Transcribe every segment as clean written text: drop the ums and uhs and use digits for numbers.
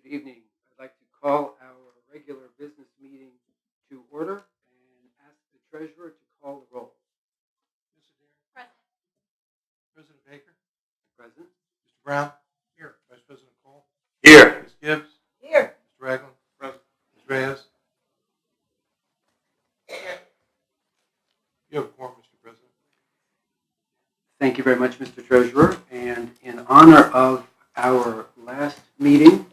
evening. I'd like to call our regular business meeting to order and ask the treasurer to call the roll. Mrs. Aaron? Present. President Baker? Present. Mr. Brown? Here. Vice President Cole? Here. Ms. Gibbs? Here. Mr. Ragland? Present. Ms. Reyes? Here. You have a quorum, Mr. President. Thank you very much, Mr. Treasurer. And in honor of our last meeting,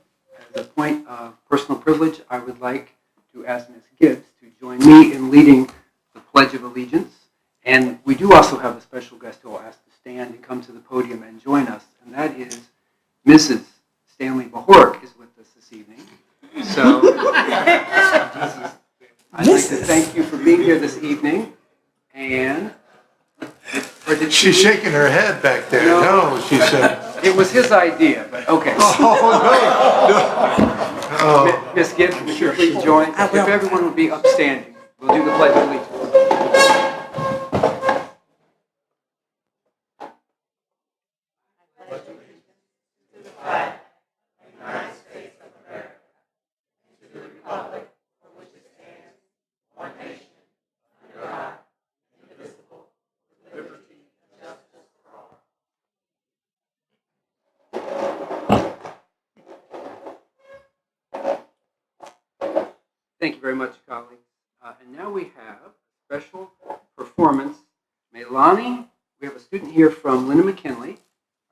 as a point of personal privilege, I would like to ask Ms. Gibbs to join me in leading the Pledge of Allegiance. And we do also have a special guest who I'll ask to stand and come to the podium and join us, and that is Mrs. Stanley Bahork is with us this evening. So I'd like to thank you for being here this evening. And She's shaking her head back there. No, she said. It was his idea, but okay. Oh, Ms. Gibbs, would you please join? If everyone would be upstanding, we'll do the Pledge of Allegiance. Thank you very much, colleagues. And now we have a special performance. Melani, we have a student here from Linda McKinley.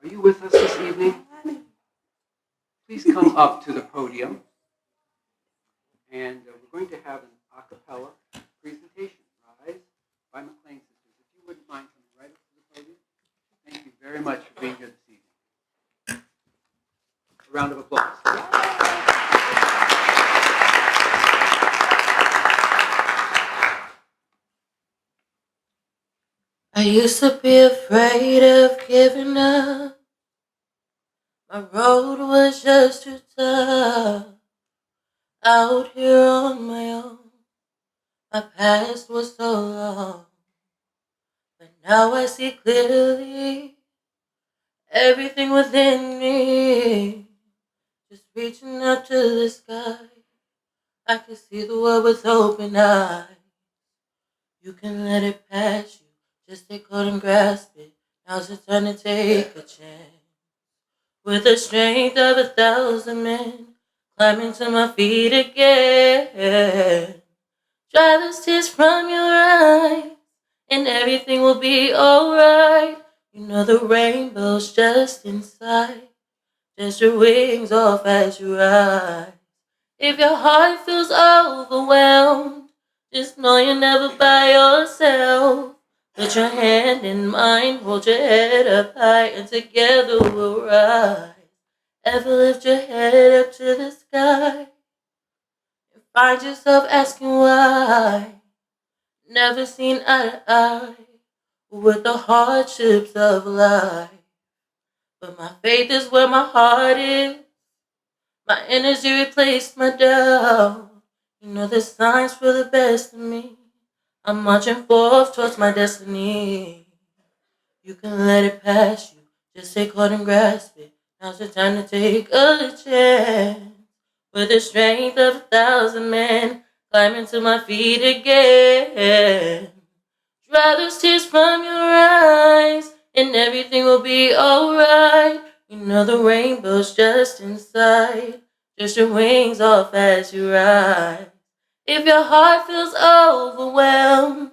Are you with us this evening? Please come up to the podium. And we're going to have an a cappella presentation, Rise, by McLean Sisters. If you wouldn't mind coming right up to the podium. Thank you very much for being here this evening. A round of applause. I used to be afraid of giving up. My road was just too tough. Out here on my own, my past was so long. But now I see clearly everything within me. Just reaching up to the sky, I can see the world with open eyes. You can let it pass you. Just take hold and grasp it. Now's the time to take a chance. With the strength of 1,000 men, climbing to my feet again. Dry those tears from your eyes, and everything will be alright. You know the rainbow's just inside. Just your wings off as you rise. If your heart feels overwhelmed, just know you're never by yourself. Put your hand in mine, hold your head up high, and together we'll rise. Ever lift your head up to the sky and find yourself asking why? Never seen eye to eye with the hardships of life. But my faith is where my heart is. My energy replaced my doubt. You know the signs for the best of me. I'm marching forth towards my destiny. You can let it pass you. Just take hold and grasp it. Now's the time to take a chance. With the strength of 1,000 men, climbing to my feet again. Dry those tears from your eyes, and everything will be alright. You know the rainbow's just inside. Just your wings off as you rise. If your heart feels overwhelmed,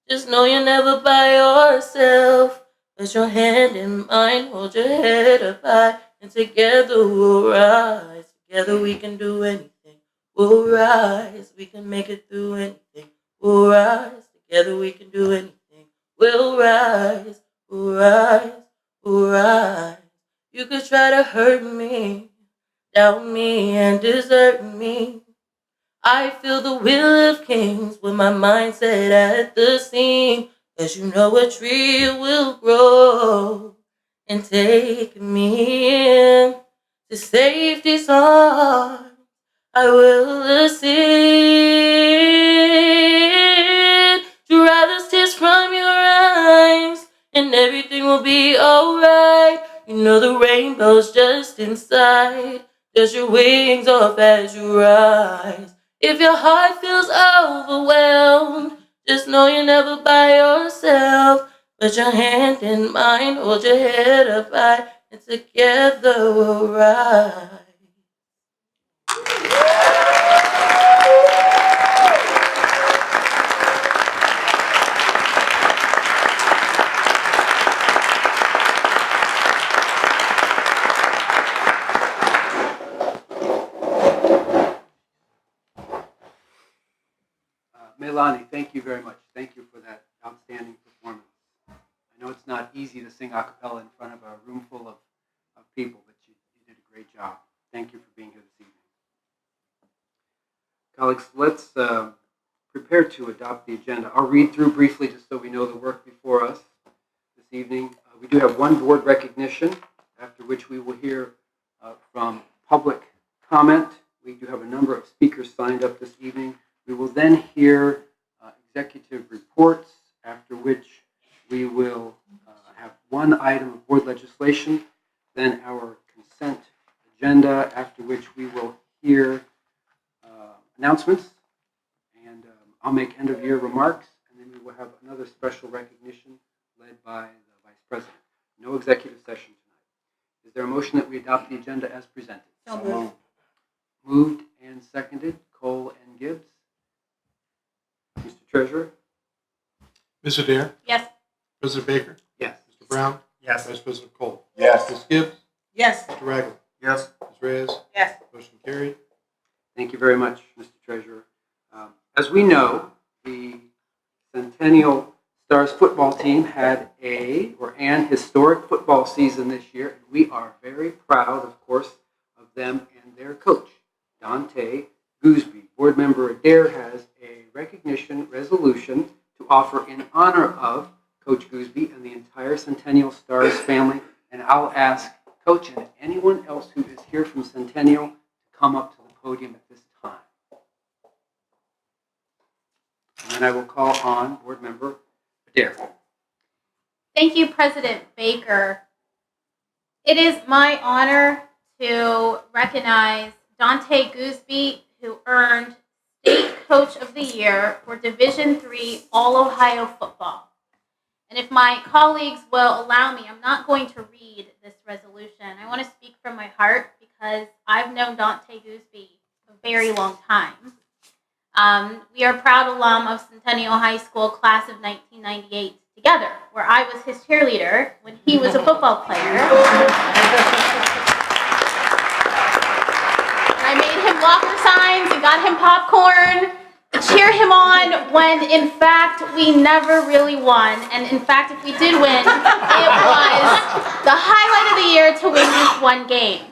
just know you're never by yourself. Put your hand in mine, hold your head up high, and together we'll rise. Together we can do anything. We'll rise, we can make it through anything. We'll rise, together we can do anything. We'll rise, we'll rise, we'll rise. You could try to hurt me, doubt me, and desert me. I feel the will of kings with my mindset at the seam. 'Cause you know a tree will grow and take me in to safety's arms. I will ascend. Dry the tears from your eyes, and everything will be alright. You know the rainbow's just inside. Dust your wings off as you rise. If your heart feels overwhelmed, just know you're never by yourself. Put your hand in mine, hold your head up high, and together we'll rise. Melanie, thank you very much. Thank you for that outstanding performance. I know it's not easy to sing a cappella in front of a room full of people, but you did a great job. Thank you for being here this evening. Colleagues, let's prepare to adopt the agenda. I'll read through briefly just so we know the work before us this evening. We do have one board recognition, after which we will hear from public comment. We do have a number of speakers signed up this evening. We will then hear executive reports, after which we will have one item of board legislation, then our consent agenda, after which we will hear announcements, and I'll make end-of-year remarks, and then we will have another special recognition led by the Vice President. No executive session tonight. Is there a motion that we adopt the agenda as presented? So moved. Moved and seconded. Cole and Gibbs. Mr. Treasurer? Ms. Adair? Yes. President Baker? Yes. Mr. Brown? Yes. Vice President Cole? Yes. Ms. Gibbs? Yes. Mr. Ragley? Yes. Ms. Reyes? Yes. Motion carried. Thank you very much, Mr. Treasurer. As we know, the Centennial Stars football team had an historic football season this year, and we are very proud, of course, of them and their coach, Dante Gooseby. Board Member Adair has a recognition resolution to offer in honor of Coach Gooseby and the entire Centennial Stars family, and I'll ask Coach and anyone else who is here from Centennial to come up to the podium at this time. And then I will call on Board Member Adair. Thank you, President Baker. It is my honor to recognize Dante Gooseby, who earned State Coach of the Year for Division III All-Ohio Football. And if my colleagues will allow me, I'm not going to read this resolution. I want to speak from my heart because I've known Dante Gooseby a very long time. We are proud alum of Centennial High School class of 1998 together, where I was his cheerleader when he was a football player. I made him locker signs and got him popcorn to cheer him on when, in fact, we never really won. And, in fact, if we did win, it was the highlight of the year to win just one game.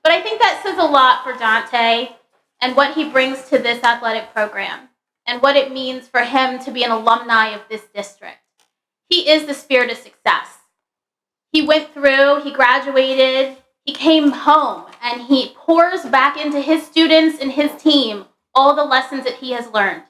But I think that says a lot for Dante and what he brings to this athletic program and what it means for him to be an alumni of this district. He is the spirit of success. He went through, he graduated, he came home, and he pours back into his students and his team all the lessons that he has learned.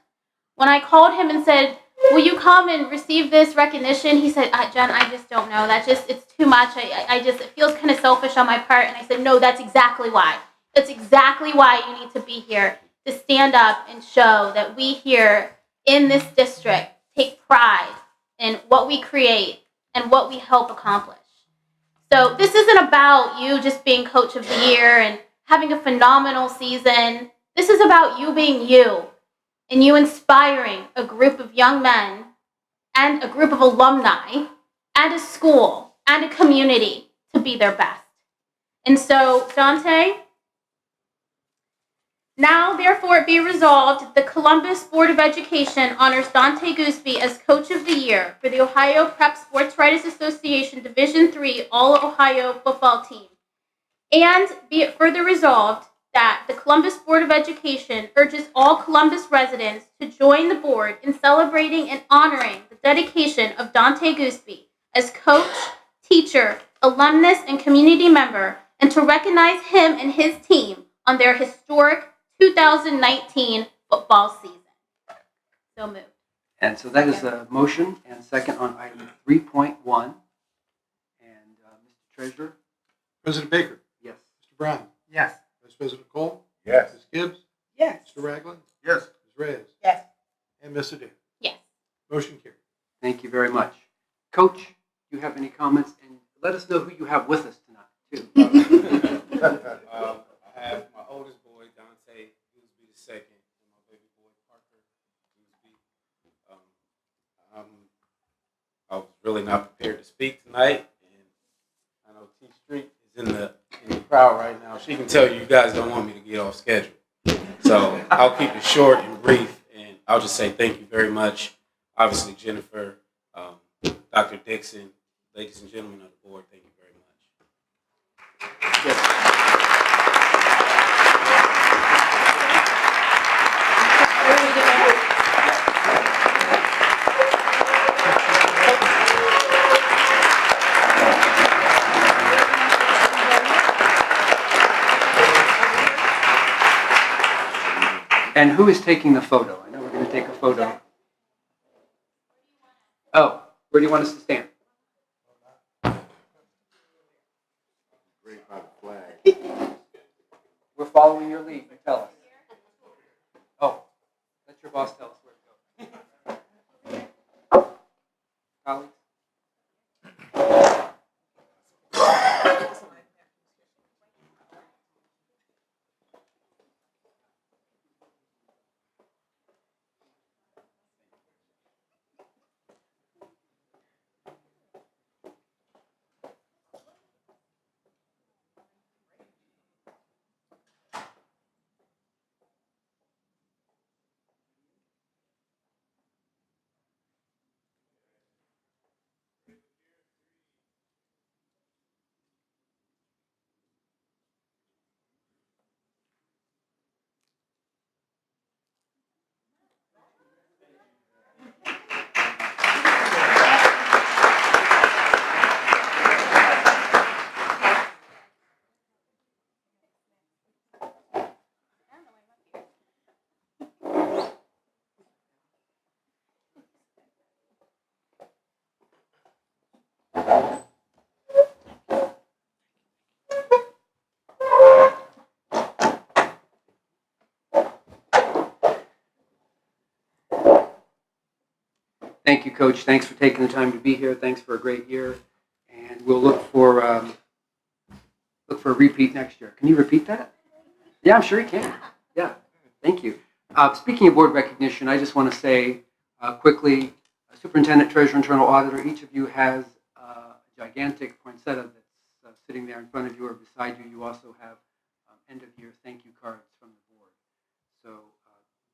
When I called him and said, will you come and receive this recognition? He said, Jen, I just don't know. It's too much. It feels kind of selfish on my part. And I said, no, that's exactly why. That's exactly why you need to be here, to stand up and show that we here in this district take pride in what we create and what we help accomplish. So this isn't about you just being Coach of the Year and having a phenomenal season. This is about you being you and you inspiring a group of young men and a group of alumni and a school and a community to be their best. And so, Dante, now, therefore, it be resolved, the Columbus Board of Education honors Dante Gooseby as Coach of the Year for the Ohio Prep Sports Writers Association Division III All-Ohio Football Team. And be it further resolved that the Columbus Board of Education urges all Columbus residents to join the board in celebrating and honoring the dedication of Dante Gooseby as coach, teacher, alumnus, and community member, and to recognize him and his team on their historic 2019 football season. So moved. And so that is a motion and second on item 3.1. And Mr. Treasurer? President Baker? Yes. Mr. Brown? Yes. President Cole? Yes. Ms. Gibbs? Yes. Mr. Ragland? Yes. Ms. Reyes? Yes. And Ms. Adair? Yes. Motion carried. Thank you very much. Coach, do you have any comments? And let us know who you have with us tonight, too. I have my oldest boy, Dante, who's be the second, and my baby boy, Parker, who's be. I was really not prepared to speak tonight, and I know T Street is in the crowd right now. She can tell you guys don't want me to get off schedule, so I'll keep it short and brief, and I'll just say thank you very much. Obviously, Jennifer, Dr. Dixon, ladies and gentlemen of the board, thank you very much. Yes. And who is taking the photo? I know we're going to take a photo. Oh, where do you want us to stand? We're following your lead. You tell us. Oh, let your boss tell us where to go. Colleagues? Thank you, Coach. Thanks for taking the time to be here. Thanks for a great year. And we'll look for a repeat next year. Can you repeat that? Yeah, I'm sure you can. Yeah, thank you. Speaking of board recognition, I just want to say quickly, Superintendent, Treasurer, Internal Auditor, each of you has a gigantic poinsettia that's sitting there in front of you or beside you. You also have end-of-year thank you cards from the board. So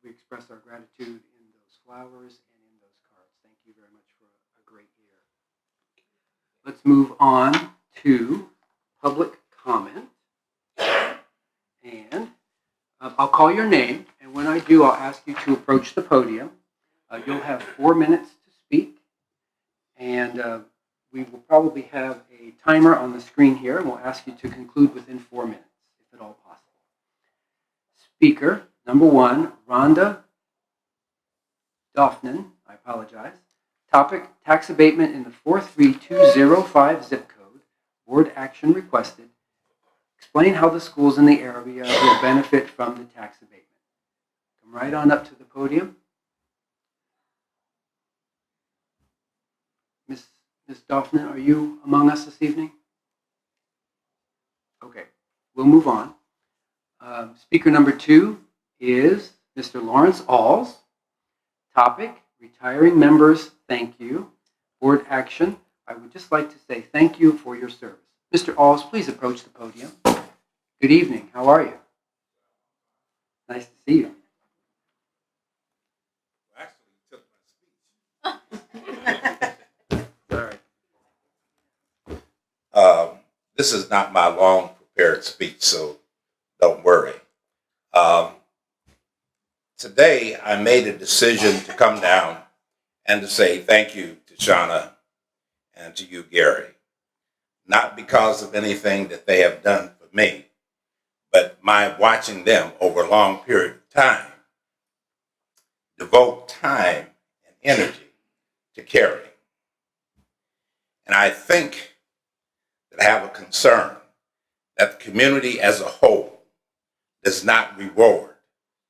we express our gratitude in those flowers and in those cards. Thank you very much for a great year. Let's move on to public comment. And I'll call your name, and when I do, I'll ask you to approach the podium. You'll have 4 minutes to speak, and we will probably have a timer on the screen here, and we'll ask you to conclude within 4 minutes, if at all possible. Speaker number 1, Rhonda Doffman, I apologize. Topic, tax abatement in the 43205 zip code. Board action requested. Explain how the schools in the area will benefit from the tax abatement. Come right on up to the podium. Ms. Doffman, are you among us this evening? Okay, we'll move on. Speaker number 2 is Mr. Lawrence Alls. Topic, retiring members, thank you. Board action, I would just like to say thank you for your service. Mr. Alls, please approach the podium. Good evening, how are you? Nice to see you. Sorry. This is not my long prepared speech, so don't worry. Today, I made a decision to come down and to say thank you to Shauna and to you, Gary. Not because of anything that they have done for me, but my watching them over a long period of time devote time and energy to caring. And I think that I have a concern that the community as a whole does not reward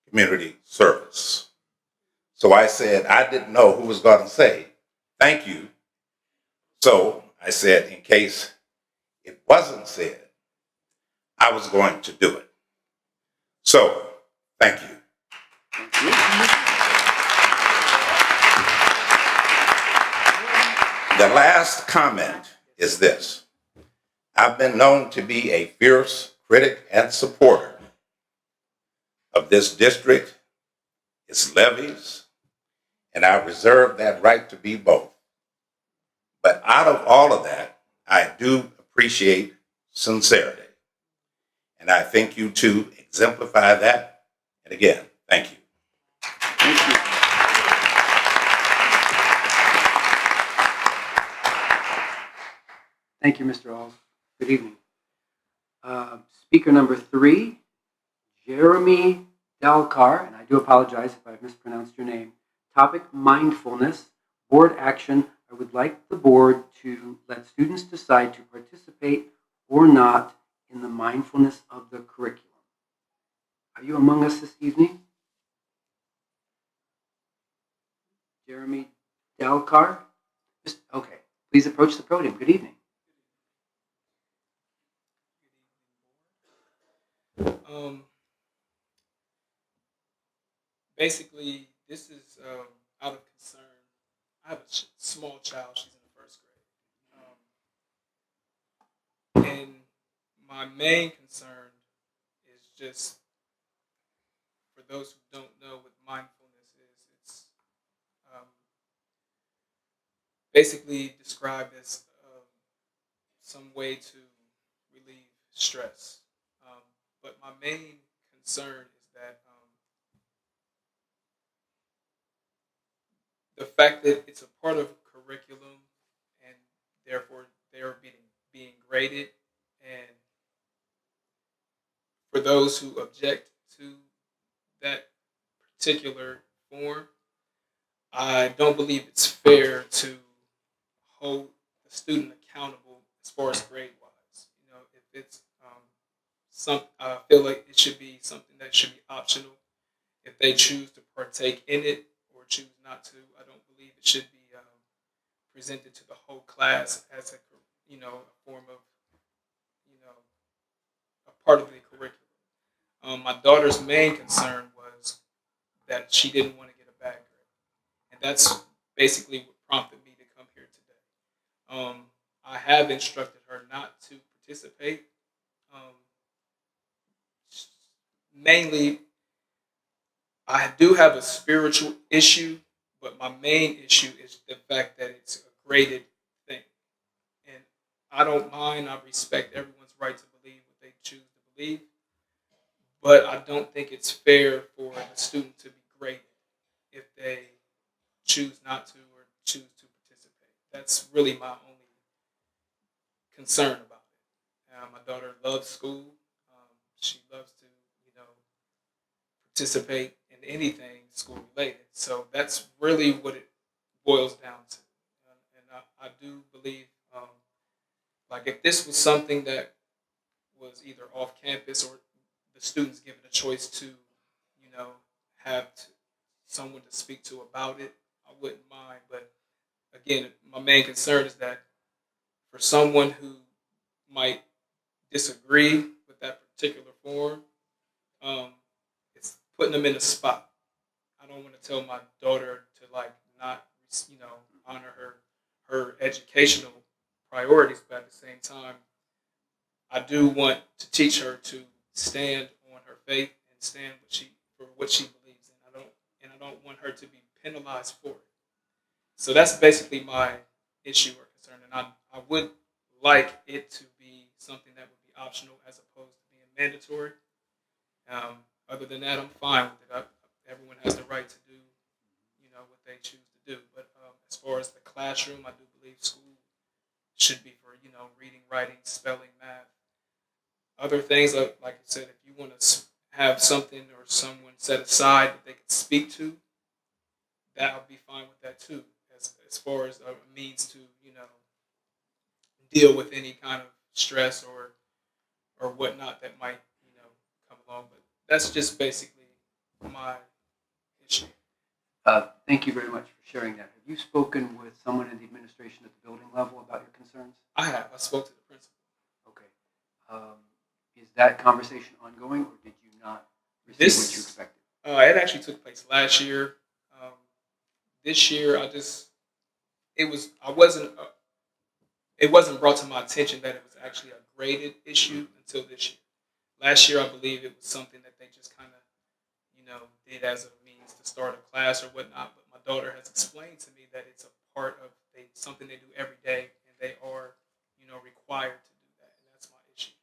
community service. So I said I didn't know who was going to say thank you. So I said, in case it wasn't said, I was going to do it. So, thank you. The last comment is this. I've been known to be a fierce critic and supporter of this district, its levies, and I reserve that right to be both. But out of all of that, I do appreciate sincerity. And I think you two exemplify that. And again, thank you. Thank you. Thank you, Mr. Alls. Good evening. Speaker number 3, Jeremy Dalkar, and I do apologize if I've mispronounced your name. Topic, mindfulness, board action. I would like the board to let students decide to participate or not in the mindfulness of the curriculum. Are you among us this evening? Jeremy Dalkar? Okay, please approach the podium. Good evening. Basically, this is out of concern. I have a small child. She's in the first grade. And my main concern is just, for those who don't know what mindfulness is, it's basically described as some way to relieve stress. But my main concern is that the fact that it's a part of curriculum and therefore they're being graded, and for those who object to that particular form, I don't believe it's fair to hold the student accountable as far as grade wise. You know, if it's I feel like it should be something that should be optional. If they choose to partake in it or choose not to, I don't believe it should be presented to the whole class as a form of a part of the curriculum. My daughter's main concern was that she didn't want to get a bad grade, and that's basically what prompted me to come here today. I have instructed her not to participate. Mainly, I do have a spiritual issue, but my main issue is the fact that it's a graded thing. And I don't mind, I respect everyone's right to believe what they choose to believe, but I don't think it's fair for the student to be graded if they choose not to or choose to participate. That's really my only concern about it. My daughter loves school. She loves to participate in anything school related. So that's really what it boils down to. And I do believe, like if this was something that was either off campus or the students given a choice to, have someone to speak to about it, I wouldn't mind. But again, my main concern is that for someone who might disagree with that particular form, it's putting them in a spot. I don't want to tell my daughter to not honor her educational priorities, but at the same time, I do want to teach her to stand on her faith and stand for what she believes in. I don't want her to be penalized for it. So that's basically my issue or concern, and I would like it to be something that would be optional as opposed to being mandatory. Other than that, I'm fine with it. Everyone has the right to do, what they choose to do. But as far as the classroom, I do believe school should be for, reading, writing, spelling, math. Other things, like I said, if you want to have something or someone set aside that they can speak to, that would be fine with that too. As far as a means to, deal with any kind of stress or whatnot that might, come along. But that's just basically my issue. Thank you very much for sharing that. Have you spoken with someone in the administration at the building level about your concerns? I spoke to the principal. Okay. Is that conversation ongoing, or did you not receive what you expected? It actually took place last year. This year, it wasn't brought to my attention that it was actually a graded issue until this year. Last year, I believe it was something that they just kind of, did as a means to start a class or whatnot. But my daughter has explained to me that it's a part of something they do every day, and they are, required to do that, and that's my issue.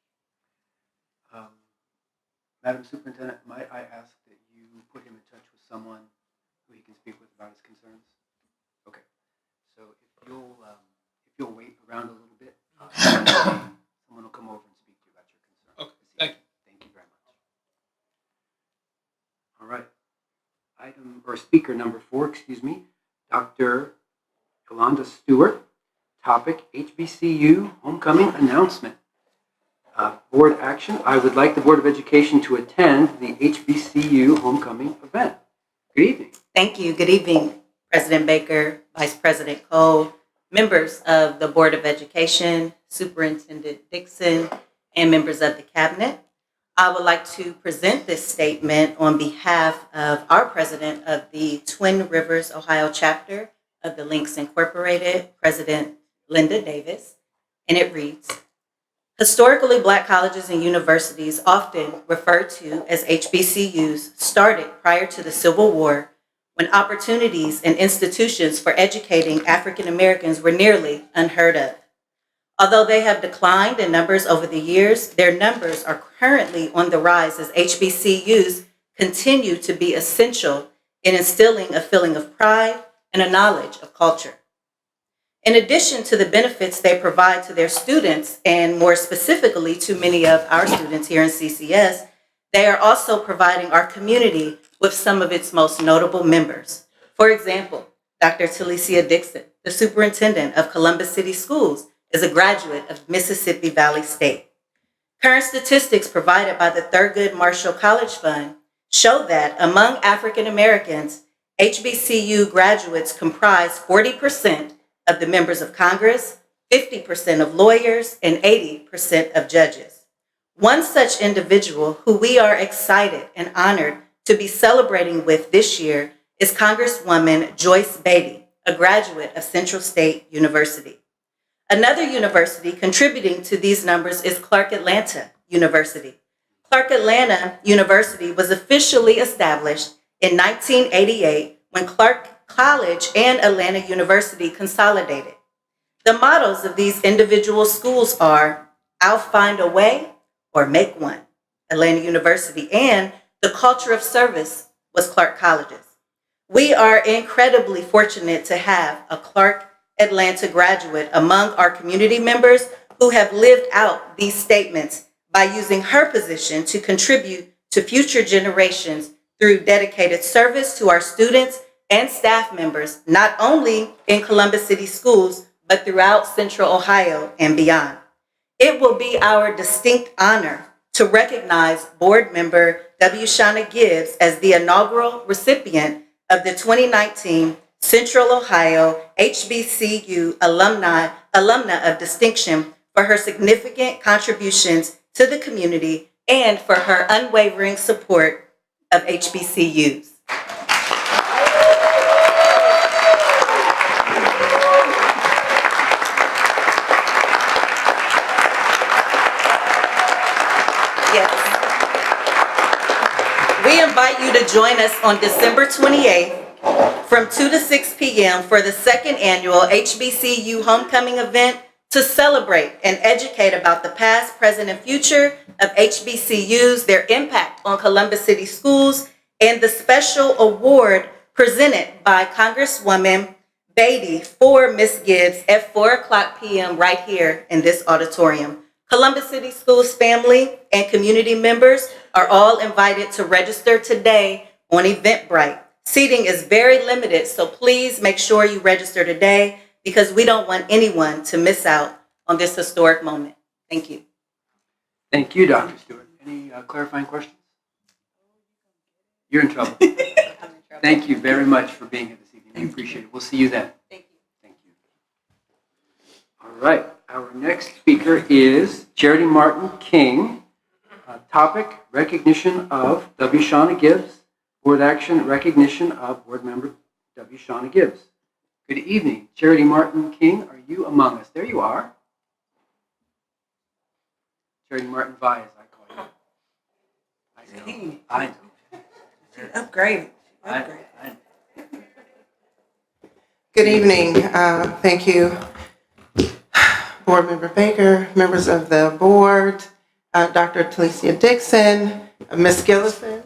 Madam Superintendent, might I ask that you put him in touch with someone who he can speak with about his concerns? Okay. So if you'll wait around a little bit, someone will come over and speak to you about your concerns. Okay, thank you. Thank you very much. All right. Speaker number 4, Dr. Yolanda Stewart. Topic, HBCU homecoming announcement. Board action. I would like the Board of Education to attend the HBCU homecoming event. Good evening. Thank you. Good evening, President Baker, Vice President Cole, members of the Board of Education, Superintendent Dixon, and members of the Cabinet. I would like to present this statement on behalf of our president of the Twin Rivers, Ohio chapter of the Links Incorporated, President Linda Davis, and it reads, historically, Black colleges and universities, often referred to as HBCUs, started prior to the Civil War when opportunities and institutions for educating African Americans were nearly unheard of. Although they have declined in numbers over the years, their numbers are currently on the rise as HBCUs continue to be essential in instilling a feeling of pride and a knowledge of culture. In addition to the benefits they provide to their students, and more specifically to many of our students here in CCS, they are also providing our community with some of its most notable members. For example, Dr. Talicia Dixon, the superintendent of Columbus City Schools, is a graduate of Mississippi Valley State. Current statistics provided by the Thurgood Marshall College Fund show that among African Americans, HBCU graduates comprise 40% of the members of Congress, 50% of lawyers, and 80% of judges. One such individual who we are excited and honored to be celebrating with this year is Congresswoman Joyce Beatty, a graduate of Central State University. Another university contributing to these numbers is Clark Atlanta University. Clark Atlanta University was officially established in 1988 when Clark College and Atlanta University consolidated. The mottos of these individual schools are, I'll find a way or make one, Atlanta University, and the culture of service was Clark College's. We are incredibly fortunate to have a Clark Atlanta graduate among our community members who have lived out these statements by using her position to contribute to future generations through dedicated service to our students and staff members, not only in Columbus City Schools, but throughout Central Ohio and beyond. It will be our distinct honor to recognize Board Member W. Shauna Gibbs as the inaugural recipient of the 2019 Central Ohio HBCU Alumna of Distinction for her significant contributions to the community and for her unwavering support of HBCUs. Yes. We invite you to join us on December 28th from 2 to 6 p.m. for the second annual HBCU Homecoming event to celebrate and educate about the past, present, and future of HBCUs, their impact on Columbus City Schools, and the special award presented by Congresswoman Beatty for Ms. Gibbs at 4:00 p.m. right here in this auditorium. Columbus City Schools family and community members are all invited to register today on Eventbrite. Seating is very limited, so please make sure you register today because we don't want anyone to miss out on this historic moment. Thank you. Thank you, Dr. Stewart. Any clarifying questions? You're in trouble. Thank you very much for being here this evening. We appreciate it. We'll see you then. Thank you. Thank you. All right. Our next speaker is Charity Martin King. Topic, recognition of W. Shauna Gibbs. Board action, recognition of board member W. Shauna Gibbs. Good evening. Charity Martin King, are you among us? There you are. Charity Martin Vi, as I call you. I know. Upgraded. I know. Good evening. Thank you, Board Member Baker, members of the board, Dr. Talicia Dixon, Ms. Gillison,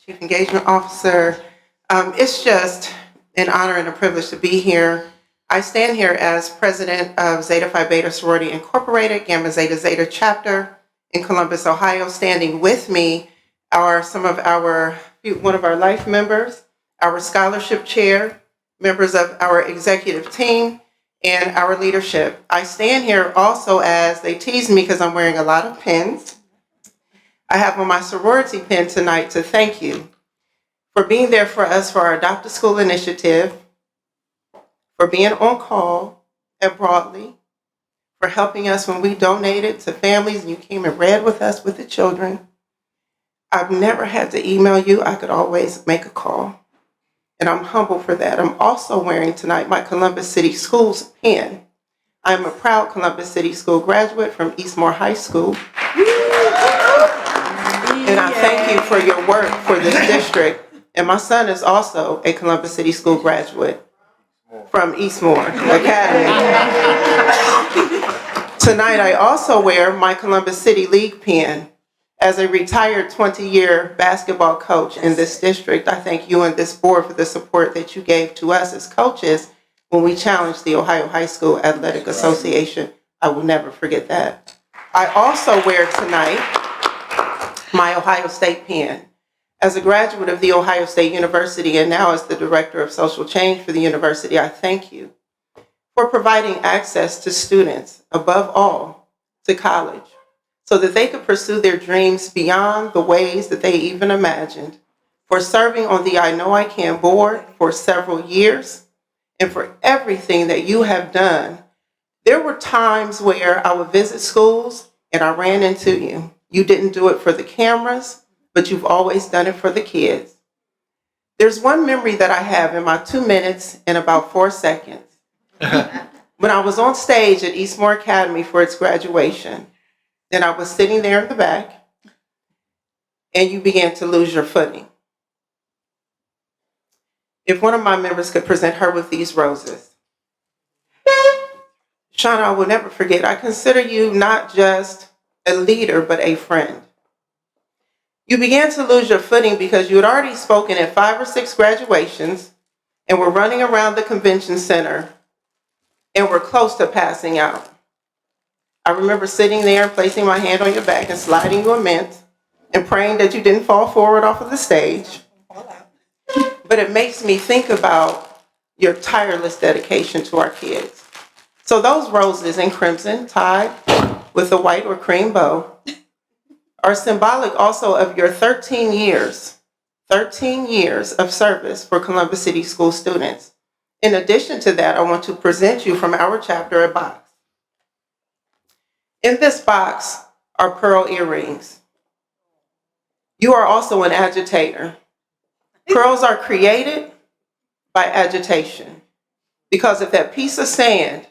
Chief Engagement Officer. It's just an honor and a privilege to be here. I stand here as president of Zeta Phi Beta Sorority Incorporated, Gamma Zeta Zeta chapter in Columbus, Ohio. Standing with me are one of our life members, our scholarship chair, members of our executive team, and our leadership. I stand here also as, they tease me because I'm wearing a lot of pins. I have on my sorority pin tonight to thank you for being there for us for our Adopt a School initiative, for being on call at Broadly, for helping us when we donated to families and you came and read with us with the children. I've never had to email you. I could always make a call. And I'm humble for that. I'm also wearing tonight my Columbus City Schools pin. I'm a proud Columbus City School graduate from Eastmore High School. And I thank you for your work for this district. And my son is also a Columbus City School graduate from Eastmore Academy. Tonight I also wear my Columbus City League pin. As a retired 20-year basketball coach in this district, I thank you and this board for the support that you gave to us as coaches when we challenged the Ohio High School Athletic Association. I will never forget that. I also wear tonight my Ohio State pin. As a graduate of The Ohio State University and now as the Director of Social Change for the university, I thank you for providing access to students, above all, to college, so that they could pursue their dreams beyond the ways that they even imagined, for serving on the I Know I Can board for several years, and for everything that you have done. There were times where I would visit schools and I ran into you. You didn't do it for the cameras, but you've always done it for the kids. There's one memory that I have in my 2 minutes and about 4 seconds. When I was on stage at Eastmore Academy for its graduation, and I was sitting there in the back, and you began to lose your footing. If one of my members could present her with these roses. Shauna, I will never forget, I consider you not just a leader, but a friend. You began to lose your footing because you had already spoken at 5 or 6 graduations and were running around the convention center and were close to passing out. I remember sitting there and placing my hand on your back and sliding you a mint and praying that you didn't fall forward off of the stage. But it makes me think about your tireless dedication to our kids. So those roses in crimson tied with a white or cream bow are symbolic also of your 13 years of service for Columbus City School students. In addition to that, I want to present you from our chapter a box. In this box are pearl earrings. You are also an agitator. Pearls are created by agitation, because if that piece of sand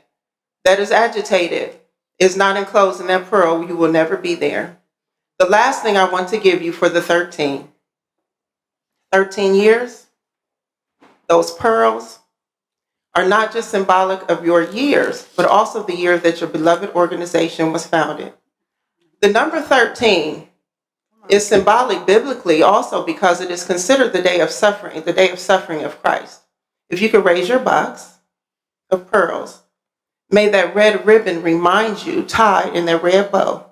that is agitated is not enclosed in that pearl, you will never be there. The last thing I want to give you for the 13 years, those pearls are not just symbolic of your years, but also the year that your beloved organization was founded. The number 13 is symbolic biblically also because it is considered the day of suffering of Christ. If you could raise your box of pearls, may that red ribbon remind you, tied in that red bow,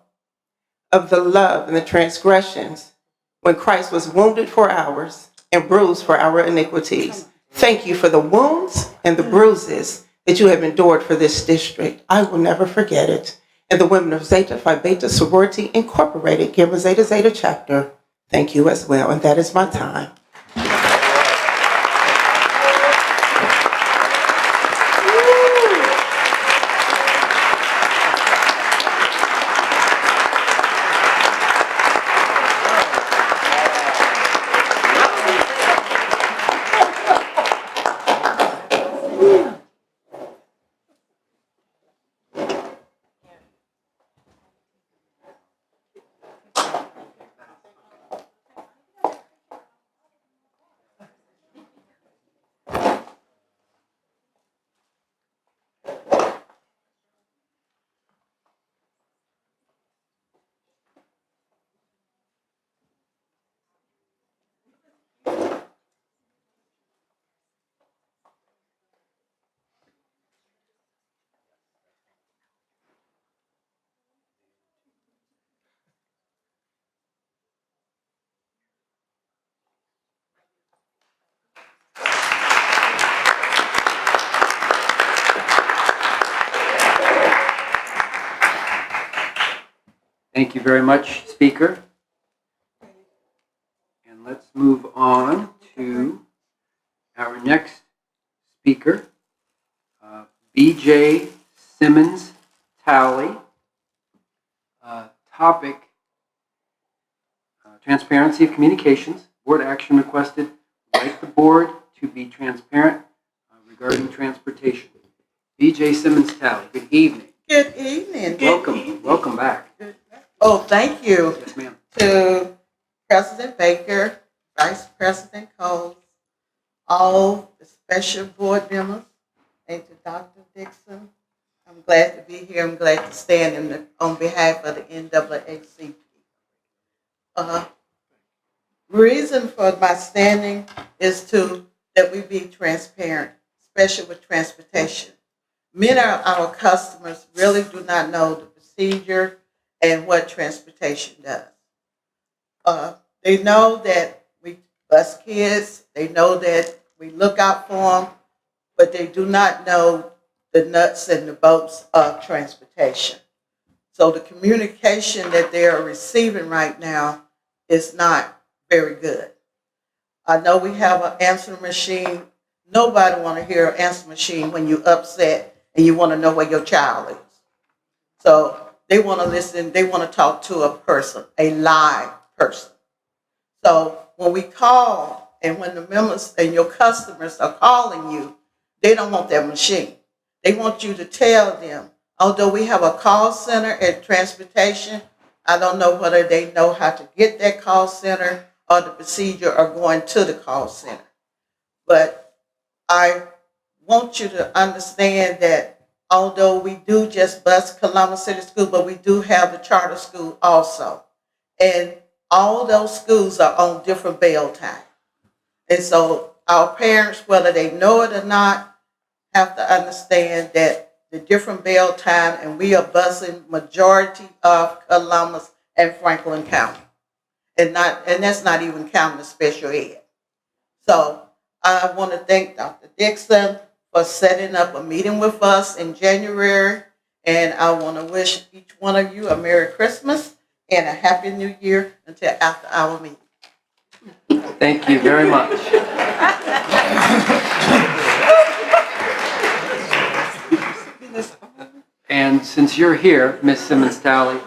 of the love and the transgressions when Christ was wounded for ours and bruised for our iniquities. Thank you for the wounds and the bruises that you have endured for this district. I will never forget it. And the women of Zeta Phi Beta Sorority Incorporated, Gamma Zeta Zeta chapter, thank you as well. And that is my time. Thank you very much, Speaker. And let's move on to our next speaker, B.J. Simmons Talley. Topic, transparency of communications. Board action requested, like the board to be transparent regarding transportation. B.J. Simmons Talley, good evening. Good evening. Welcome back. Oh, thank you Yes, ma'am. to President Baker, Vice President Cole, all the special board members, and to Dr. Dixon. I'm glad to be here. I'm glad to stand on behalf of the NAACP. Reason for my standing is that we be transparent, especially with transportation. Many of our customers really do not know the procedure and what transportation does. They know that we bus kids, they know that we look out for them, but they do not know the nuts and the bolts of transportation. So the communication that they are receiving right now is not very good. I know we have an answering machine. Nobody want to hear an answering machine when you're upset and you want to know where your child is. So they want to listen, they want to talk to a person, a live person. So when we call and when the members and your customers are calling you, they don't want that machine. They want you to tell them, although we have a call center at transportation, I don't know whether they know how to get that call center or the procedure of going to the call center. But I want you to understand that although we do just bus Columbus City School, but we do have the charter school also. And all those schools are on different bell time. And so our parents, whether they know it or not, have to understand that the different bell time, and we are busing majority of Columbus and Franklin County. And that's not even counting the special ed. So I want to thank Dr. Dixon for setting up a meeting with us in January. And I want to wish each one of you a Merry Christmas and a Happy New Year until after our meeting. Thank you very much. And since you're here, Ms. Simmons Talley,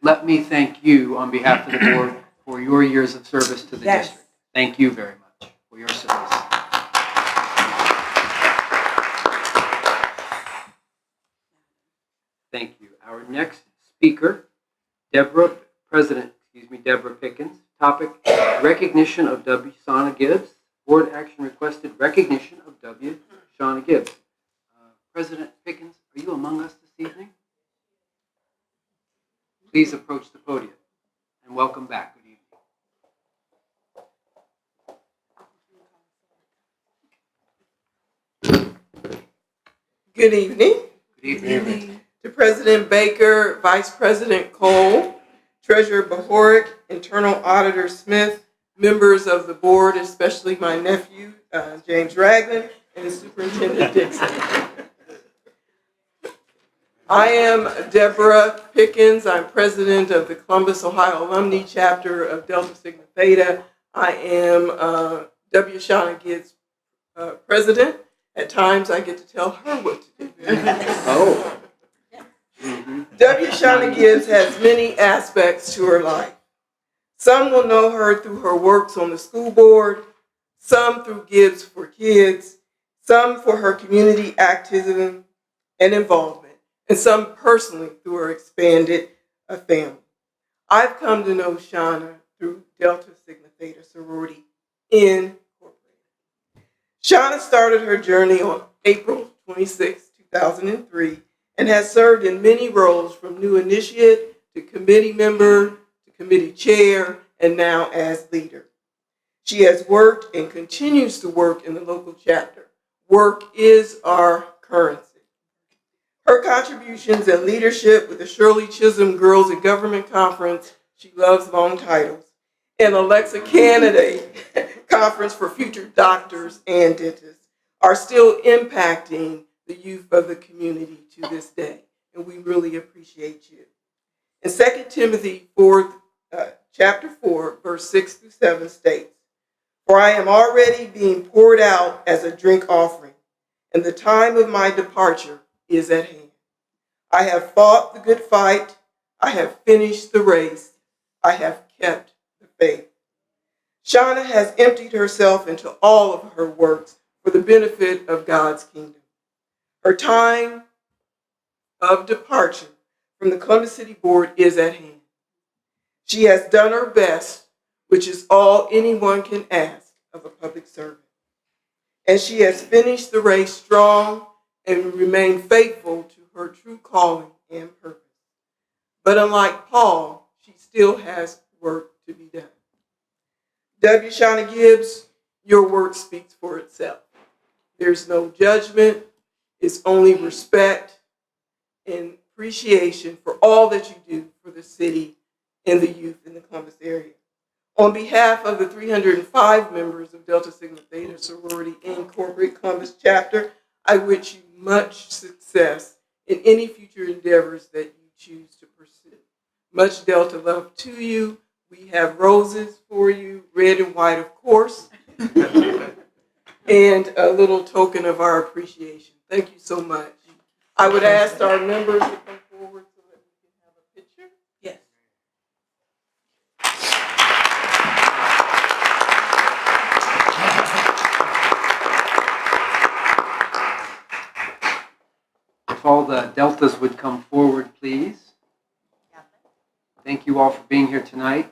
let me thank you on behalf of the board for your years of service to the district. Thank you very much for your service. Thank you. Our next speaker, Deborah Pickens. Topic, recognition of W. Shauna Gibbs. Board action requested recognition of W. Shauna Gibbs. President Pickens, are you among us this evening? Please approach the podium and welcome back. Good evening. Good evening. To President Baker, Vice President Cole, Treasurer Bahoric, Internal Auditor Smith, members of the board, especially my nephew, James Ragland, and Superintendent Dixon. I am Deborah Pickens. I'm president of the Columbus, Ohio Alumni Chapter of Delta Sigma Theta. I am W. Shauna Gibbs' president. At times, I get to tell her what to do. Oh. W. Shauna Gibbs has many aspects to her life. Some will know her through her works on the school board, some through Gibbs for Kids, some for her community activism and involvement, and some personally through her expanded family. I've come to know Shauna through Delta Sigma Theta Sorority Incorporated. Shauna started her journey on April 26, 2003, and has served in many roles from new initiate to committee member to committee chair, and now as leader. She has worked and continues to work in the local chapter. Work is our currency. Her contributions and leadership with the Shirley Chisholm Girls in Government Conference, she loves long titles, and Alexa Candidate Conference for Future Doctors and Dentists are still impacting the youth of the community to this day, and we really appreciate you. In 2 Timothy 4, chapter 4, verse 6 through 7 states, "For I am already being poured out as a drink offering, and the time of my departure is at hand. I have fought the good fight, I have finished the race, I have kept the faith." Shauna has emptied herself into all of her works for the benefit of God's kingdom. Her time of departure from the Columbus City Board is at hand. She has done her best, which is all anyone can ask of a public servant. And she has finished the race strong and remained faithful to her true calling and purpose. But unlike Paul, she still has work to be done. W. Shauna Gibbs, your work speaks for itself. There's no judgment, it's only respect and appreciation for all that you do for the city and the youth in the Columbus area. On behalf of the 305 members of Delta Sigma Theta Sorority Incorporated Columbus Chapter, I wish you much success in any future endeavors that you choose to pursue. Much Delta love to you. We have roses for you, red and white, of course, and a little token of our appreciation. Thank you so much. I would ask our members to come forward so that we can have a picture. Yes. If all the Deltas would come forward, please. Thank you all for being here tonight.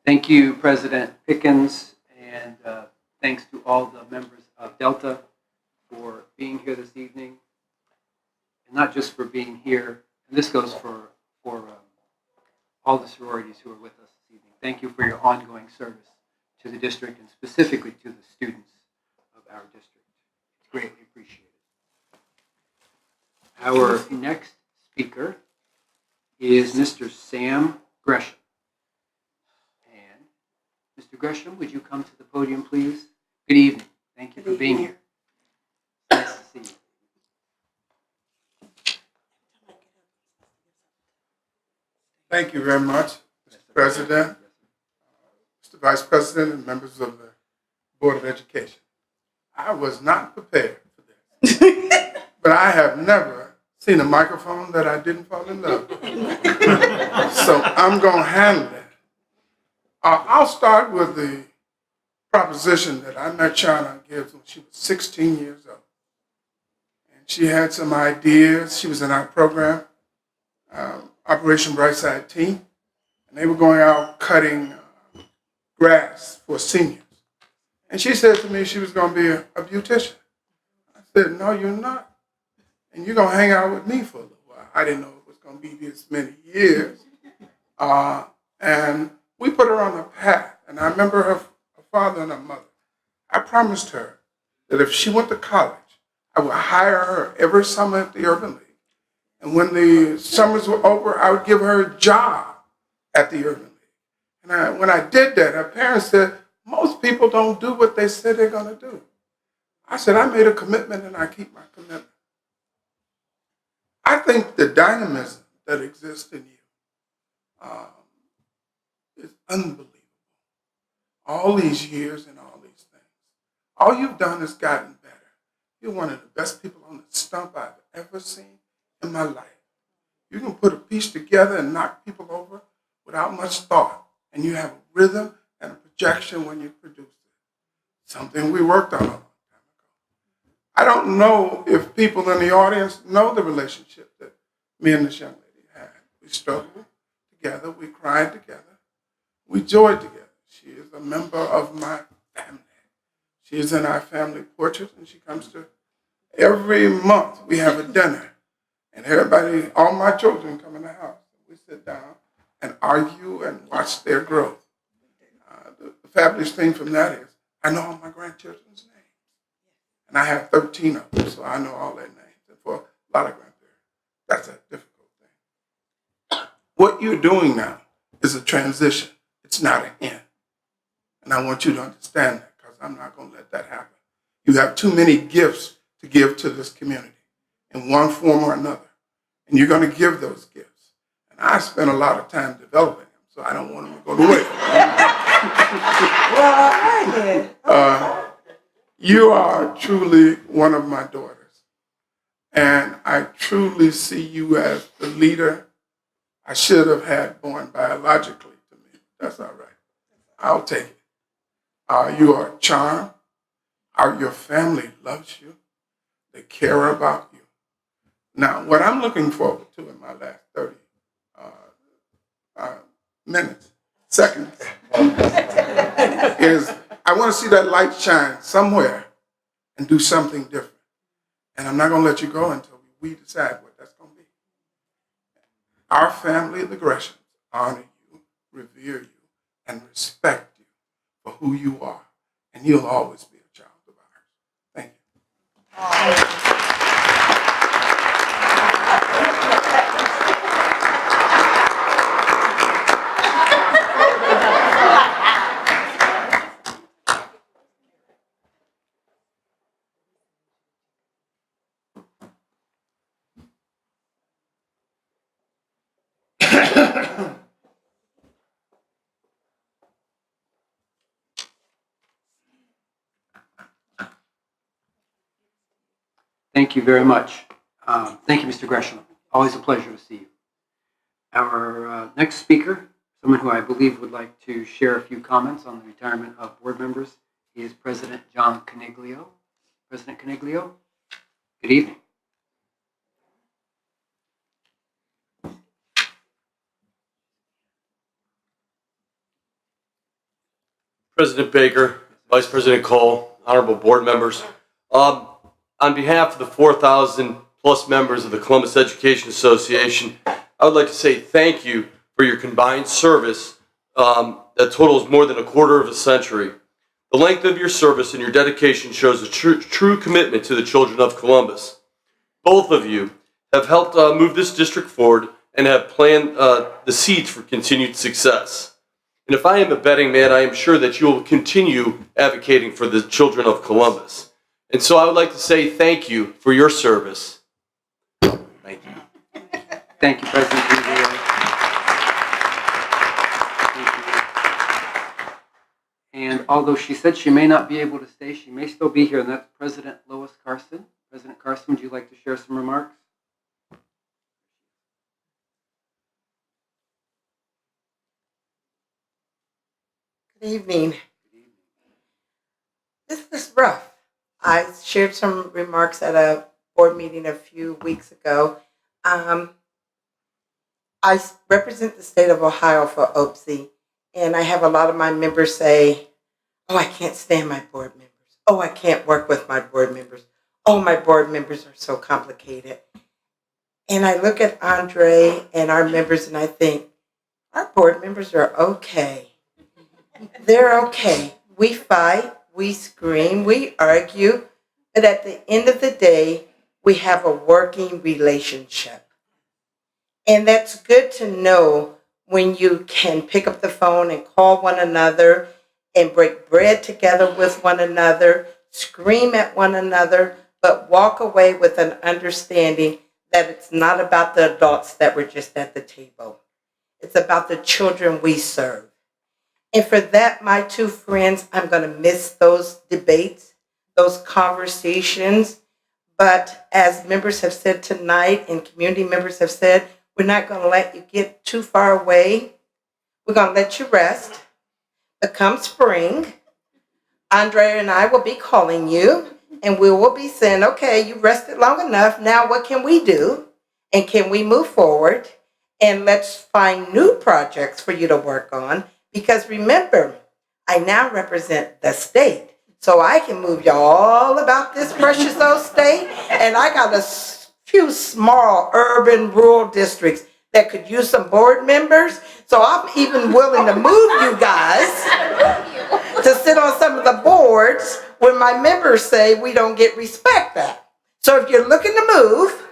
Thank you, President Pickens, and thanks to all the members of Delta for being here this evening, and not just for being here. And this goes for all the sororities who are with us this evening. Thank you for your ongoing service to the district and specifically to the students of our district. It's greatly appreciated. Our next speaker is Mr. Sam Gresham. And Mr. Gresham, would you come to the podium, please? Good evening. Thank you for being here. Nice to see you. Thank you very much, Mr. President, Mr. Vice President, and members of the Board of Education. I was not prepared for this, but I have never seen a microphone that I didn't fall in love with. So I'm going to handle it. I'll start with the proposition that I met Shauna Gibbs when she was 16 years old. And she had some ideas. She was in our program, Operation Brightside Team, and they were going out cutting grass for seniors. And she said to me she was going to be a beautician. I said, no, you're not. And you're going to hang out with me for a little while. I didn't know it was going to be this many years. And we put her on a path. And I remember her father and her mother. I promised her that if she went to college, I would hire her every summer at the Urban League. And when the summers were over, I would give her a job at the Urban League. And when I did that, her parents said, most people don't do what they said they're going to do. I said, I made a commitment and I keep my commitment. I think the dynamism that exists in you is unbelievable. All these years and all these things. All you've done is gotten better. You're one of the best people on the stump I've ever seen in my life. You can put a piece together and knock people over without much thought. And you have a rhythm and a projection when you produce it. Something we worked on a long time ago. I don't know if people in the audience know the relationship that me and this young lady had. We struggled together. We cried together. We joyed together. She is a member of my family. She is in our family portrait, and she comes to every month. We have a dinner, and everybody, all my children come in the house. We sit down and argue and watch their growth. The fabulous thing from that is I know all my grandchildren's names, and I have 13 of them, so I know all their names. And for a lot of grandparents, that's a difficult thing. What you're doing now is a transition. It's not an end. And I want you to understand that because I'm not going to let that happen. You have too many gifts to give to this community in one form or another. And you're going to give those gifts. And I spent a lot of time developing them, so I don't want them to go to waste. You are truly one of my daughters. And I truly see you as the leader I should have had born biologically to me. That's all right. I'll take it. You are charmed. Your family loves you. They care about you. Now, what I'm looking forward to in my last 30 seconds, is I want to see that light shine somewhere and do something different. And I'm not going to let you go until we decide what that's going to be. Our family, the Greshams, honor you, revere you, and respect you for who you are. And you'll always be a child of ours. Thank you. Thank you very much. Thank you, Mr. Gresham. Always a pleasure to see you. Our next speaker, someone who I believe would like to share a few comments on the retirement of board members, is President John Coniglio. President Coniglio, good evening. President Baker, Vice President Cole, honorable board members. On behalf of the 4,000 plus members of the Columbus Education Association, I would like to say thank you for your combined service that totals more than a quarter of a century. The length of your service and your dedication shows a true commitment to the children of Columbus. Both of you have helped move this district forward and have planned the seeds for continued success. And if I am a betting man, I am sure that you will continue advocating for the children of Columbus. And so I would like to say thank you for your service. Thank you. Thank you, President Rizzo. Thank you. And although she said she may not be able to stay, she may still be here, and that's President Lois Carson. President Carson, would you like to share some remarks? Good evening. This was rough. I shared some remarks at a board meeting a few weeks ago. I represent the state of Ohio for OPSI, and I have a lot of my members say, oh, I can't stand my board members. Oh, I can't work with my board members. Oh, my board members are so complicated. And I look at Andre and our members and I think, our board members are okay. They're okay. We fight, we scream, we argue, but at the end of the day, we have a working relationship. And that's good to know when you can pick up the phone and call one another and break bread together with one another, scream at one another, but walk away with an understanding that it's not about the adults that were just at the table. It's about the children we serve. And for that, my two friends, I'm going to miss those debates, those conversations. But as members have said tonight and community members have said, we're not going to let you get too far away. We're going to let you rest. But come spring, Andrea and I will be calling you and we will be saying, okay, you rested long enough. Now what can we do? And can we move forward? And let's find new projects for you to work on. Because remember, I now represent the state. So I can move you all about this precious old state. And I got a few small urban rural districts that could use some board members. So I'm even willing to move you guys to sit on some of the boards when my members say we don't get respect that. So if you're looking to move,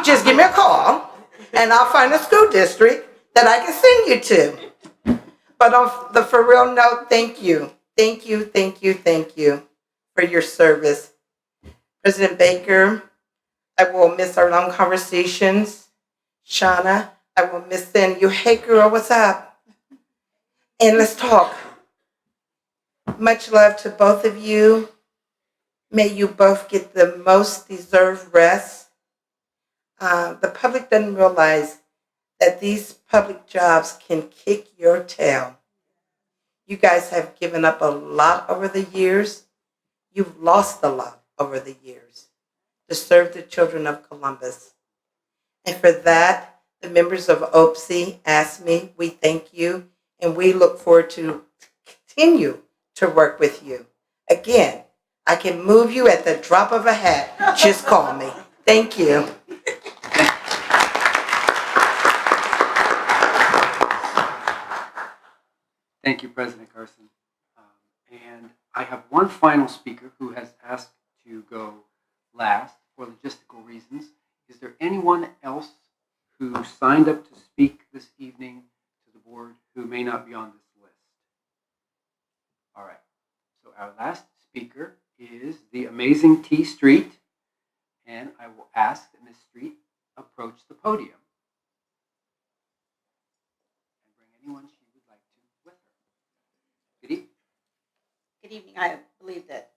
just give me a call and I'll find a school district that I can send you to. But on the for real note, thank you. Thank you, thank you, thank you for your service. President Baker, I will miss our long conversations. Shauna, I will miss sending you, hey girl, what's up? And let's talk. Much love to both of you. May you both get the most deserved rest. The public doesn't realize that these public jobs can kick your tail. You guys have given up a lot over the years. You've lost a lot over the years to serve the children of Columbus. And for that, the members of OPSI asked me, we thank you, and we look forward to continue to work with you. Again, I can move you at the drop of a hat. Just call me. Thank you. Thank you, President Carson. And I have one final speaker who has asked to go last for logistical reasons. Is there anyone else who signed up to speak this evening to the board who may not be on this list? All right. So our last speaker is the amazing T Street, and I will ask that Ms. Street approach the podium and bring anyone she would like to with her. Good evening. Good evening. I believe that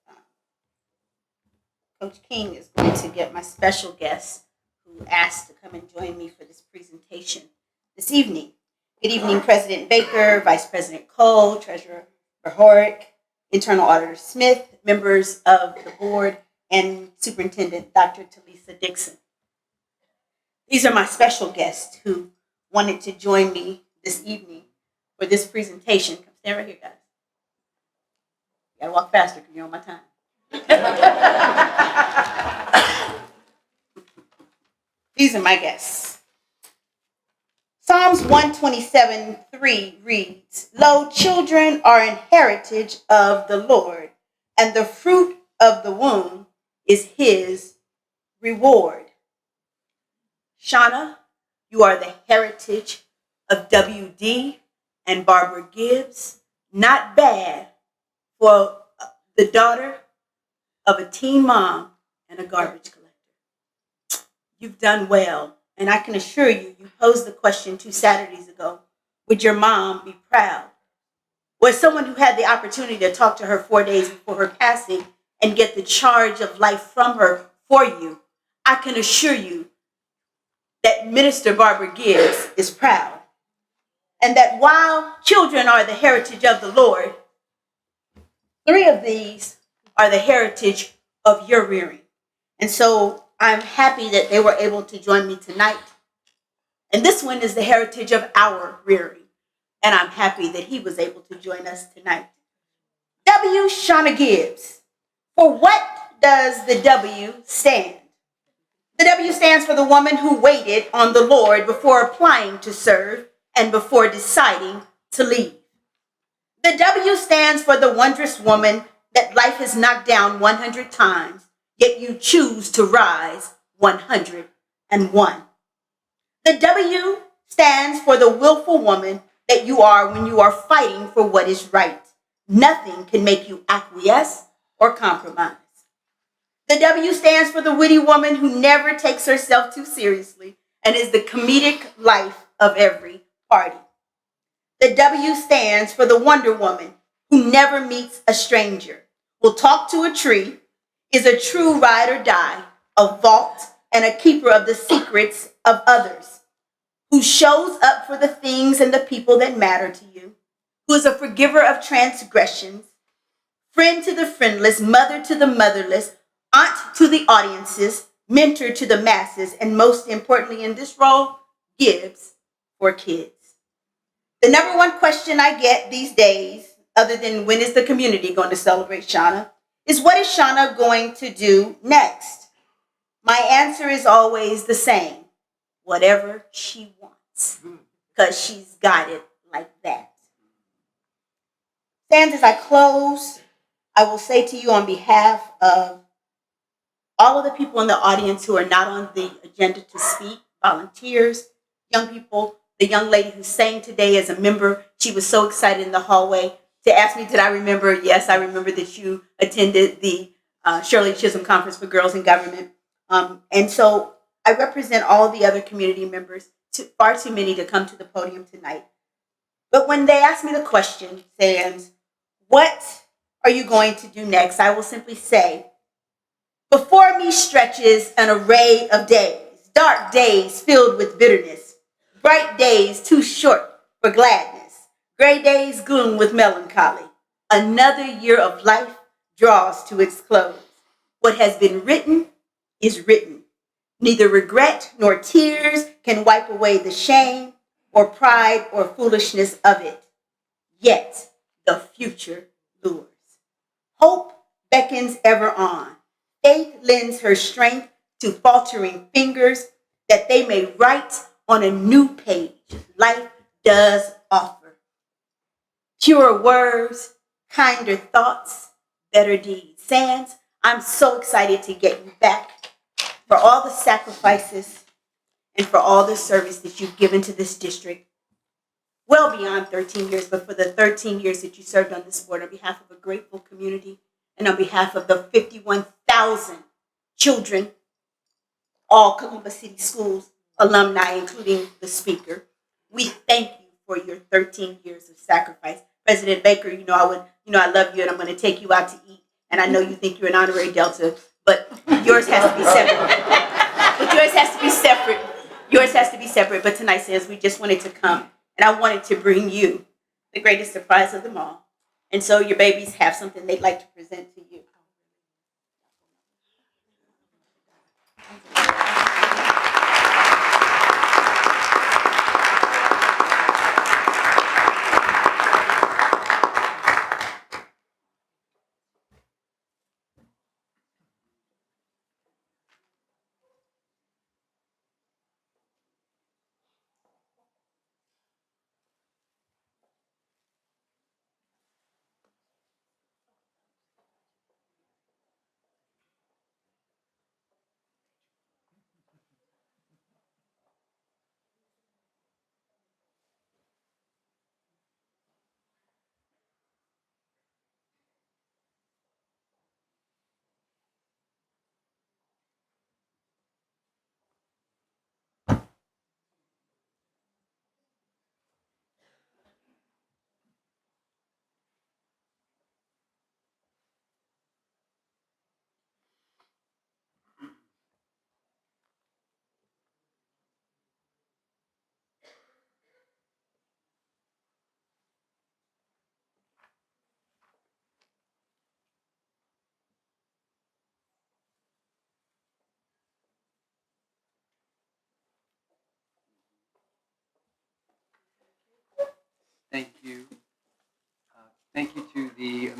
Coach King is going to get my special guest who asked to come and join me for this presentation this evening. Good evening, President Baker, Vice President Cole, Treasurer Berhoric, Internal Auditor Smith, members of the board, and Superintendent Dr. Talisa Dixon. These are my special guests who wanted to join me this evening for this presentation. Come stand right here, guys. Gotta walk faster because you're on my time. These are my guests. Psalms 127:3 reads, "Lo, children are an heritage of the Lord, and the fruit of the womb is his reward." Shauna, you are the heritage of WD and Barbara Gibbs. Not bad for the daughter of a teen mom and a garbage collector. You've done well, and I can assure you, you posed the question 2 Saturdays ago, would your mom be proud? Was someone who had the opportunity to talk to her 4 days before her passing and get the charge of life from her for you, I can assure you that Minister Barbara Gibbs is proud. And that while children are the heritage of the Lord, 3 of these are the heritage of your rearing. And so I'm happy that they were able to join me tonight. And this one is the heritage of our rearing. And I'm happy that he was able to join us tonight. W. Shauna Gibbs. For what does the W stand? The W stands for the woman who waited on the Lord before applying to serve and before deciding to leave. The W stands for the wondrous woman that life has knocked down 100 times, yet you choose to rise 101. The W stands for the willful woman that you are when you are fighting for what is right. Nothing can make you acquiesce or compromise. The W stands for the witty woman who never takes herself too seriously and is the comedic life of every party. The W stands for the Wonder Woman who never meets a stranger, will talk to a tree, is a true ride or die, a vault, and a keeper of the secrets of others, who shows up for the things and the people that matter to you, who is a forgiver of transgressions, friend to the friendless, mother to the motherless, aunt to the audiences, mentor to the masses, and most importantly in this role, gives for kids. The number one question I get these days, other than when is the community going to celebrate Shauna, is what is Shauna going to do next? My answer is always the same: whatever she wants, because she's got it like that. And as I close, I will say to you on behalf of all of the people in the audience who are not on the agenda to speak, volunteers, young people, the young lady who sang today as a member, she was so excited in the hallway to ask me, did I remember? Yes, I remember that you attended the Shirley Chisholm Conference for Girls in Government. And so I represent all the other community members, far too many to come to the podium tonight. But when they ask me the question, Sands, what are you going to do next? I will simply say, before me stretches an array of days, dark days filled with bitterness, bright days too short for gladness, gray days gloom with melancholy. Another year of life draws to its close. What has been written is written. Neither regret nor tears can wipe away the shame or pride or foolishness of it. Yet the future lures. Hope beckons ever on. Faith lends her strength to faltering fingers that they may write on a new page life does offer. Purer words, kinder thoughts, better deeds. Sands, I'm so excited to get you back for all the sacrifices and for all the service that you've given to this district. Well beyond 13 years, but for the 13 years that you served on this board on behalf of a grateful community and on behalf of the 51,000 children, all Columbus City Schools alumni, including the speaker, we thank you for your 13 years of sacrifice. President Baker, I love you and I'm going to take you out to eat. And I know you think you're an honorary Delta, but yours has to be separate. Yours has to be separate. But tonight, says we just wanted to come and I wanted to bring you the greatest surprise of them all. And so your babies have something they'd like to present to you.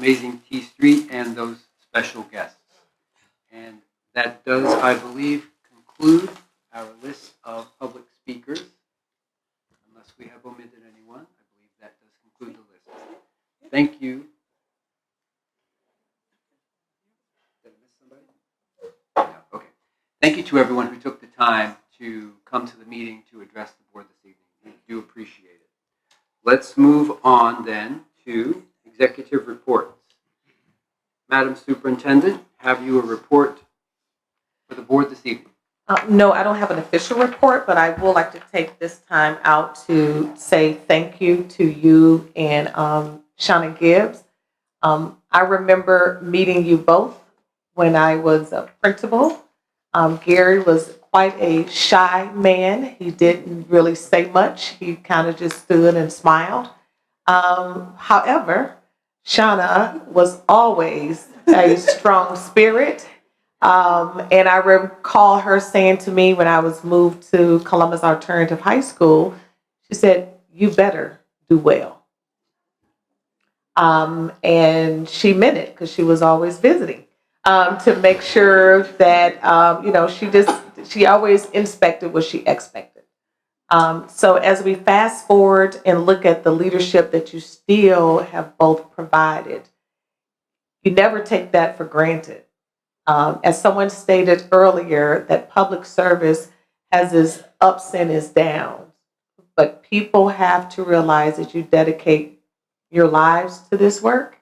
amazing T Street and those special guests. And that does, I believe, conclude our list of public speakers. Unless we have omitted anyone, I believe that does conclude the list. Thank you. Did I miss somebody? No, okay. Thank you to everyone who took the time to come to the meeting to address the board this evening. We do appreciate it. Let's move on then to executive reports. Madam Superintendent, have you a report for the board this evening? No, I don't have an official report, but I would like to take this time out to say thank you to you and Shauna Gibbs. I remember meeting you both when I was a principal. Gary was quite a shy man. He didn't really say much. He kind of just stood and smiled. However, Shauna was always a strong spirit. And I recall her saying to me when I was moved to Columbus Alternative High School, she said, "You better do well." And she meant it because she was always visiting to make sure that, she always inspected what she expected. So as we fast forward and look at the leadership that you still have both provided, you never take that for granted. As someone stated earlier, that public service has its ups and its downs, but people have to realize that you dedicate your lives to this work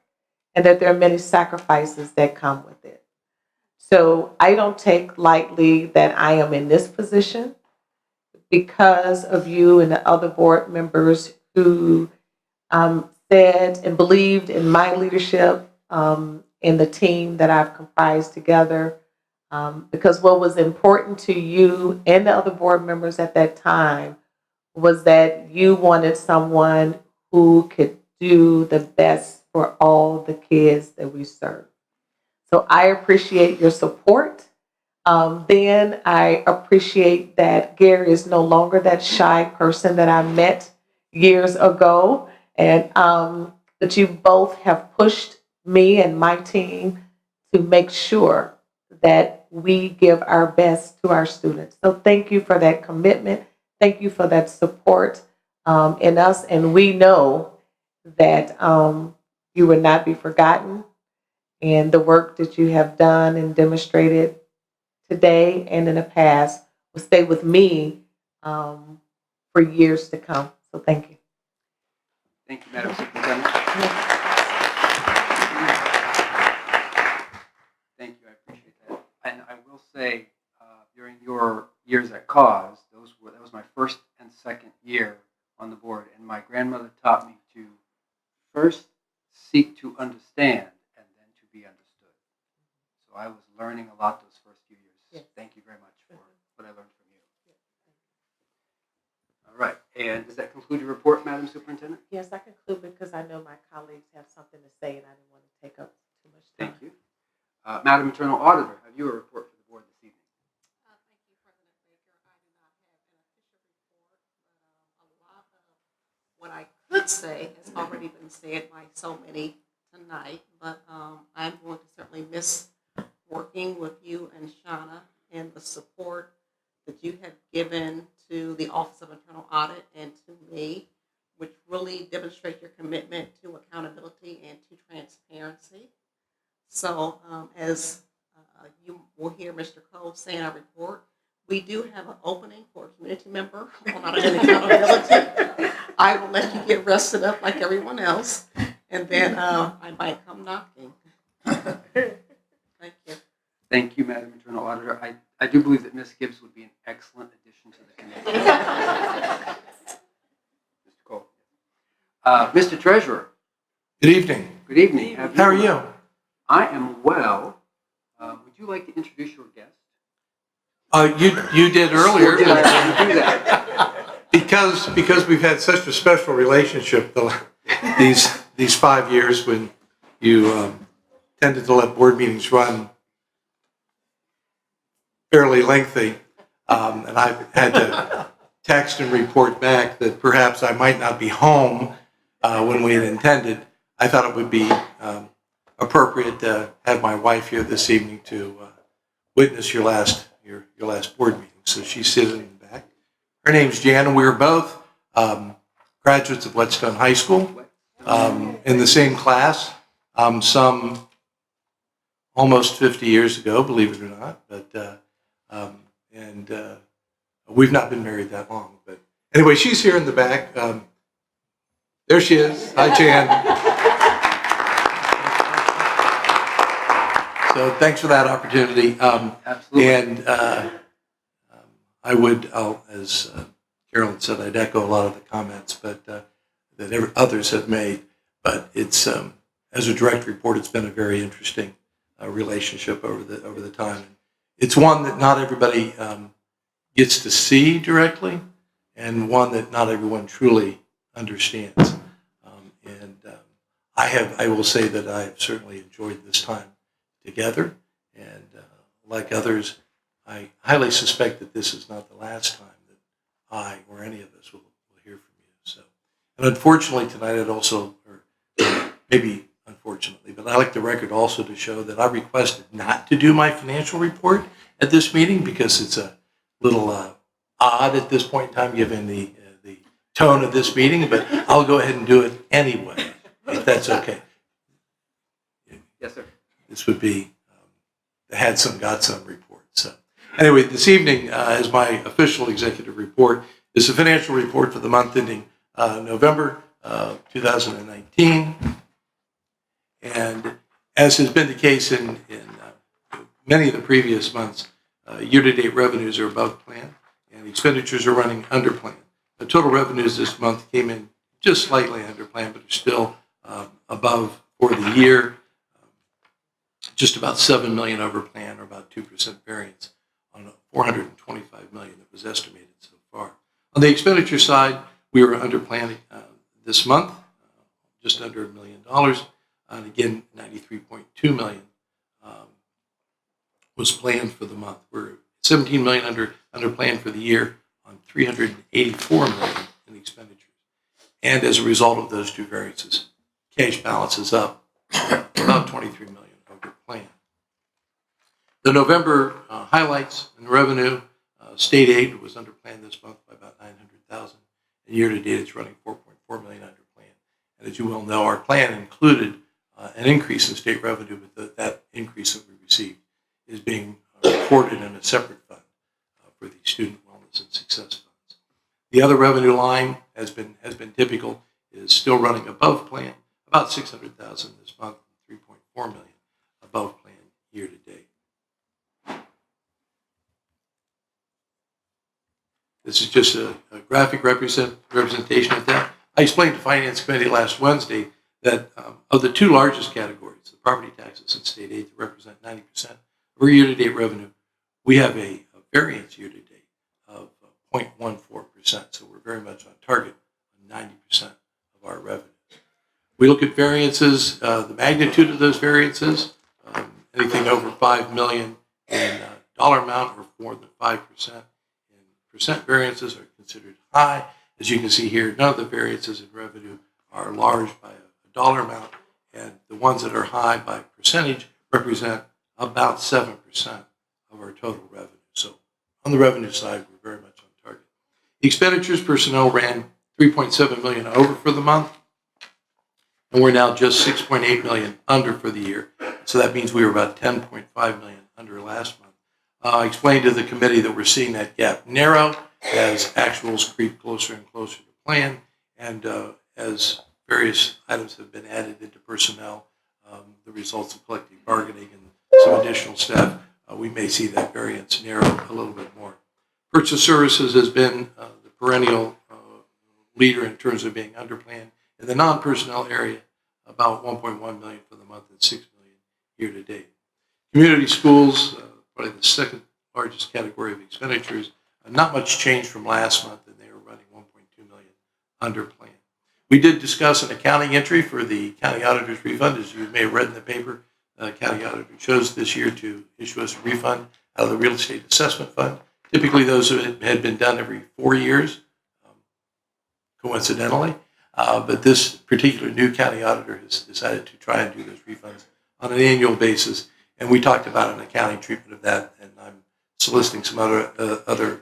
and that there are many sacrifices that come with it. So I don't take lightly that I am in this position because of you and the other board members who said and believed in my leadership, in the team that I've comprised together, because what was important to you and the other board members at that time was that you wanted someone who could do the best for all the kids that we serve. So I appreciate your support. Then I appreciate that Gary is no longer that shy person that I met years ago, and that you both have pushed me and my team to make sure that we give our best to our students. So thank you for that commitment. Thank you for that support in us. And we know that you will not be forgotten. And the work that you have done and demonstrated today and in the past will stay with me for years to come. So thank you. Thank you, Madam Superintendent. Thank you, I appreciate that. And I will say, during your years at CAUSE, that was my first and second year on the board, and my grandmother taught me to first seek to understand and then to be understood. So I was learning a lot those first few years. Yes. Thank you very much for what I learned from you. All right, and does that conclude your report, Madam Superintendent? Yes, I conclude because I know my colleagues have something to say and I didn't want to take up too much time. Thank you. Madam Internal Auditor, have you a report for the board this evening? Thank you, President Baker. I do not have an official report, but a lot of what I could say has already been said by so many tonight. But I'm going to certainly miss working with you and Shauna and the support that you have given to the Office of Internal Audit and to me, which really demonstrate your commitment to accountability and to transparency. So as you will hear Mr. Cole say in our report, we do have an opening for a community member on audit and accountability. I will let you get rested up like everyone else, and then I might come knocking. Thank you. Thank you, Madam Internal Auditor. I do believe that Ms. Gibbs would be an excellent addition to the committee. Mr. Cole. Mr. Treasurer. Good evening. Good evening. How are you? I am well. Would you like to introduce your guest? You did earlier. Did I do that? Because we've had such a special relationship these 5 years when you tended to let board meetings run fairly lengthy, and I've had to text and report back that perhaps I might not be home when we had intended. I thought it would be appropriate to have my wife here this evening to witness your last board meeting. So she's sitting in the back. Her name's Jan, and we were both graduates of Whetstone High School in the same class, some almost 50 years ago, believe it or not. But we've not been married that long. But anyway, she's here in the back. There she is. Hi, Jan. So thanks for that opportunity. Absolutely. And as Carolyn said, I'd echo a lot of the comments, but that others have made. But it's as a direct report, it's been a very interesting relationship over the time. It's one that not everybody gets to see directly, and one that not everyone truly understands. I will say that I have certainly enjoyed this time together, and like others, I highly suspect that this is not the last time that I or any of us will hear from you. So, and unfortunately tonight, maybe unfortunately, but I like the record also to show that I requested not to do my financial report at this meeting because it's a little odd at this point in time given the tone of this meeting, but I'll go ahead and do it anyway, if that's okay. Yes, sir. This would be the had some, got some report. So anyway, this evening, as my official executive report, is the financial report for the month ending November 2019. And as has been the case in many of the previous months, year-to-date revenues are above plan and expenditures are running under plan. The total revenues this month came in just slightly under plan, but are still above for the year. Just about $7 million over plan, or about 2% variance on $425 million that was estimated so far. On the expenditure side, we were under plan this month, just under $1 million, and again, $93.2 million was planned for the month. We're $17 million under plan for the year on $384 million in expenditures. And as a result of those two variances, cash balance is up about $23 million over plan. The November highlights in revenue, state aid was under plan this month by about $900,000, and year to date it's running $4.4 million under plan. And as you well know, our plan included an increase in state revenue, but that increase that we received is being reported in a separate fund for the Student Wellness and Success Funds. The other revenue line has been typical, is still running above plan, about $600,000 this month, $3.4 million above plan year to date. This is just a graphic representation of that. I explained to Finance Committee last Wednesday that of the two largest categories, the property taxes and state aid that represent 90% of our year-to-date revenue, we have a variance year-to-date of 0.14%. So we're very much on target on 90% of our revenues. We look at variances, the magnitude of those variances, anything over $5 million in dollar amount or more than 5% in percent variances are considered high. As you can see here, none of the variances in revenue are large by a dollar amount, and the ones that are high by percentage represent about 7% of our total revenue. So on the revenue side, we're very much on target. Expenditures, personnel ran $3.7 million over for the month, and we're now just $6.8 million under for the year. So that means we were about $10.5 million under last month. I explained to the committee that we're seeing that gap narrow as actuals creep closer and closer to plan, and as various items have been added into personnel, the results of collective bargaining and some additional staff, we may see that variance narrow a little bit more. Purchase services has been the perennial leader in terms of being under plan. In the non-personnel area, about $1.1 million for the month and $6 million year to date. Community schools, probably the second largest category of expenditures, not much change from last month, and they were running $1.2 million under plan. We did discuss an accounting entry for the county auditor's refund. As you may have read in the paper, the county auditor chose this year to issue us a refund out of the real estate assessment fund. Typically, those had been done every 4 years, coincidentally. But this particular new county auditor has decided to try and do those refunds on an annual basis. And we talked about an accounting treatment of that, and I'm soliciting some other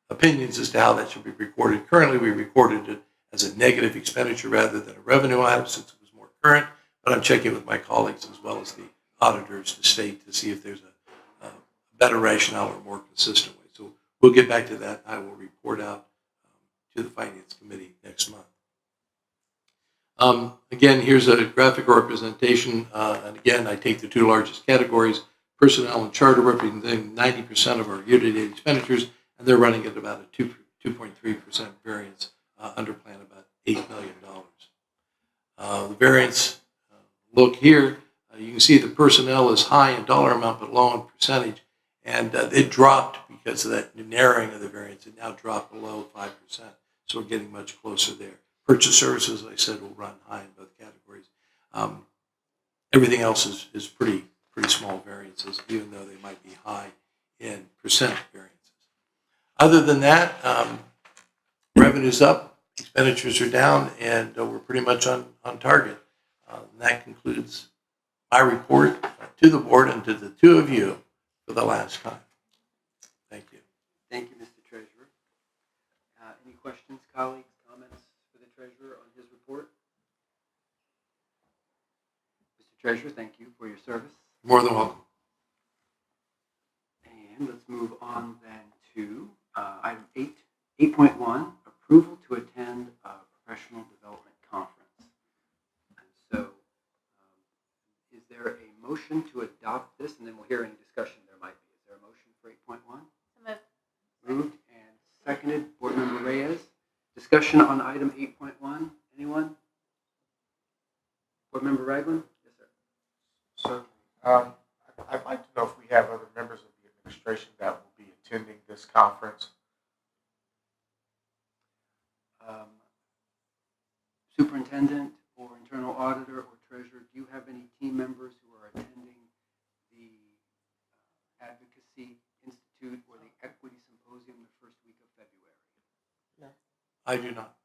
opinions as to how that should be recorded. Currently, we recorded it as a negative expenditure rather than a revenue item since it was more current, but I'm checking with my colleagues as well as the auditors to state to see if there's a better rationale or more consistent way. So we'll get back to that. I will report out to the Finance Committee next month. Again, here's a graphic representation, and again, I take the two largest categories, personnel and charter, representing 90% of our year-to-date expenditures, and they're running at about a 2.3% variance under plan, about $8 million. The variance, look here, you can see the personnel is high in dollar amount but low in percentage, and it dropped because of that narrowing of the variance. It now dropped below 5%, so we're getting much closer there. Purchase services, as I said, will run high in both categories. Everything else is pretty small variances, even though they might be high in percent variances. Other than that, revenue's up, expenditures are down, and we're pretty much on target. And that concludes my report to the board and to the two of you for the last time. Thank you. Thank you, Mr. Treasurer. Any questions, colleagues, comments for the Treasurer on his report? Mr. Treasurer, thank you for your service. More than welcome. And let's move on then to item 8.1, approval to attend a professional development conference. And so, is there a motion to adopt this? And then we'll hear any discussion there might be. Is there a motion for 8.1? Moved and seconded. Board Member Reyes. Discussion on item 8.1. Anyone? Board Member Ragland? Yes, sir. So, I'd like to know if we have other members of the administration that will be attending this conference. Superintendent or internal auditor or treasurer, do you have any team members who are attending the Advocacy Institute or the Equity Symposium the first week of February? No. I do not.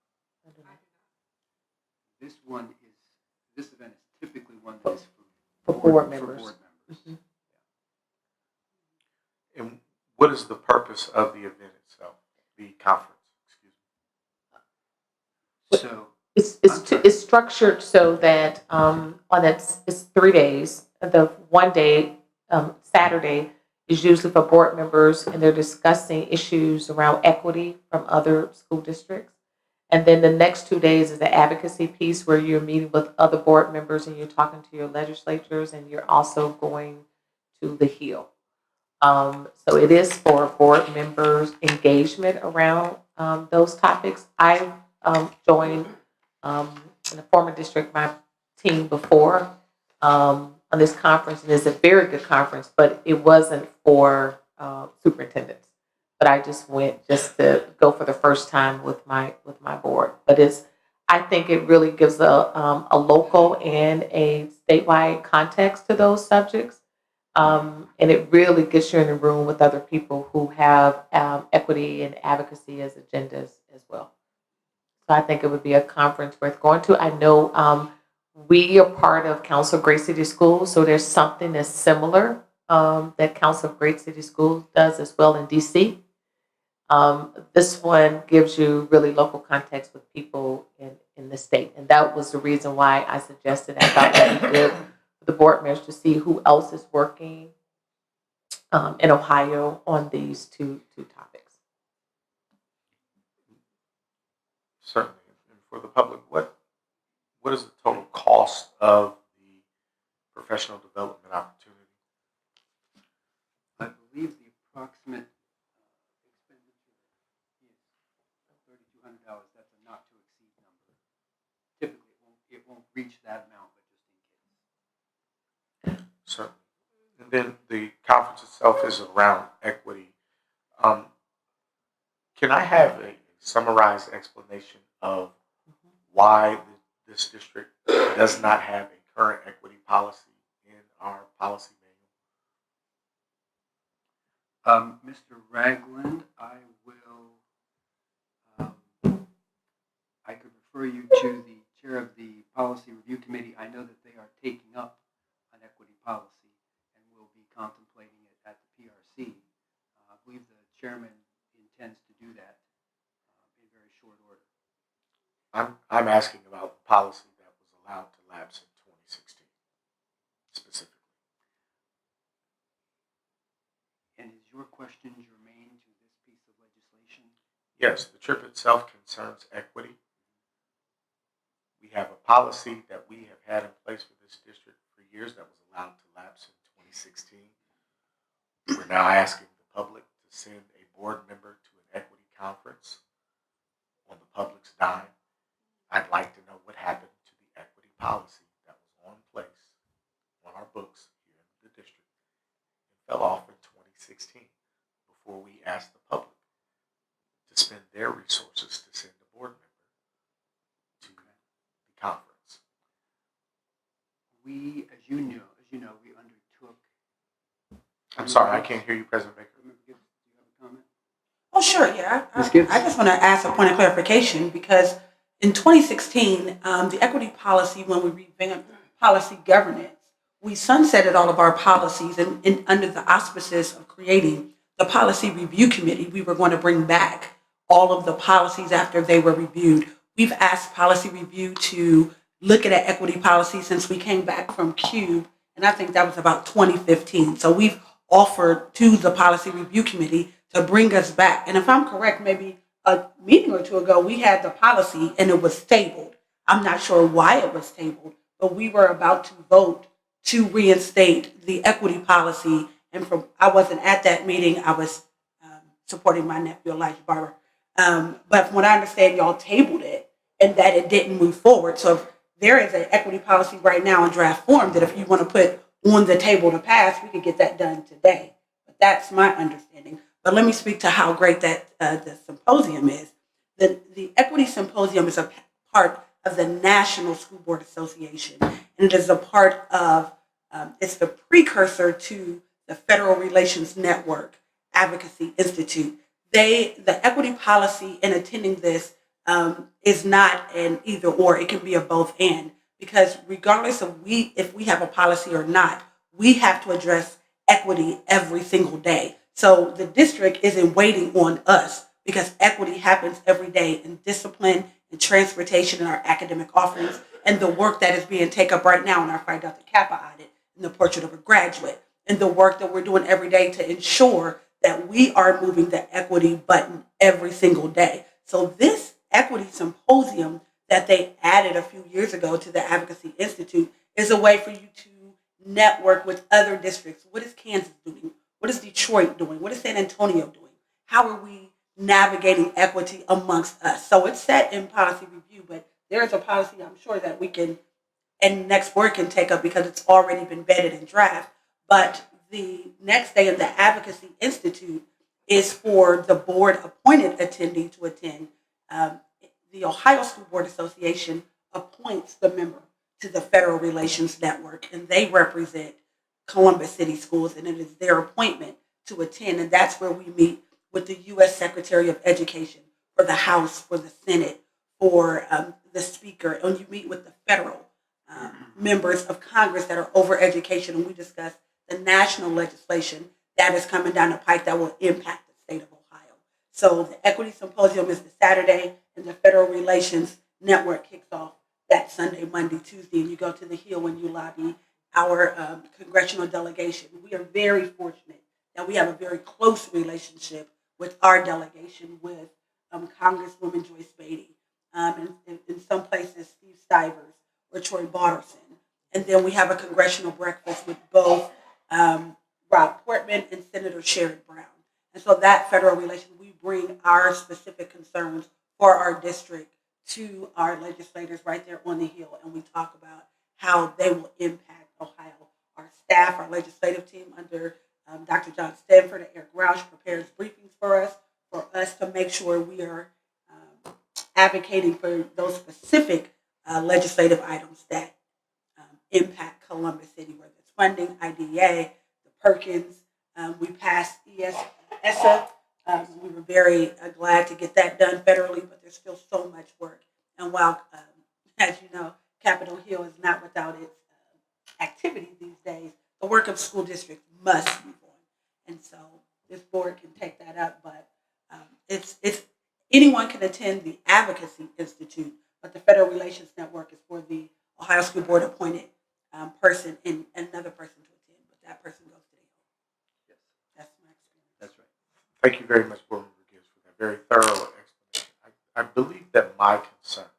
This event is typically one that is For board members. Mm-hmm. And what is the purpose of the event itself, the conference? Excuse me. So It's structured so that it's 3 days. The one day, Saturday, is usually for board members, and they're discussing issues around equity from other school districts. And then the next 2 days is the advocacy piece where you're meeting with other board members and you're talking to your legislatures, and you're also going to the Hill. So it is for board members' engagement around those topics. I joined in the former district, my team before on this conference, and it's a very good conference, but it wasn't for superintendents. But I just went just to go for the first time with my board. But I think it really gives a local and a statewide context to those subjects. And it really gets you in the room with other people who have equity and advocacy as agendas as well. So I think it would be a conference worth going to. I know we are part of Council of Great City Schools, so there's something that's similar that Council of Great City Schools does as well in DC. This one gives you really local context with people in the state. And that was the reason why I suggested I thought that would be good for the board members to see who else is working in Ohio on these two topics. Certainly. And for the public, what is the total cost of the professional development opportunity? I believe the approximate expenditure is $3,200. That's a not to exceed number. Typically, it won't reach that amount, but just in case. Certainly. And then the conference itself is around equity. Can I have a summarized explanation of why this district does not have a current equity policy in our policy manual? Mr. Ragland, I could refer you to the chair of the Policy Review Committee. I know that they are taking up an policy, and we'll be contemplating it at the PRC. I believe the chairman intends to do that in very short order. I'm asking about the policy that was allowed to lapse in 2016, specifically. And is your question germane to this piece of legislation? Yes, the trip itself concerns equity. We have a policy that we have had in place for this district for years that was allowed to lapse in 2016. We're now asking the public to send a board member to an equity conference on the public's dime. I'd like to know what happened to the equity policy that was on place on our books here in the district and fell off in 2016 before we asked the public to spend their resources to send a board member to the conference. We, as you know, we undertook. I'm sorry, I can't hear you, President Baker. Do you have a comment? Oh, sure, yeah. Ms. Gibbs? I just want to ask a point of clarification because in 2016, the equity policy, when we revamped policy governance, we sunsetted all of our policies and under the auspices of creating the policy review committee, we were going to bring back all of the policies after they were reviewed. We've asked policy review to look at equity policy since we came back from CUBE, and I think that was about 2015. So we've offered to the policy review committee to bring us back. And if I'm correct, maybe a meeting or two ago, we had the policy and it was tabled. I'm not sure why it was tabled, but we were about to vote to reinstate the equity policy. And I wasn't at that meeting. I was supporting my nephew, Elijah Barber. But from what I understand, y'all tabled it and that it didn't move forward. So if there is an equity policy right now in draft form that if you want to put on the table to pass, we could get that done today. But that's my understanding. But let me speak to how great that the symposium is. The Equity Symposium is a part of the National School Board Association, and it is a part of, it's the precursor to the Federal Relations Network Advocacy Institute. The equity policy in attending this is not an either or, it can be a both and, because regardless of if we have a policy or not, we have to address equity every single day. So the district isn't waiting on us because equity happens every day in discipline, in transportation, in our academic offerings, and the work that is being taken up right now in our Phi Delta Kappa audit, in the portrait of a graduate, and the work that we're doing every day to ensure that we are moving the equity button every single day. So this equity symposium that they added a few years ago to the Advocacy Institute is a way for you to network with other districts. What is Kansas doing? What is Detroit doing? What is San Antonio doing? How are we navigating equity amongst us? So it's set in policy review, but there's a policy I'm sure that we can, and next board can take up because it's already been vetted and draft. But the next day in the Advocacy Institute is for the board appointed attendee to attend. The Ohio School Board Association appoints the member to the Federal Relations Network, and they represent Columbus City Schools, and it is their appointment to attend, and that's where we meet with the U.S. Secretary of Education, for the House, for the Senate, for the Speaker, and you meet with the federal members of Congress that are over education, and we discuss the national legislation that is coming down the pike that will impact the state of Ohio. So the Equity Symposium is the Saturday, and the Federal Relations Network kicks off that Sunday, Monday, Tuesday, and you go to the Hill and you lobby our congressional delegation. We are very fortunate that we have a very close relationship with our delegation with Congresswoman Joyce Beatty, and in some places Steve Stivers or Troy Barterson. And then we have a congressional breakfast with both Rob Portman and Senator Sherrod Brown. And so that federal relation, we bring our specific concerns for our district to our legislators right there on the Hill, and we talk about how they will impact Ohio. Our staff, our legislative team under Dr. John Stanford and Eric Roush prepares briefings for us to make sure we are advocating for those specific legislative items that impact Columbus City, whether it's funding, IDEA, the Perkins. We passed ESSA. We were very glad to get that done federally, but there's still so much work. And while, as you know, Capitol Hill is not without its activity these days, work of school districts must move on. And so this board can take that up, but it's anyone can attend the Advocacy Institute, but the Federal Relations Network is for the Ohio School Board appointed person and another person to attend, but that person goes to the Hill. That's my experience. That's right. Thank you very much, Board Member Gibbs, for that very thorough explanation. I believe that my concern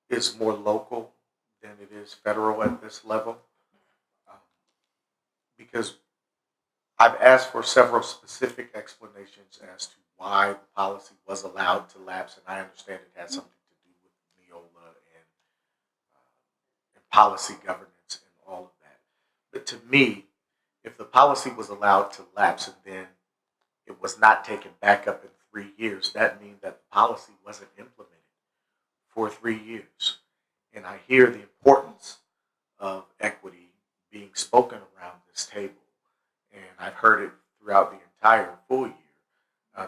is more local than it is federal at this level, because I've asked for several specific explanations as to why the policy was allowed to lapse, and I understand it had something to do with Neola and policy governance and all of that. But to me, if the policy was allowed to lapse and then it was not taken back up in 3 years, that means that the policy wasn't implemented for 3 years. And I hear the importance of equity being spoken around this table. And I've heard it throughout the entire full year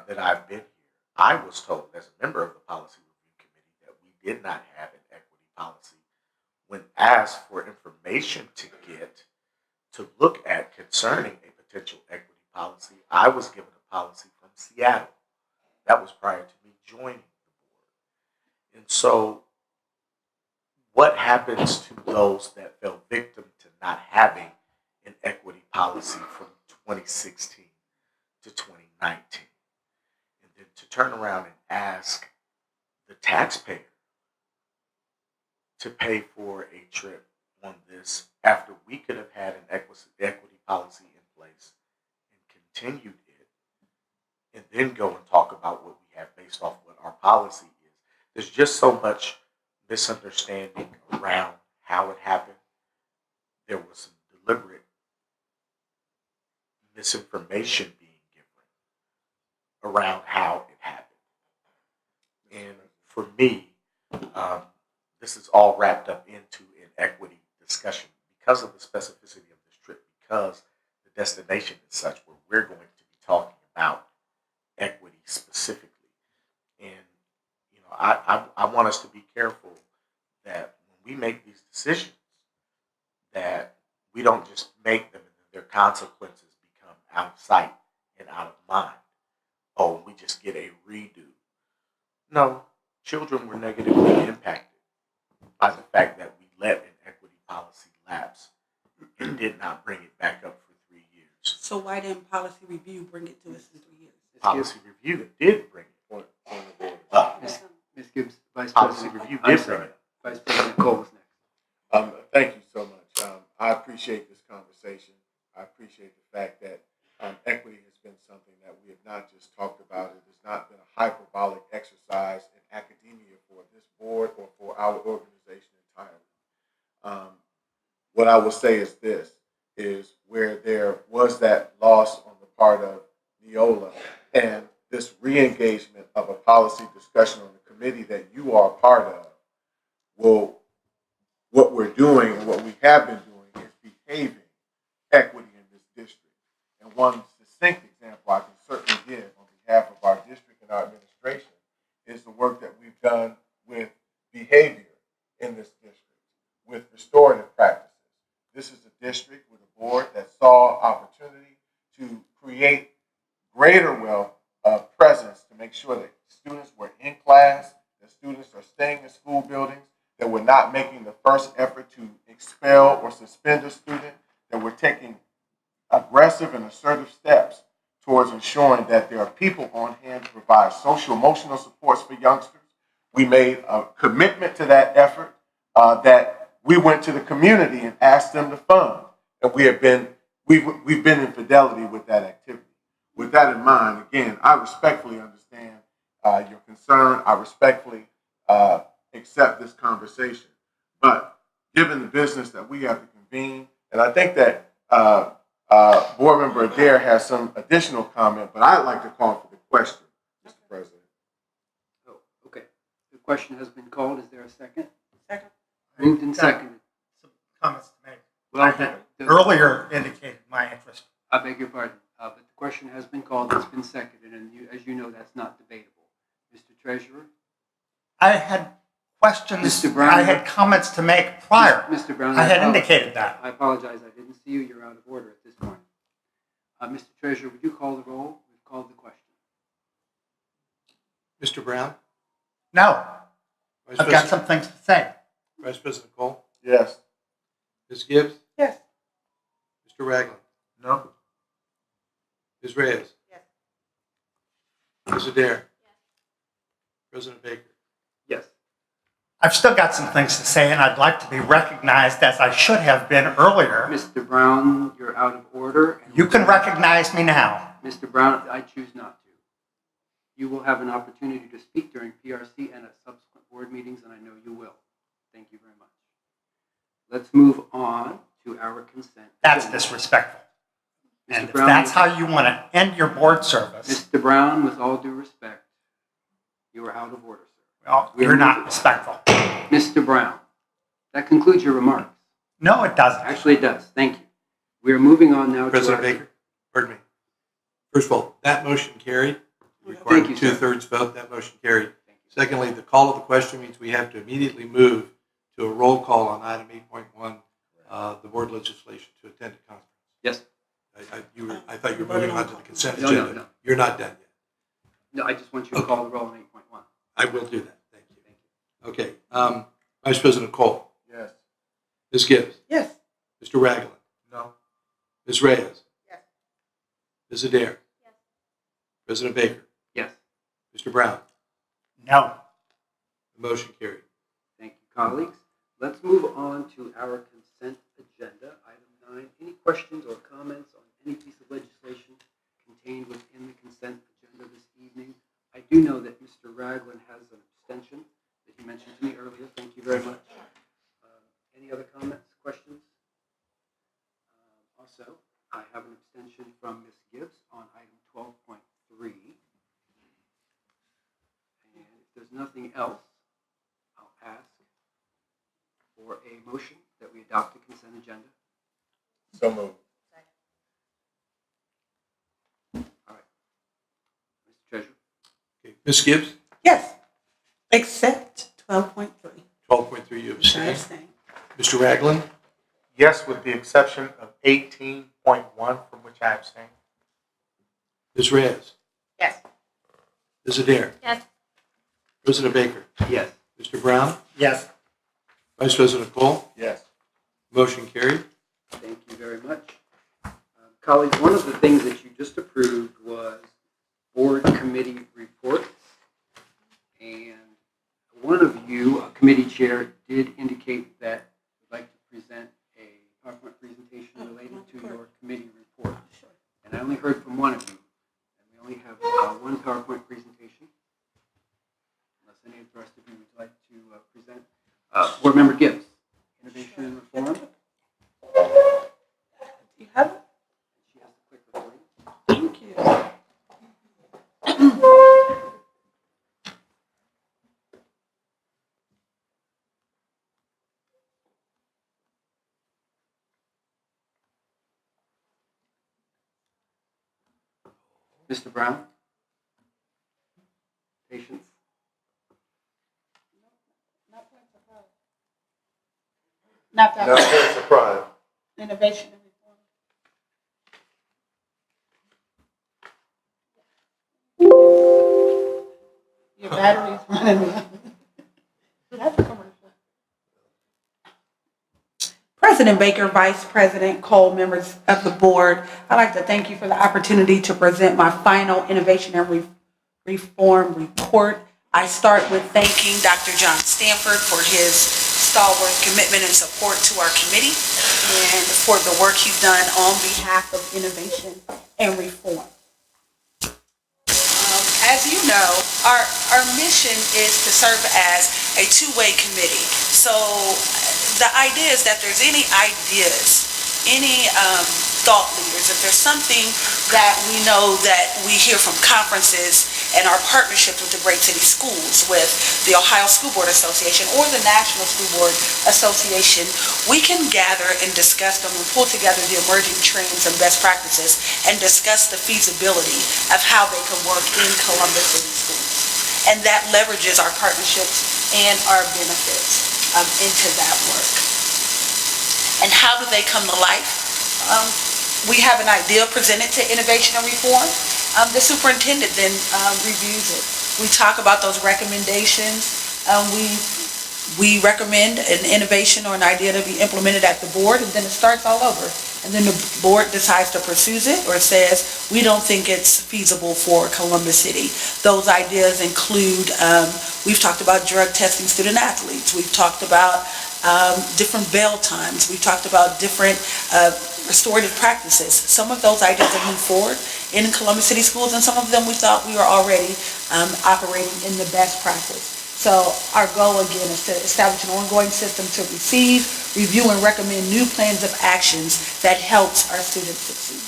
that I've been here. I was told as a member of the Policy Review Committee that we did not have an equity policy. When asked for information to look at concerning a potential equity policy, I was given a policy from Seattle. That was prior to me joining the board. And so what happens to those that fell victim to not having an equity policy from 2016 to 2019? And then to turn around and ask the taxpayer to pay for a trip on this after we could have had an equity policy in place and continued it, and then go and talk about what we have based off what our policy is. There's just so much misunderstanding around how it happened. There was some deliberate misinformation being given around how it happened. And for me, this is all wrapped up into an equity discussion because of the specificity of this trip, because the destination is such where we're going to be talking about equity specifically. And you know, I want us to be careful that when we make these decisions, that we don't just make them and their consequences become out of sight and out of mind. Oh, we just get a redo. No, children were negatively impacted by the fact that we let an equity policy lapse and did not bring it back up for 3 years. So why didn't policy review bring it to us in 3 years? Policy review did bring it on the board up. Ms. Gibbs, Vice Policy President. review I'm did bring sorry. it. Vice President Cole was next. Thank you so much. I appreciate this conversation. I appreciate the fact that equity has been something that we have not just talked about. It has not been a hyperbolic exercise in academia for this board or for our organization entirely. What I will say is this, is where there was that loss on the part of Neola and this re-engagement of a policy discussion on the committee that you are a part of, what we're doing and what we have been doing is behaving equity in this district. And one succinct example I can certainly give on behalf of our district and our administration is the work that we've done with behavior in this district, with restorative practices. This is a district with a board that saw opportunity to create greater wealth of presence to make sure that students were in class, that students are staying in school buildings, that we're not making the first effort to expel or suspend a student, that we're taking aggressive and assertive steps towards ensuring that there are people on hand to provide social emotional supports for youngsters. We made a commitment to that effort that we went to the community and asked them to fund. And we've been in fidelity with that activity. With that in mind, again, I respectfully understand your concern. I respectfully accept this conversation. But given the business that we have to convene, and I think that Board Member Adair has some additional comment, but I'd like to call for the question, Mr. President. Oh, okay. The question has been called. Is there a second? Second. Moved and seconded. Some comments to make. Well, I had earlier indicated my interest. I beg your pardon, but the question has been called. It's been seconded, and as you know, that's not debatable. Mr. Treasurer? I had questions. Mr. Brown, I had comments to make prior. Mr. Brown, I had apologize. indicated that. I apologize. I didn't see you. You're out of order at this point. Mr. Treasurer, would you call the roll? We've called the question. Mr. Brown? No. Vice I've got President- some things to say. Vice President Cole? Yes. Ms. Gibbs? Yes. Mr. Ragland? No. Ms. Reyes? Yes. Ms. Adair? President Baker? Yes. I've still got some things to say, and I'd like to be recognized as I should have been earlier. Mr. Brown, you're out of order. You can recognize me now. Mr. Brown, I choose not to. You will have an opportunity to speak during PRC and at subsequent board meetings, and I know you will. Thank you very much. Let's move on to our consent. That's agenda. disrespectful. Mr. And if Brown, that's how you want to end your board service, Mr. Brown, with all due respect, you are out of order, sir. well, you're not respectful. Mr. Brown, that concludes your remarks. No, it doesn't. Actually, it does. Thank you. We are moving on now President to our... Baker? Pardon me. First of all, that motion carried. Thank Required you, sir. two-thirds vote. That motion carried. Secondly, the call of the question means we have to immediately move to a roll call on item 8.1, the board legislation to attend a conference. Yes. I thought you were moving on to the consent No, agenda. no. You're not done yet. No, I just want you to call the roll on 8.1. I will do that. Thank you. Okay. Vice President Cole. Yes. Ms. Gibbs. Yes. Mr. Ragland. No. Ms. Reyes. Yes. Ms. Adair. Yes. President Baker. Yes. Mr. Brown. No. The motion carried. Thank you, colleagues. Let's move on to our consent agenda, item 9. Any questions or comments on any piece of legislation contained within the consent agenda this evening? I do know that Mr. Ragland has an abstention that he mentioned to me earlier. Thank you very much. Any other comments, questions? Also, I have an abstention from Ms. Gibbs on item 12.3. And if there's nothing else, I'll ask for a motion that we adopt the consent agenda. So moved. All right. Mr. Treasurer? Okay. Ms. Gibbs. Yes. Except 12.3. 12.3, you I abstain. abstain. Mr. Ragland. Yes, with the exception of 18.1, from which I abstain. Ms. Reyes. Yes. Ms. Adair. Yes. President Baker. Yes. Mr. Brown. Yes. Vice President Cole. Yes. Motion carried. Thank you very much. Colleagues, one of the things that you just approved was board committee reports. And one of you, a committee chair, did indicate that you'd like to present a PowerPoint presentation related to your committee report. And I only heard from one of you. And we only have one PowerPoint presentation. Unless any of the rest of you would like to present. Board Member Gibbs, Innovation and Reform. You have it? She has a quick recording. Thank you. Mr. Brown? Patience? Not that No one. surprise. Innovation and reform. Your battery's running low. That's a commercial. President Baker, Vice President Cole, members of the board, I'd like to thank you for the opportunity to present my final Innovation and Reform report. I start with thanking Dr. John Stanford for his stalwart commitment and support to our committee and for the work he's done on behalf of innovation and reform. As you know, our mission is to serve as a two-way committee. So the idea is that there's any ideas, any thought leaders, if there's something that we know that we hear from conferences and our partnerships with the Great City Schools, with the Ohio School Board Association or the National School Board Association, we can gather and discuss them and pull together the emerging trends and best practices and discuss the feasibility of how they can work in Columbus City Schools. and that leverages our partnerships and our benefits into that work. And how do they come to life? We have an idea presented to Innovation and Reform. The superintendent then reviews it. We talk about those recommendations. We recommend an innovation or an idea to be implemented at the board, and then it starts all over. And then the board decides to pursue it or says, we don't think it's feasible for Columbus City. Those ideas include, we've talked about drug testing student athletes. We've talked about different bail times. We've talked about different restorative practices. Some of those ideas have moved forward in Columbus City Schools, and some of them we thought we were already operating in the best practice. So our goal again is to establish an ongoing system to receive, review, and recommend new plans of actions that helps our students succeed.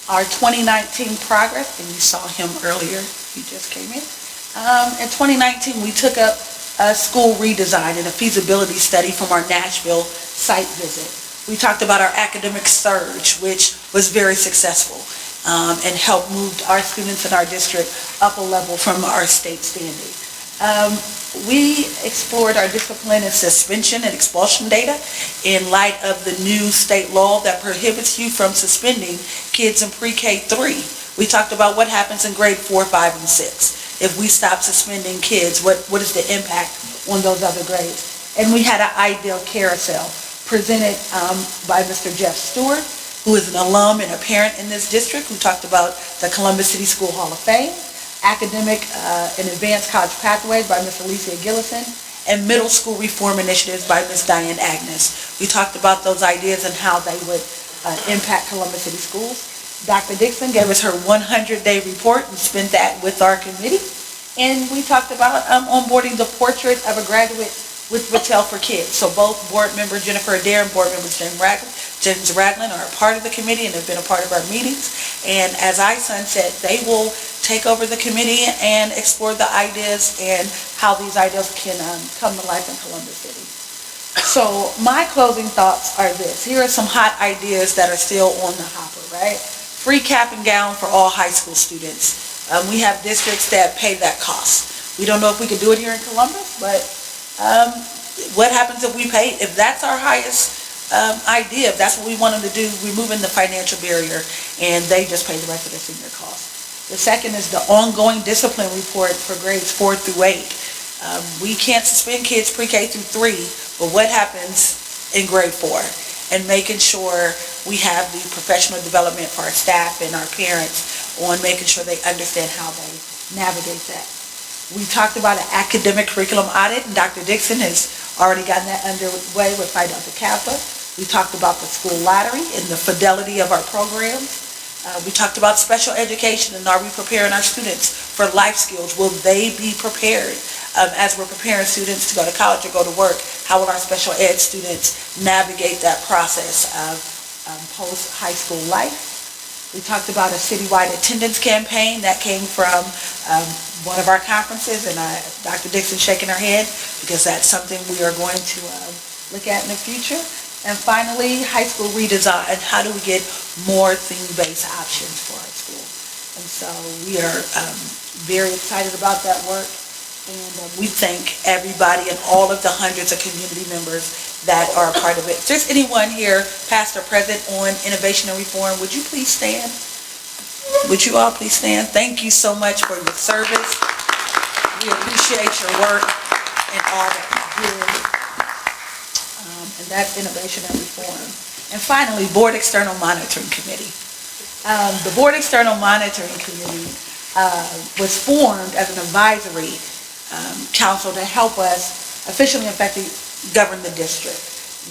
Our 2019 progress, and you saw him earlier, he just came in. In 2019, we took up a school redesign and a feasibility study from our Nashville site visit. We talked about our academic surge, which was very successful. And help move our students in our district up a level from our state standing. We explored our discipline and suspension and expulsion data in light of the new state law that prohibits you from suspending kids in pre-K 3. We talked about what happens in grade 4, 5, and 6. If we stop suspending kids, what is the impact on those other grades? And we had an ideal carousel presented by Mr. Jeff Stewart, who is an alum and a parent in this district, who talked about the Columbus City School Hall of Fame, academic and advanced college pathways by Ms. Alicia Gillison, and middle school reform initiatives by Ms. Diane Agnes. We talked about those ideas and how they would impact Columbus City Schools. Dr. Dixon gave us her 100-day report and spent that with our committee. And we talked about onboarding the portrait of a graduate with Battelle for Kids. So both board member Jennifer Adair and board members James Ragland are a part of the committee and have been a part of our meetings. And as I-Sun said, they will take over the committee and explore the ideas and how these ideas can come to life in Columbus City. So my closing thoughts are this. Here are some hot ideas that are still on the hopper, right? Free cap and gown for all high school students. We have districts that pay that cost. We don't know if we can do it here in Columbus, but what happens if we pay, if that's our highest idea, if that's what we want them to do, removing the financial barrier, and they just pay the rest of their senior costs. The second is the ongoing discipline report for grades 4 through 8. We can't suspend kids pre-K through 3, but what happens in grade 4? And making sure we have the professional development for our staff and our parents on making sure they understand how they navigate that. We talked about an academic curriculum audit, and Dr. Dixon has already gotten that underway with Phi Delta Kappa. We talked about the school lottery and the fidelity of our programs. We talked about special education and are we preparing our students for life skills? Will they be prepared as we're preparing students to go to college or go to work? How will our special ed students navigate that process of post-high school life? We talked about a citywide attendance campaign that came from one of our conferences, and Dr. Dixon shaking her head because that's something we are going to look at in the future. And finally, high school redesign. How do we get more theme-based options for our school? And so we are very excited about that work, and we thank everybody and all of the hundreds of community members that are a part of it. If there's anyone here, past or present, on Innovation and Reform, would you please stand? Would you all please stand? Thank you so much for your service. We appreciate your work and all that you do. And that's Innovation and Reform. And finally, Board External Monitoring Committee. The Board External Monitoring Committee was formed as an advisory council to help us efficiently and effectively govern the district.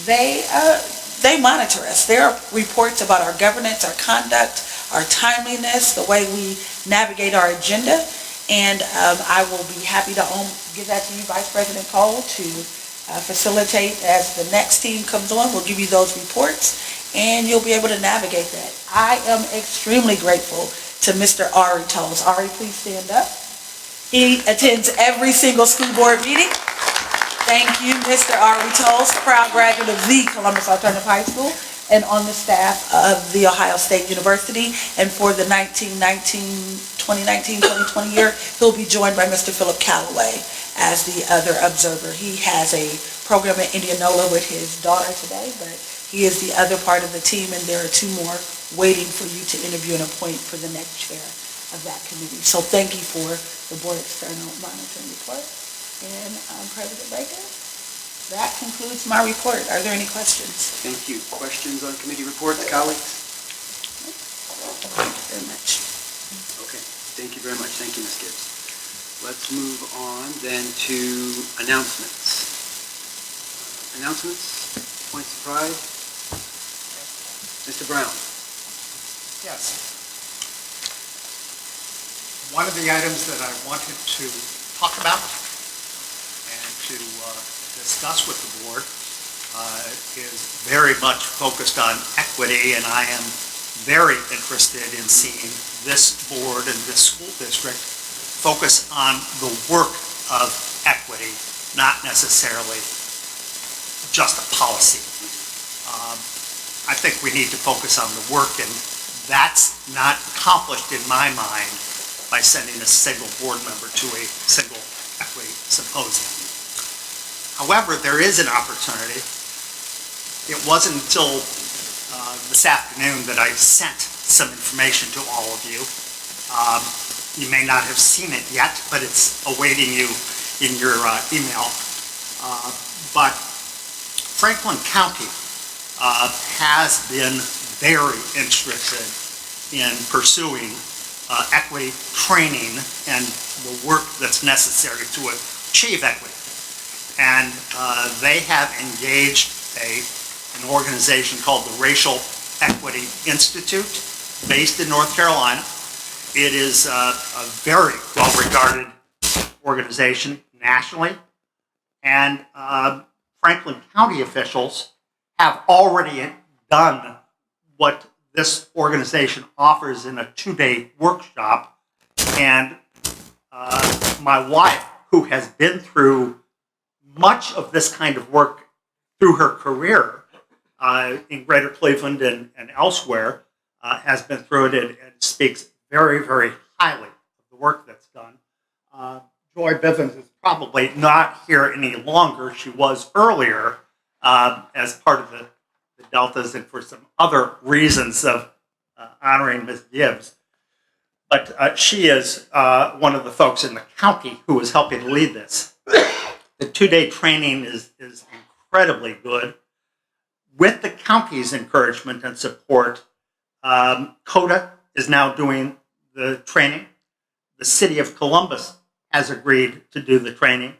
They monitor us. There are reports about our governance, our conduct, our timeliness, the way we navigate our agenda, and I will be happy to give that to you, Vice President Cole, to facilitate as the next team comes on. We'll give you those reports, and you'll be able to navigate that. I am extremely grateful to Mr. Ari Toles. Ari, please stand up. He attends every single school board meeting. Thank you, Mr. Ari Toles, proud graduate of the Columbus Alternative High School and on the staff of The Ohio State University. And for the 1919-20 2019-2020 year. He'll be joined by Mr. Philip Calloway as the other observer. He has a program in Indianola with his daughter today, but he is the other part of the team, and there are two more waiting for you to interview and appoint for the next chair of that committee. So thank you for the Board External Monitoring Report. And President Baker, that concludes my report. Are there any questions? Thank you. Questions on committee reports, colleagues? Thank you very much. Okay, thank you very much. Thank you, Ms. Gibbs. Let's move on then to announcements. Announcements? Points of pride? Mr. Brown. Yes. One of the items that I wanted to talk about and to discuss with the board is very much focused on equity, and I am very interested in seeing this board and this school district focus on the work of equity, not necessarily just a policy. I think we need to focus on the work, and that's not accomplished in my mind by sending a single board member to a single equity symposium. However, there is an opportunity. It wasn't until this afternoon that I sent some information to all of you. You may not have seen it yet, but it's awaiting you in your email. But Franklin County has been very interested in pursuing equity training and the work that's necessary to achieve equity. And they have engaged an organization called the Racial Equity Institute, based in North Carolina. It is a very well-regarded organization nationally, and Franklin County officials have already done what this organization offers in a 2-day workshop, and my wife, who has been through much of this kind of work through her career in Greater Cleveland and elsewhere, has been through it and speaks very, very highly of the work that's done. Joy Bivens is probably not here any longer. She was earlier as part of the Deltas and for some other reasons of honoring Ms. Gibbs. But she is one of the folks in the county who is helping lead this. The 2-day training is incredibly good. With the county's encouragement and support, CODA is now doing the training. The city of Columbus has agreed to do the training.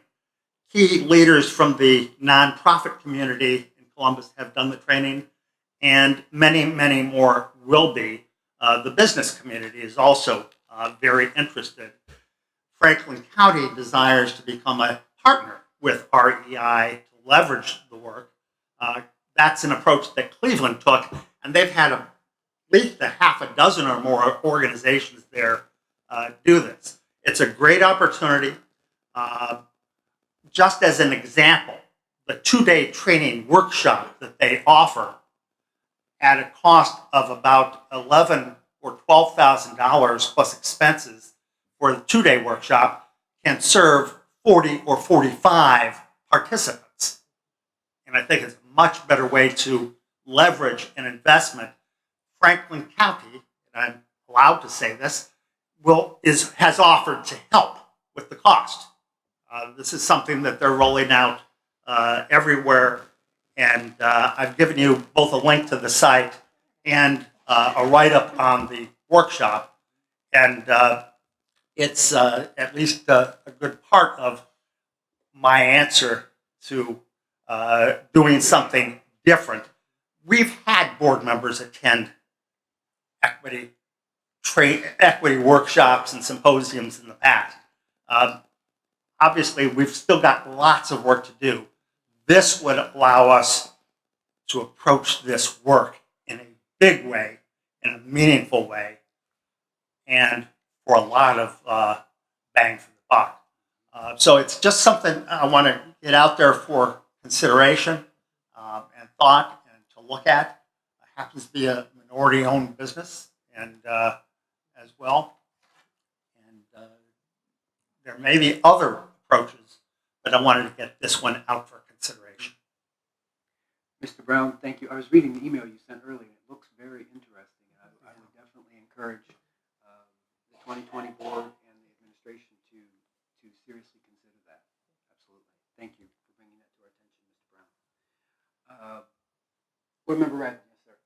Key leaders from the nonprofit community in Columbus have done the training, and many, many more will be. The business community is also very interested. Franklin County desires to become a partner with REI to leverage the work. That's an approach that Cleveland took, and they've had at least a half a dozen or more organizations there do this. It's a great opportunity. Just as an example, the 2-day training workshop that they offer at a cost of about $11,000 or $12,000 plus expenses for the 2-day workshop can serve 40 or 45 participants. And I think it's a much better way to leverage an investment. Franklin County, and I'm allowed to say this, has offered to help with the cost. This is something that they're rolling out everywhere, and I've given you both a link to the site and a write-up on the workshop, and it's at least a good part of my answer to doing something different. We've had board members attend equity workshops and symposiums in the past. Obviously, we've still got lots of work to do. This would allow us to approach this work in a big way, in a meaningful way, and for a lot of bang for the buck. So it's just something I want to get out there for consideration and thought and to look at. It happens to be a minority-owned business, and as well. there may be other approaches, but I wanted to get this one out for consideration. Mr. Brown, thank you. I was reading the email you sent earlier. It looks very interesting. I would definitely encourage the 2020 board and the administration to seriously consider that. Absolutely. Thank you for bringing that to our attention, Mr. Brown. Board Member Radley, yes, sir.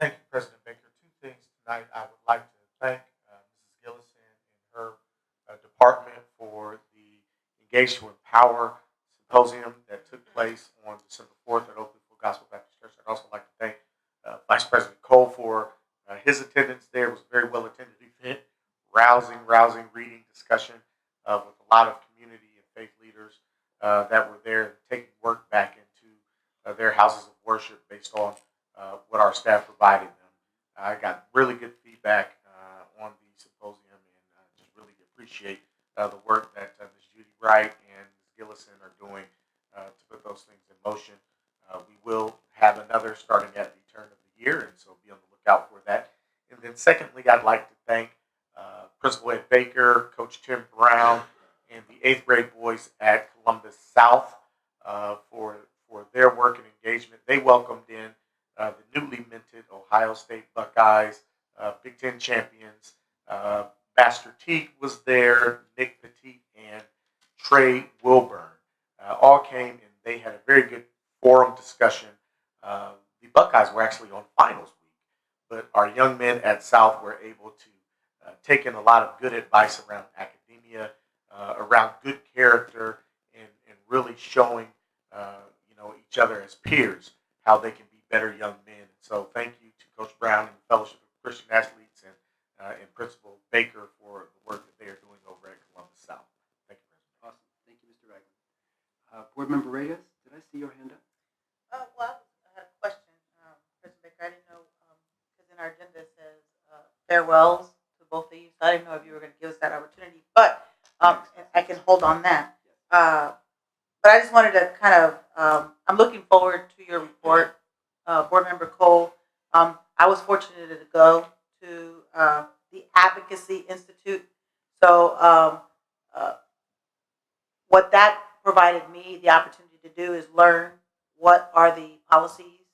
Thank you, President Baker. Two things tonight. I would like to thank Mrs. Gillison and her department for the Engage to Empower symposium that took place on December 4th at Oakland Full Gospel Baptist Church. I'd also like to thank Vice President Cole for his attendance there. It was a very well attended event, rousing reading discussion with a lot of community and faith leaders that were there taking work back into their houses of worship based on what our staff provided them. I got really good feedback on the symposium and just really appreciate the work that Ms. Judy Wright and Ms. Gillison are doing to put those things in motion. We will have another starting at the turn of the year, and so be on the lookout for that. And then secondly, I'd like to thank Principal Ed Baker, Coach Tim Brown, and the 8th grade boys at Columbus South for their work and engagement. They welcomed in the newly minted Ohio State Buckeyes, Big Ten champions. Master Teague was there, Nick Petit, and Trey Wilburn. All came and they had a very good forum discussion. The Buckeyes were actually on finals week, but our young men at South were able to take in a lot of good advice around academia, around good character, and really showing each other as peers how they can be better young men. So thank you to Coach Brown and the Fellowship of Christian Athletes and Principal Baker for the work that they are doing over at Columbus South. Thank you, President. Awesome. Thank you, Mr. Ragland. Board Member Reyes, did I see your hand up? Well, I had a question, President Baker. I didn't know, because in our agenda it says farewells to both of you, so I didn't know if you were going to give us that opportunity, but I can hold on that. But I just wanted to kind of, I'm looking forward to your report, Board Member Cole. I was fortunate to go to the Advocacy Institute. So what that provided me the opportunity to do is learn what are the policies,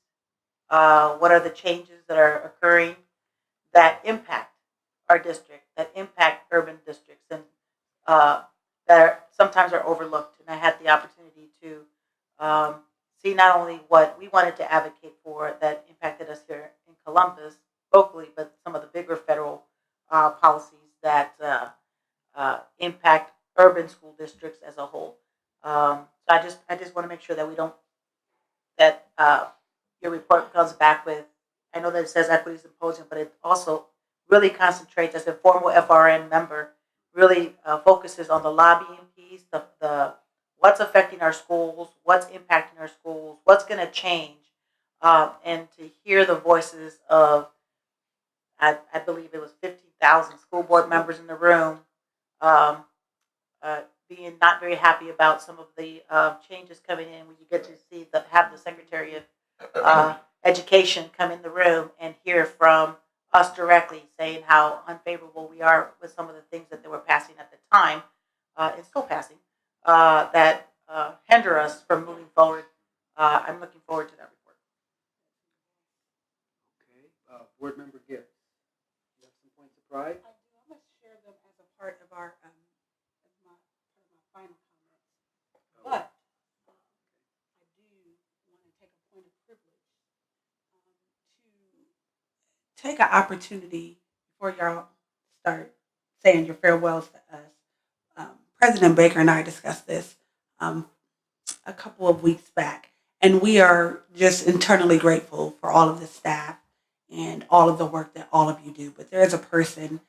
what are the changes that are occurring that impact our district, that impact urban districts, and that sometimes are overlooked. And I had the opportunity to see not only what we wanted to advocate for that impacted us here in Columbus locally, but some of the bigger federal policies that impact urban school districts as a whole. So I just want to make sure that we don't, that your report comes back with, I know that it says equity symposium, but it also really concentrates, as a former FRN member, really focuses on the lobbying piece, the what's affecting our schools, what's impacting our schools, what's going to change, and to hear the voices of, I believe it was 15,000 school board members in the room, being not very happy about some of the changes coming in. When you get to see have the Secretary of Education come in the room and hear from us directly, saying how unfavorable we are with some of the things that they were passing at the time, and still passing, that hinder us from moving forward. I'm looking forward to that report. Okay. Board Member Gibbs, you have some points of pride? I do. I'm going to share them as a part of our final comments. But I do want to take a point of privilege to take an opportunity before y'all start saying your farewells to us. President Baker and I discussed this a couple of weeks back, and we are just internally grateful for all of the staff and all of the work that all of you do. But there is a person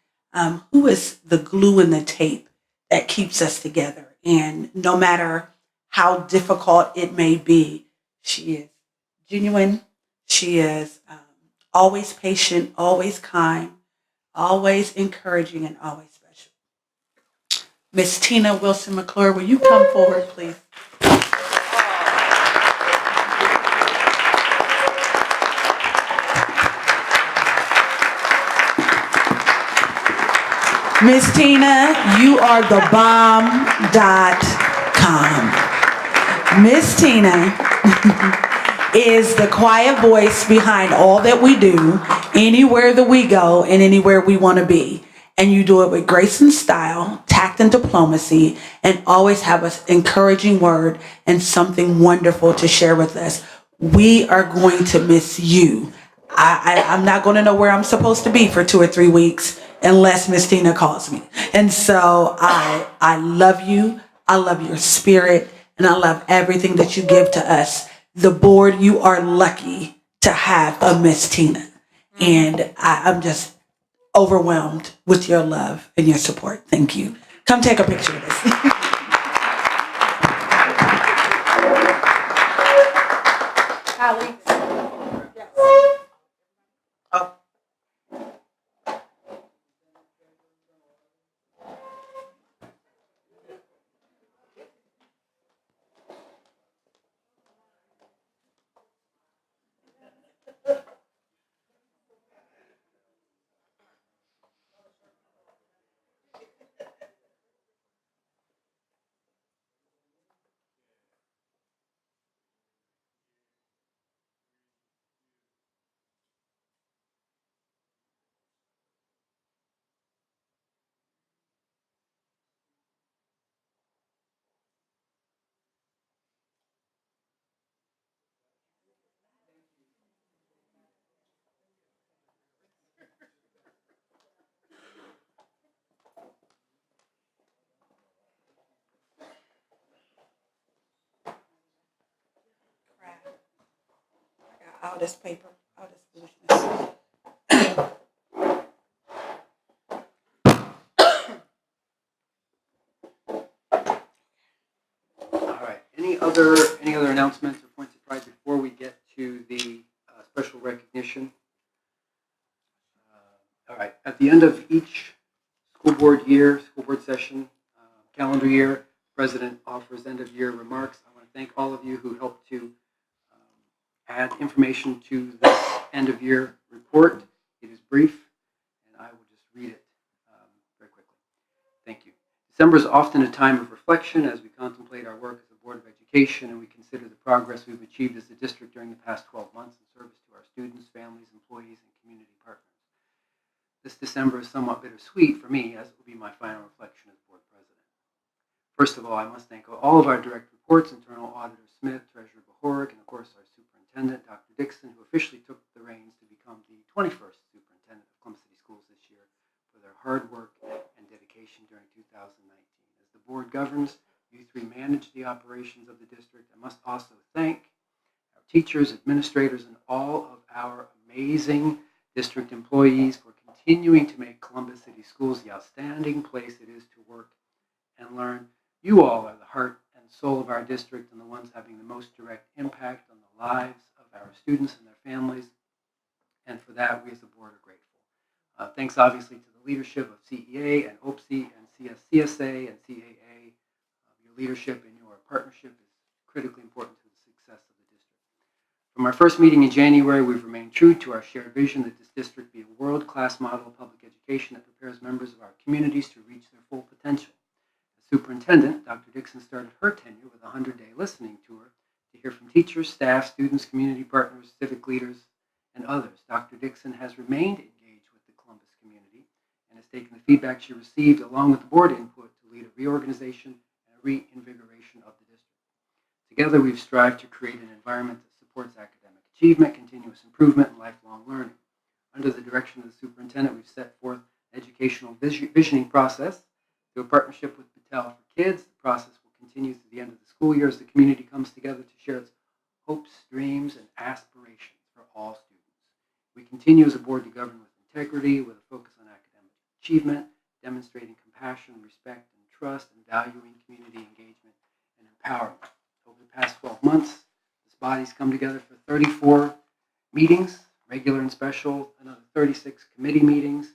who is the glue in the tape that keeps us together. And no matter how difficult it may be, she is genuine. She is always patient, always kind, always encouraging, and always special. Miss Tina Wilson McClure, will you come forward, please? Miss Tina, you are the bomb.com. Miss Tina is the quiet voice behind all that we do, anywhere that we go and anywhere we want to be. And you do it with grace and style, tact and diplomacy, and always have an encouraging word and something wonderful to share with us. We are going to miss you. I'm not going to know where I'm supposed to be for 2 or 3 weeks unless Miss Tina calls me. And so I love you. I love your spirit, and I love everything that you give to us. The board, you are lucky to have a Miss Tina. And I'm just overwhelmed with your love and your support. Thank you. Come take a picture of this. Colleagues. All this paper, all this foolishness. All right. Any other announcements or points of pride before we get to the special recognition? All right. At the end of each school board session, calendar year, the president offers end of year remarks. I want to thank all of you who helped to add information to this end of year report. It is brief, and I will just read it very quickly. Thank you. December is often a time of reflection as we contemplate our work as a Board of Education and we consider the progress we've achieved as a district during the past 12 months in service to our students, families, employees, and community partners. This December is somewhat bittersweet for me, as it will be my final reflection as Board President. First of all, I must thank all of our direct reports, Internal Auditor Smith, Treasurer Bahorg, and of course our Superintendent, Dr. Dixon, who officially took the reins to become the 21st Superintendent of Columbus City Schools this year, for their hard work and dedication during 2019. As the Board governs, you three manage the operations of the district. I must also thank our teachers, administrators, and all of our amazing district employees for continuing to make Columbus City Schools the outstanding place it is to work and learn. You all are the heart and soul of our district and the ones having the most direct impact on the lives of our students and their families. And for that, we as a board are grateful. Thanks obviously to the leadership of CEA and OPSI and CSA and CAA. Your leadership and your partnership is critically important to the success of the district. From our first meeting in January, we've remained true to our shared vision that this district be a world-class model of public education that prepares members of our communities to reach their full potential. As superintendent, Dr. Dixon started her tenure with a 100-day listening tour to hear from teachers, staff, students, community partners, civic leaders, and others. Dr. Dixon has remained engaged with the Columbus community and has taken the feedback she received along with the board input to lead a reorganization and a reinvigoration of the district. Together, we've strived to create an environment that supports academic achievement, continuous improvement, and lifelong learning. Under the direction of the superintendent, we've set forth an educational visioning process through a partnership with Battelle for Kids. The process will continue to the end of the school year as the community comes together to share its hopes, dreams, and aspirations for all students. We continue as a board to govern with integrity, with a focus on academic achievement, demonstrating compassion, respect, and trust, and valuing community engagement and empowerment. Over the past 12 months, this body's come together for 34 meetings, regular and special, another 36 committee meetings.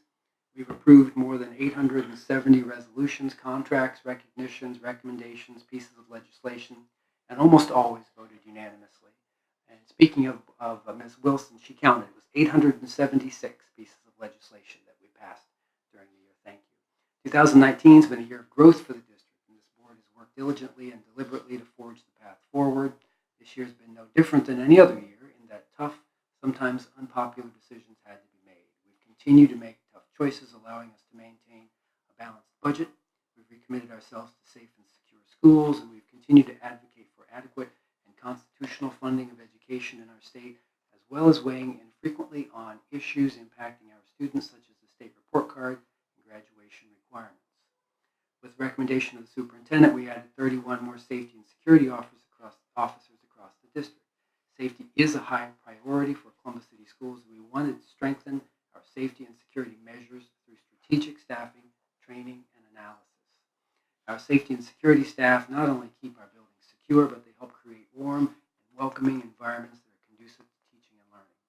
We've approved more than 870 resolutions, contracts, recognitions, recommendations, pieces of legislation, and almost always voted unanimously. And speaking of Ms. Wilson, she counted. It was 876 pieces of legislation that we passed during the year. Thank you. 2019 has been a year of growth for the district, and this board has worked diligently and deliberately to forge the path forward. This year has been no different than any other year in that tough, sometimes unpopular decisions had to be made. We've continued to make tough choices, allowing us to maintain a balanced budget. We've recommitted ourselves to safe and secure schools, and we've continued to advocate for adequate and constitutional funding of education in our state, as well as weighing in frequently on issues impacting our students, such as the state report card and graduation requirements. With the recommendation of the superintendent, we added 31 more safety and security officers across the district. Safety is a high priority for Columbus City Schools, and we wanted to strengthen our safety and security measures through strategic staffing, training, and analysis. Our safety and security staff not only keep our buildings secure, but they help create warm and welcoming environments that are conducive to teaching and learning.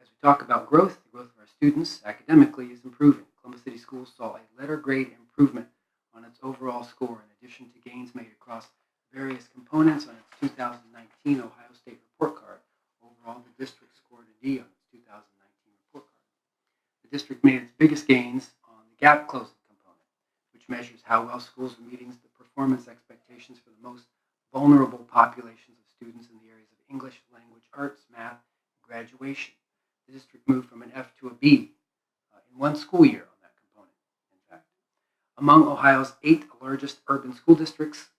As we talk about growth, the growth of our students academically is improving. Columbus City Schools saw a letter grade improvement on its overall score, in addition to gains made across various components on its 2019 Ohio State report card. Overall, the district scored a D on its 2019 report card. The district made its biggest gains on the gap closing component, which measures how well schools are meeting the performance expectations for the most vulnerable populations of students in the areas of English, language arts, math, and graduation. The district moved from an F to a B in one school year on that component, in fact. Among Ohio's 8 largest urban school districts,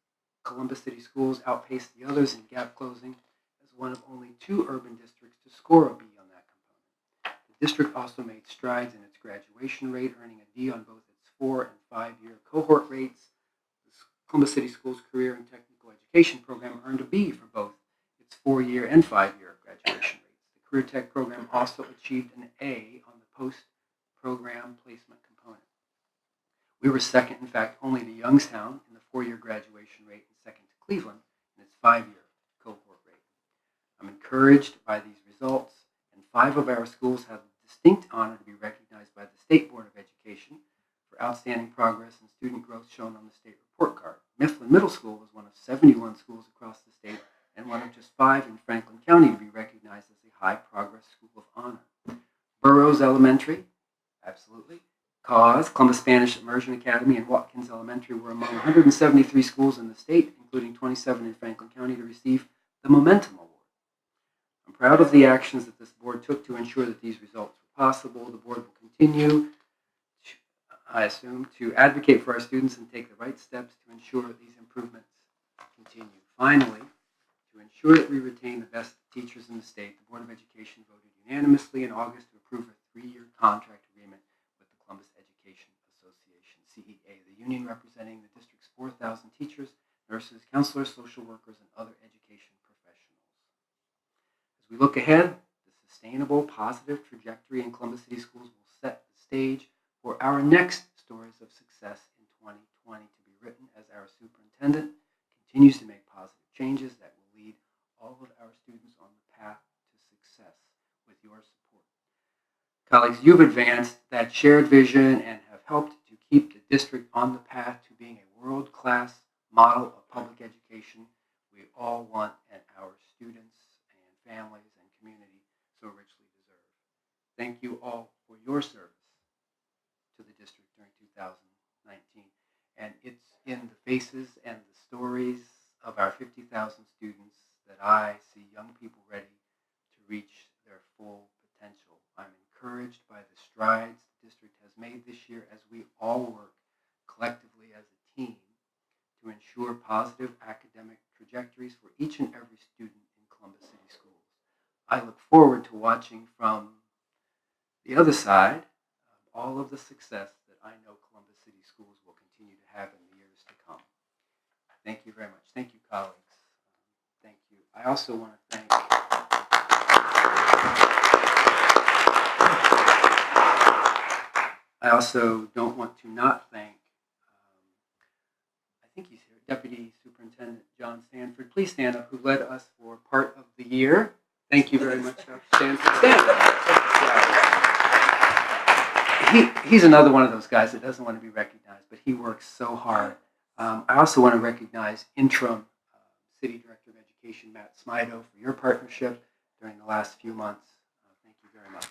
Columbus City Schools outpaced the others in gap closing as one of only 2 urban districts to score a B on that component. The district also made strides in its graduation rate, earning a D on both its 4- and 5-year cohort rates. The Columbus City Schools Career and Technical Education program earned a B for both its 4-year and 5-year graduation rates. The Career Tech program also achieved an A on the post-program placement component. We were second, in fact, only to Youngstown in the 4-year graduation rate, and second to Cleveland in its 5-year cohort rate. I'm encouraged by these results, and 5 of our schools have the distinct honor to be recognized by the State Board of Education for outstanding progress and student growth shown on the state report card. Mifflin Middle School was one of 71 schools across the state and one of just 5 in Franklin County to be recognized as a high progress school of honor. Burroughs Elementary, absolutely. Cause, Columbus Spanish Immersion Academy, and Watkins Elementary were among 173 schools in the state, including 27 in Franklin County, to receive the Momentum Award. I'm proud of the actions that this board took to ensure that these results were possible. The board will continue, I assume, to advocate for our students and take the right steps to ensure that these improvements continue. Finally, to ensure that we retain the best teachers in the state, the Board of Education voted unanimously in August to approve a 3-year contract agreement with the Columbus Education Association, CEA, the union representing the district's 4,000 teachers, nurses, counselors, social workers, and other education professionals. As we look ahead, the sustainable, positive trajectory in Columbus City Schools will set the stage for our next stories of success in 2020 to be written as our superintendent continues to make positive changes that will lead all of our students on the path to success with your support. Colleagues, you've advanced that shared vision and have helped to keep the district on the path to being a world-class model of public education we all want and our students and families and community so richly deserve. Thank you all for your service to the district during 2019. And it's in the faces and the stories of our 50,000 students that I see young people ready to reach their full potential. I'm encouraged by the strides the district has made this year as we all work collectively as a team to ensure positive academic trajectories for each and every student in Columbus City Schools. I look forward to watching from the other side all of the success that I know Columbus City Schools will continue to have in the years to come. Thank you very much. Thank you, colleagues. Thank you. I also want to thank I also don't want to not thank I think he's here, Deputy Superintendent John Stanford. Please stand up, who led us for part of the year. Thank you very much, Dr. Stanford. Stand up. He's another one of those guys that doesn't want to be recognized, but he works so hard. I also want to recognize interim City Director of Education, Matt Smido, for your partnership during the last few months. Thank you very much.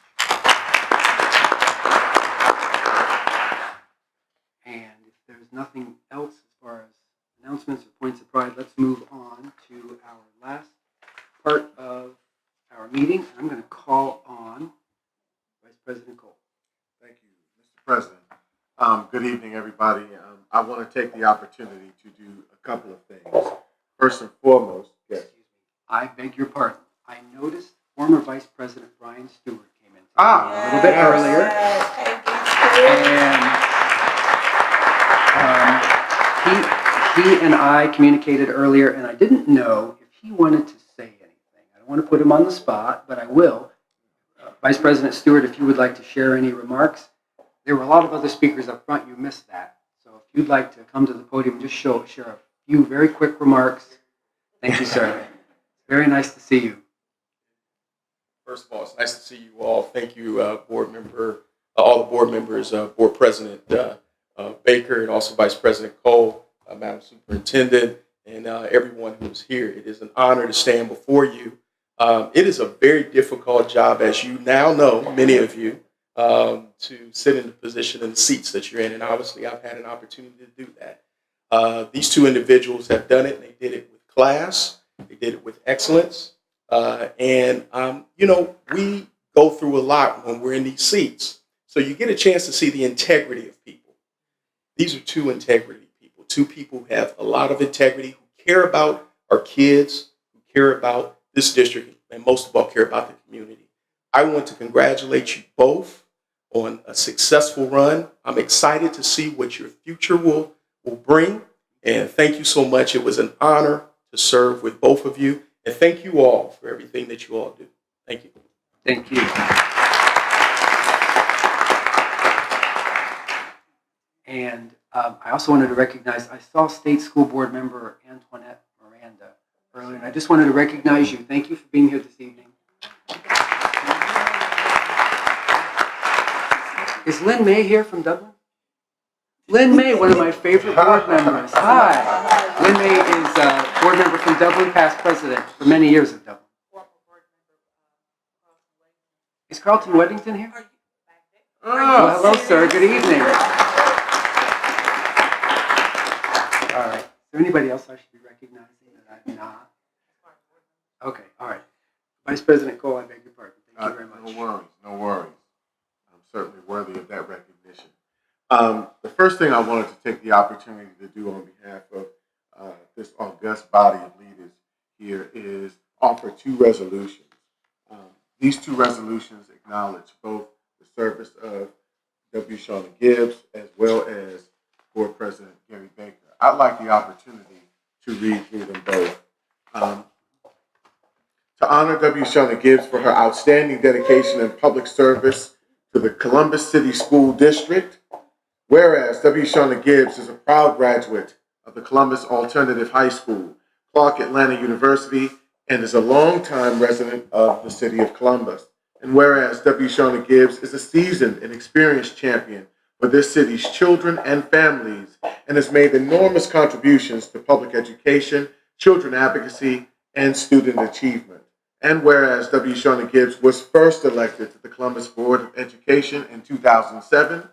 And if there's nothing else as far as announcements or points of pride, let's move on to our last part of our meeting. I'm going to call on Vice President Cole. Thank you, Mr. President. Good evening, everybody. I want to take the opportunity to do a couple of things. First and foremost, yes. I beg your pardon. I noticed former Vice President Brian Stewart came in a little bit earlier. And he and I communicated earlier, and I didn't know if he wanted to say anything. I don't want to put him on the spot, but I will. Vice President Stewart, if you would like to share any remarks. There were a lot of other speakers up front. You missed that. So if you'd like to come to the podium, just share a few very quick remarks. Thank you, sir. Very nice to see you. First of all, it's nice to see you all. Thank you, board member, all the board members, Board President Baker, and also Vice President Cole, Madam Superintendent, and everyone who's here. It is an honor to stand before you. It is a very difficult job, as you now know, many of you, to sit in the position and the seats that you're in, and obviously I've had an opportunity to do that. These two individuals have done it, and they did it with class, they did it with excellence, and we go through a lot when we're in these seats, so you get a chance to see the integrity of people. These are two integrity people, two people who have a lot of integrity, who care about our kids, who care about this district, and most of all care about the community. I want to congratulate you both on a successful run. I'm excited to see what your future will bring. And thank you so much. It was an honor to serve with both of you. And thank you all for everything that you all do. Thank you. Thank you. And I also wanted to recognize, I saw State School Board member Antoinette Miranda earlier, and I just wanted to recognize you. Thank you for being here this evening. Is Lynn May here from Dublin? Lynn May, one of my favorite board members. Hi. Lynn May is a board member from Dublin, past president for many years of Dublin. Is Carlton Weddington here? Oh, hello, sir. Good evening. All right. Is there anybody else I should be recognizing that I'm not? Okay. All right. Vice President Cole, I beg your pardon. Thank you very much. No worries. No worries. I'm certainly worthy of that recognition. The first thing I wanted to take the opportunity to do on behalf of this august body of leaders here is offer two resolutions. These two resolutions acknowledge both the service of W. Shauna Gibbs as well as Board President Gary Baker. I'd like the opportunity to read through them both. To honor W. Shauna Gibbs for her outstanding dedication and public service to the Columbus City School District, whereas W. Shauna Gibbs is a proud graduate of the Columbus Alternative High School, Clark Atlanta University, and is a longtime resident of the city of Columbus. And whereas W. Shauna Gibbs is a seasoned and experienced champion for this city's children and families and has made enormous contributions to public education, children advocacy, and student achievement. And whereas W. Shauna Gibbs was first elected to the Columbus Board of Education in 2007,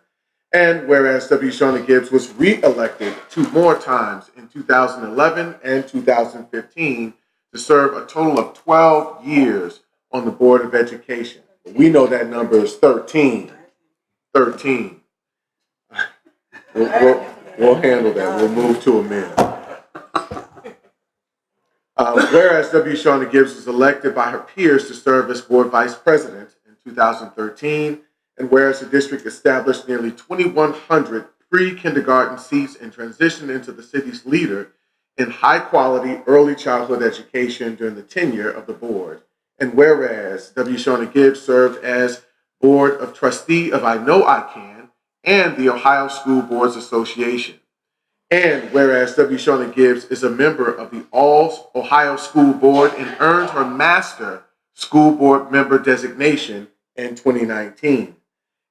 and whereas W. Shauna Gibbs was re-elected 2 more times in 2011 and 2015 to serve a total of 12 years on the Board of Education. We know that number is 13. 13. We'll handle that. We'll move to amend. Whereas W. Shauna Gibbs was elected by her peers to serve as board vice president in 2013, and whereas the district established nearly 2,100 pre-kindergarten seats and transitioned into the city's leader in high-quality early childhood education during the tenure of the board, and whereas W. Shauna Gibbs served as board of trustee of I Know I Can and the Ohio School Boards Association. And whereas W. Shauna Gibbs is a member of the All Ohio School Board and earned her Master School Board Member designation in 2019.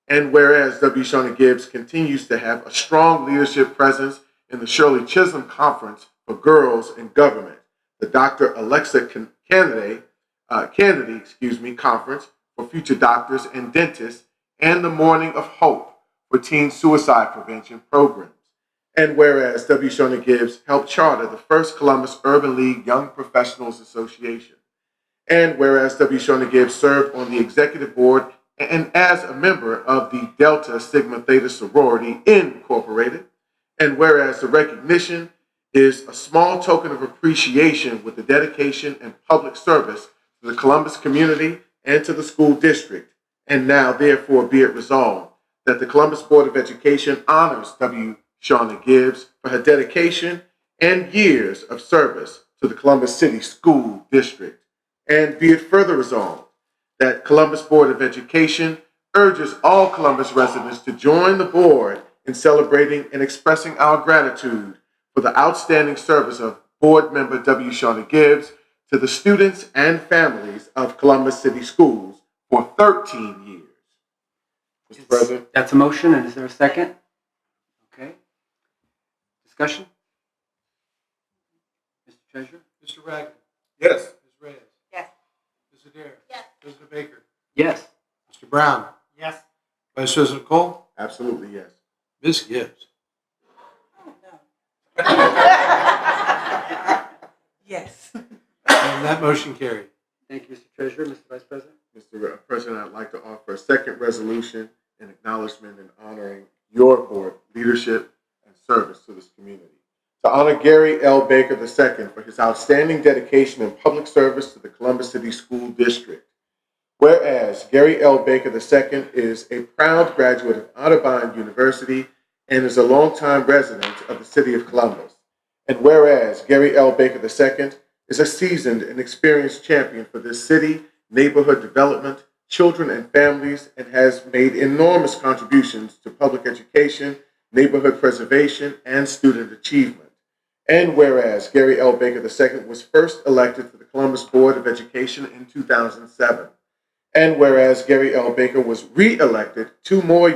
And whereas W. Shauna Gibbs continues to have a strong leadership presence in the Shirley Chisholm Conference for Girls in Government, the Dr. Alexa Kennedy Conference for Future Doctors and Dentists, and the Morning of Hope for teen suicide prevention programs. And whereas W. Shona Gibbs helped charter the first Columbus Urban League Young Professionals Association. And whereas W. Shona Gibbs served on the executive board and as a member of the Delta Sigma Theta Sorority Incorporated. And whereas the recognition is a small token of appreciation with the dedication and public service to the Columbus community and to the school district. And now, therefore, be it resolved that the Columbus Board of Education honors W. Shona Gibbs for her dedication and years of service to the Columbus City School District. And be it further resolved that Columbus Board of Education urges all Columbus residents to join the board in celebrating and expressing our gratitude for the outstanding service of board member W. Shona Gibbs to the students and families of Columbus City Schools for 13 years. Mr. President? That's a motion, and is there a second? Okay. Discussion? Mr. Treasurer? Mr. Ragland. Yes. Ms. Reyes. Yes. Ms. Adair. Yes. President Baker. Yes. Mr. Brown. Yes. Vice President Cole. Absolutely, yes. Ms. Gibbs. Yes. And that motion carried. Thank you, Mr. Treasurer. Mr. Vice President? Mr. President, I'd like to offer a second resolution in acknowledgement and honoring your board leadership and service to this community. To honor Gary L. Baker II for his outstanding dedication and public service to the Columbus City School District. Whereas Gary L. Baker II is a proud graduate of Otterbein University and is a longtime resident of the city of Columbus. And whereas Gary L. Baker II is a seasoned and experienced champion for this city, neighborhood development, children and families, and has made enormous contributions to public education, neighborhood preservation, and student achievement. And whereas Gary L. Baker II was first elected to the Columbus Board of Education in 2007. And whereas Gary L. Baker was re-elected two more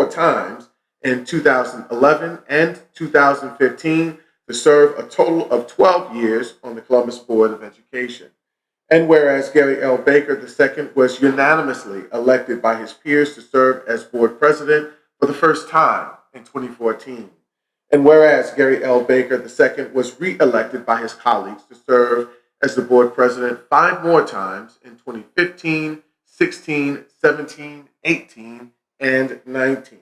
times in 2011 and 2015 to serve a total of 12 years on the Columbus Board of Education. And whereas Gary L. Baker II was unanimously elected by his peers to serve as board president for the first time in 2014. And whereas Gary L. Baker II was re-elected by his colleagues to serve as the board president 5 more times in 2015, 16, 17, 18, and 19.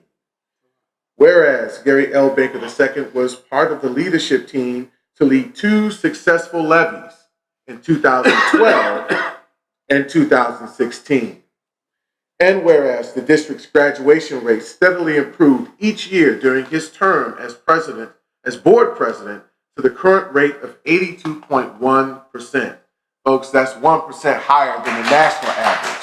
Whereas Gary L. Baker II was part of the leadership team to lead 2 successful levies in 2012 and 2016. And whereas the district's graduation rate steadily improved each year during his term as board president, to the current rate of 82.1%. Folks, that's 1% higher than the national average.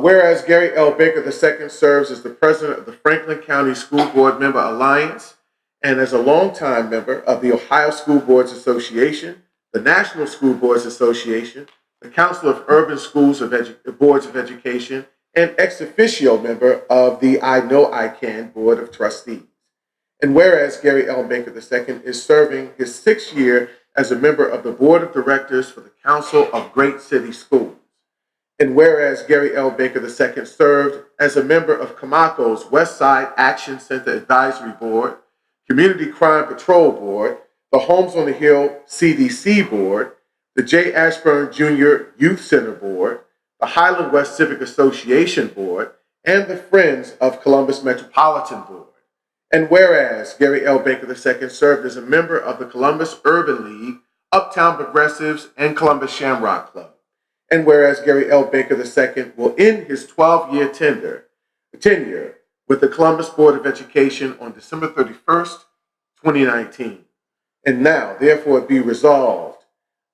Whereas Gary L. Baker II serves as the president of the Franklin County School Board Member Alliance and as a longtime member of the Ohio School Boards Association, the National School Boards Association, the Council of Urban Schools Boards of Education, and ex officio member of the I Know I Can Board of Trustees. And whereas Gary L. Baker II is serving his 6th year as a member of the Board of Directors for the Council of Great City Schools. And whereas Gary L. Baker II served as a member of Camaco's West Side Action Center Advisory Board, Community Crime Patrol Board, the Homes on the Hill CDC Board, the J. Ashburn Jr. Youth Center Board, the Highland West Civic Association Board, and the Friends of Columbus Metropolitan Board. And whereas Gary L. Baker II served as a member of the Columbus Urban League, Uptown Progressives, and Columbus Shamrock Club. And whereas Gary L. Baker II will end his 12-year tenure with the Columbus Board of Education on December 31st, 2019. And now, therefore, be resolved,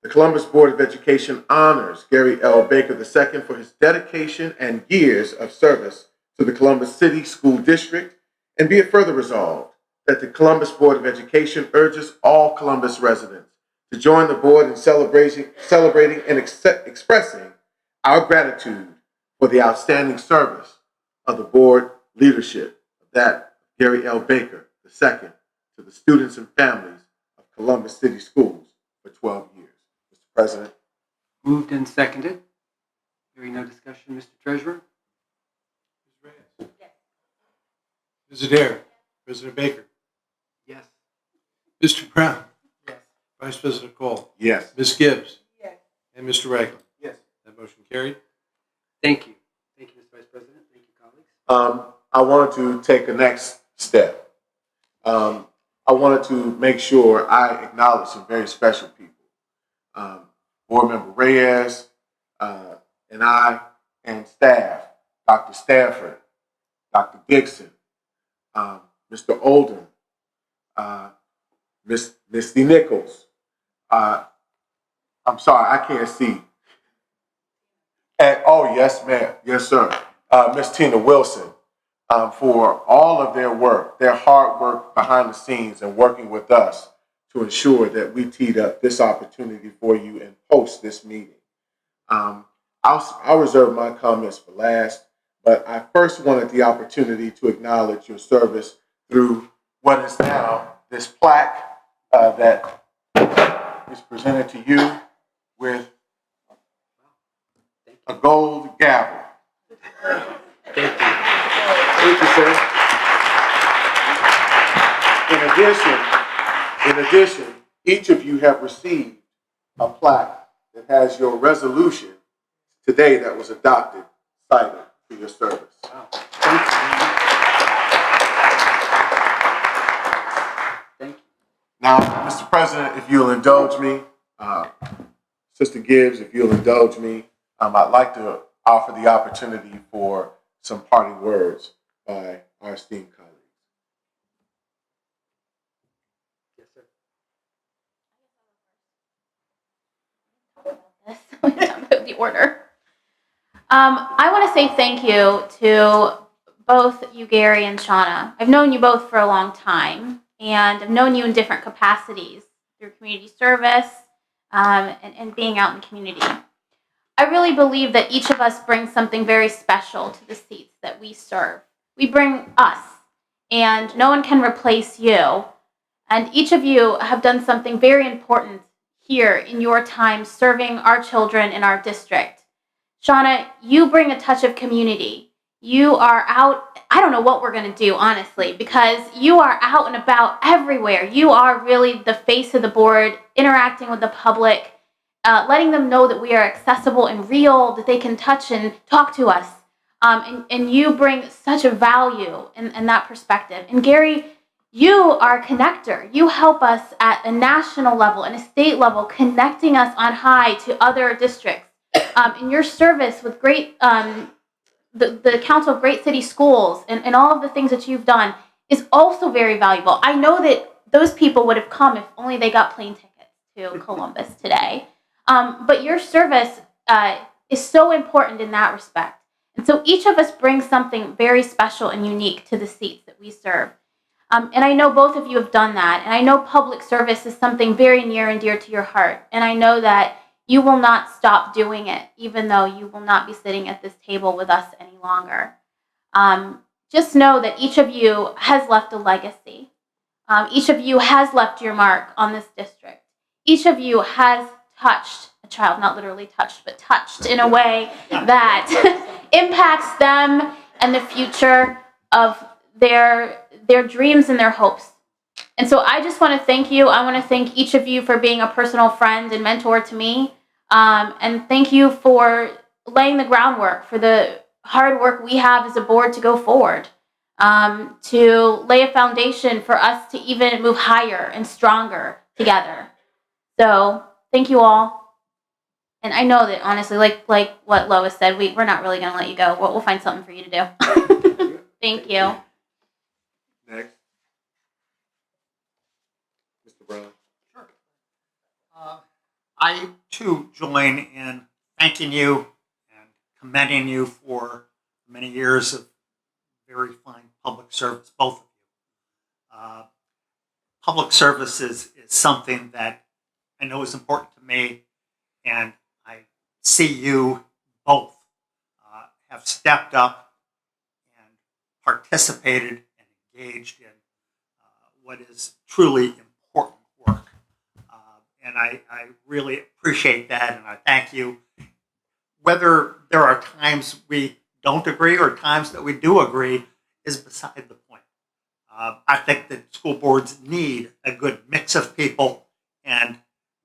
the Columbus Board of Education honors Gary L. Baker II for his dedication and years of service to the Columbus City School District, and be it further resolved that the Columbus Board of Education urges all Columbus residents to join the board in celebrating and expressing our gratitude for the outstanding service of the board leadership of that Gary L. Baker II to the students and families of Columbus City Schools for 12 years. Mr. President. Moved and seconded. Hearing no discussion, Mr. Treasurer? Ms. Adair? President Baker? Yes. Mr. Brown? Yes. Vice President Cole? Yes. Ms. Gibbs? Yes. And Mr. Ragland? Yes. That motion carried. Thank you. Thank you, Mr. Vice President. Thank you, colleagues. I wanted to take a next step. I wanted to make sure I acknowledge some very special people. Board Member Reyes and I and staff, Dr. Stafford, Dr. Dixon, Mr. Oldham, Miss Misty Nichols. I'm sorry, I can't see. And, oh, yes, ma'am. Yes, sir. Miss Tina Wilson, for all of their work, their hard work behind the scenes and working with us to ensure that we teed up this opportunity for you and post this meeting. I'll reserve my comments for last, but I first wanted the opportunity to acknowledge your service through what is now this plaque that is presented to you with a gold gavel. Thank you. Thank you, sir. In addition, each of you have received a plaque that has your resolution today that was adopted, cited for your service. Wow. Thank you. Thank you. Now, Mr. President, if you'll indulge me, Sister Gibbs, if you'll indulge me, I'd like to offer the opportunity for some parting words by our esteemed colleagues. Yes, sir. The order. I want to say thank you to both you, Gary, and Shauna. I've known you both for a long time, and I've known you in different capacities through community service and being out in the community. I really believe that each of us brings something very special to the seats that we serve. We bring us, and no one can replace you. And each of you have done something very important here in your time serving our children in our district. Shauna, you bring a touch of community. You are out, I don't know what we're going to do, honestly, because you are out and about everywhere. You are really the face of the board, interacting with the public, letting them know that we are accessible and real, that they can touch and talk to us. And you bring such a value in that perspective. And Gary, you are a connector. You help us at a national level and a state level, connecting us on high to other districts. In your service with great, the Council of Great City Schools and all of the things that you've done is also very valuable. I know that those people would have come if only they got plane tickets to Columbus today. But your service is so important in that respect. And so each of us brings something very special and unique to the seats that we serve. And I know both of you have done that. And I know public service is something very near and dear to your heart. And I know that you will not stop doing it, even though you will not be sitting at this table with us any longer. Just know that each of you has left a legacy. Each of you has left your mark on this district. Each of you has touched a child, not literally touched, but touched in a way that impacts them and the future of their dreams and their hopes. And so I just want to thank you. I want to thank each of you for being a personal friend and mentor to me. And thank you for laying the groundwork for the hard work we have as a board to go forward, to lay a foundation for us to even move higher and stronger together. So thank you all. And I know that honestly, like what Lois said, we're not really going to let you go. We'll find something for you to do. Thank you. Next. Mr. Brown. Sure. I, too, join in thanking you and commending you for many years of very fine public service, both of you. Public service is something that I know is important to me, and I see you both have stepped up and participated and engaged in what is truly important work. And I really appreciate that, and I thank you. whether there are times we don't agree or times that we do agree is beside the point. I think that school boards need a good mix of people, and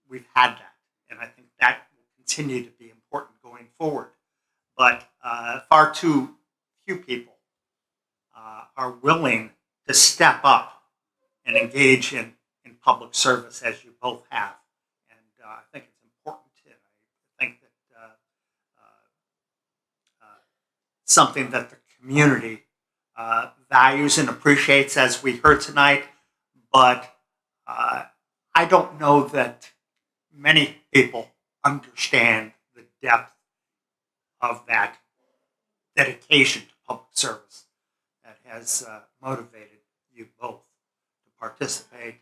we've had that. And I think that will continue to be important going forward. But far too few people are willing to step up and engage in public service as you both have. And I think it's important. And I think that something that the community values and appreciates, as we heard tonight. But I don't know that many people understand the depth of that dedication to public service that has motivated you both to participate.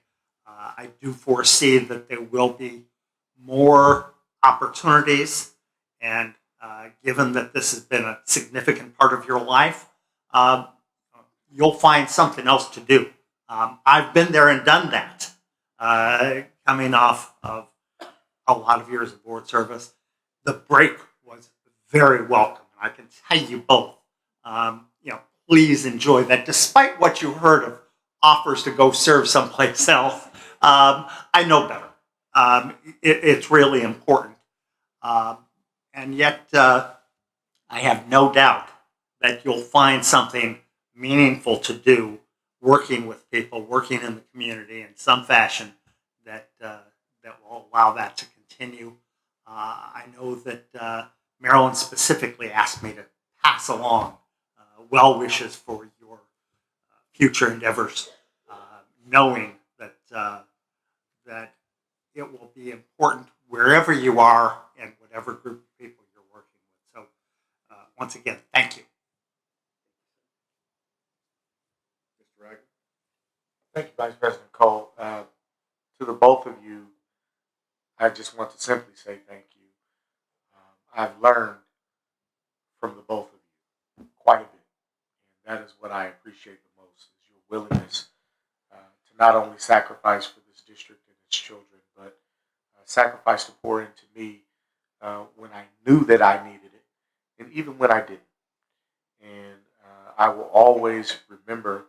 I do foresee that there will be more opportunities, and given that this has been a significant part of your life, you'll find something else to do. I've been there and done that, coming off of a lot of years of board service. The break was very welcome. I can tell you both, please enjoy that. Despite what you heard of offers to go serve someplace else, I know better. It's really important. And yet, I have no doubt that you'll find something meaningful to do working with people, working in the community in some fashion that will allow that to continue. I know that Marilyn specifically asked me to pass along well wishes for your future endeavors, knowing that that it will be important wherever you are and whatever group of people you're working with. So once again, thank you. Mr. Ragland. Thank you, Vice President Cole. To the both of you, I just want to simply say thank you. I've learned from the both of you quite a bit, and that is what I appreciate the most, is your willingness to not only sacrifice for this district and its children, but sacrifice to pour into me when I knew that I needed it, and even when I didn't. And I will always remember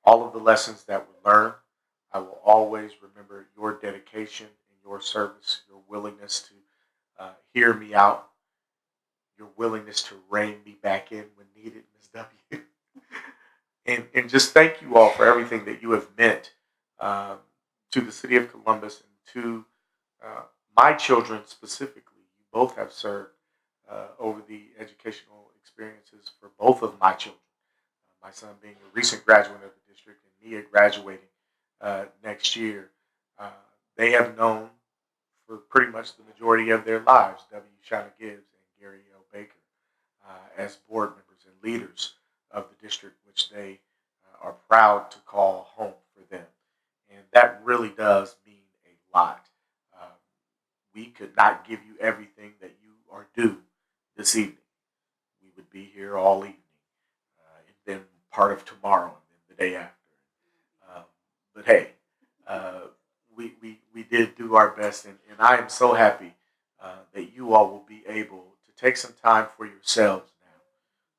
all of the lessons that were learned. I will always remember your dedication and your service, your willingness to hear me out, your willingness to rein me back in when needed, Ms. W. and just thank you all for everything that you have meant to the city of Columbus and to my children specifically. You both have served over the educational experiences for both of my children. My son being a recent graduate of the district and Nia graduating next year. They have known for pretty much the majority of their lives W. Shauna Gibbs and Gary L. Baker as board members and leaders of the district, which they are proud to call home for them. And that really does mean a lot. We could not give you everything that you are due this evening. We would be here all evening, and then part of tomorrow, and then the day after. But hey, we did do our best, and I am so happy that you all will be able to take some time for yourselves now.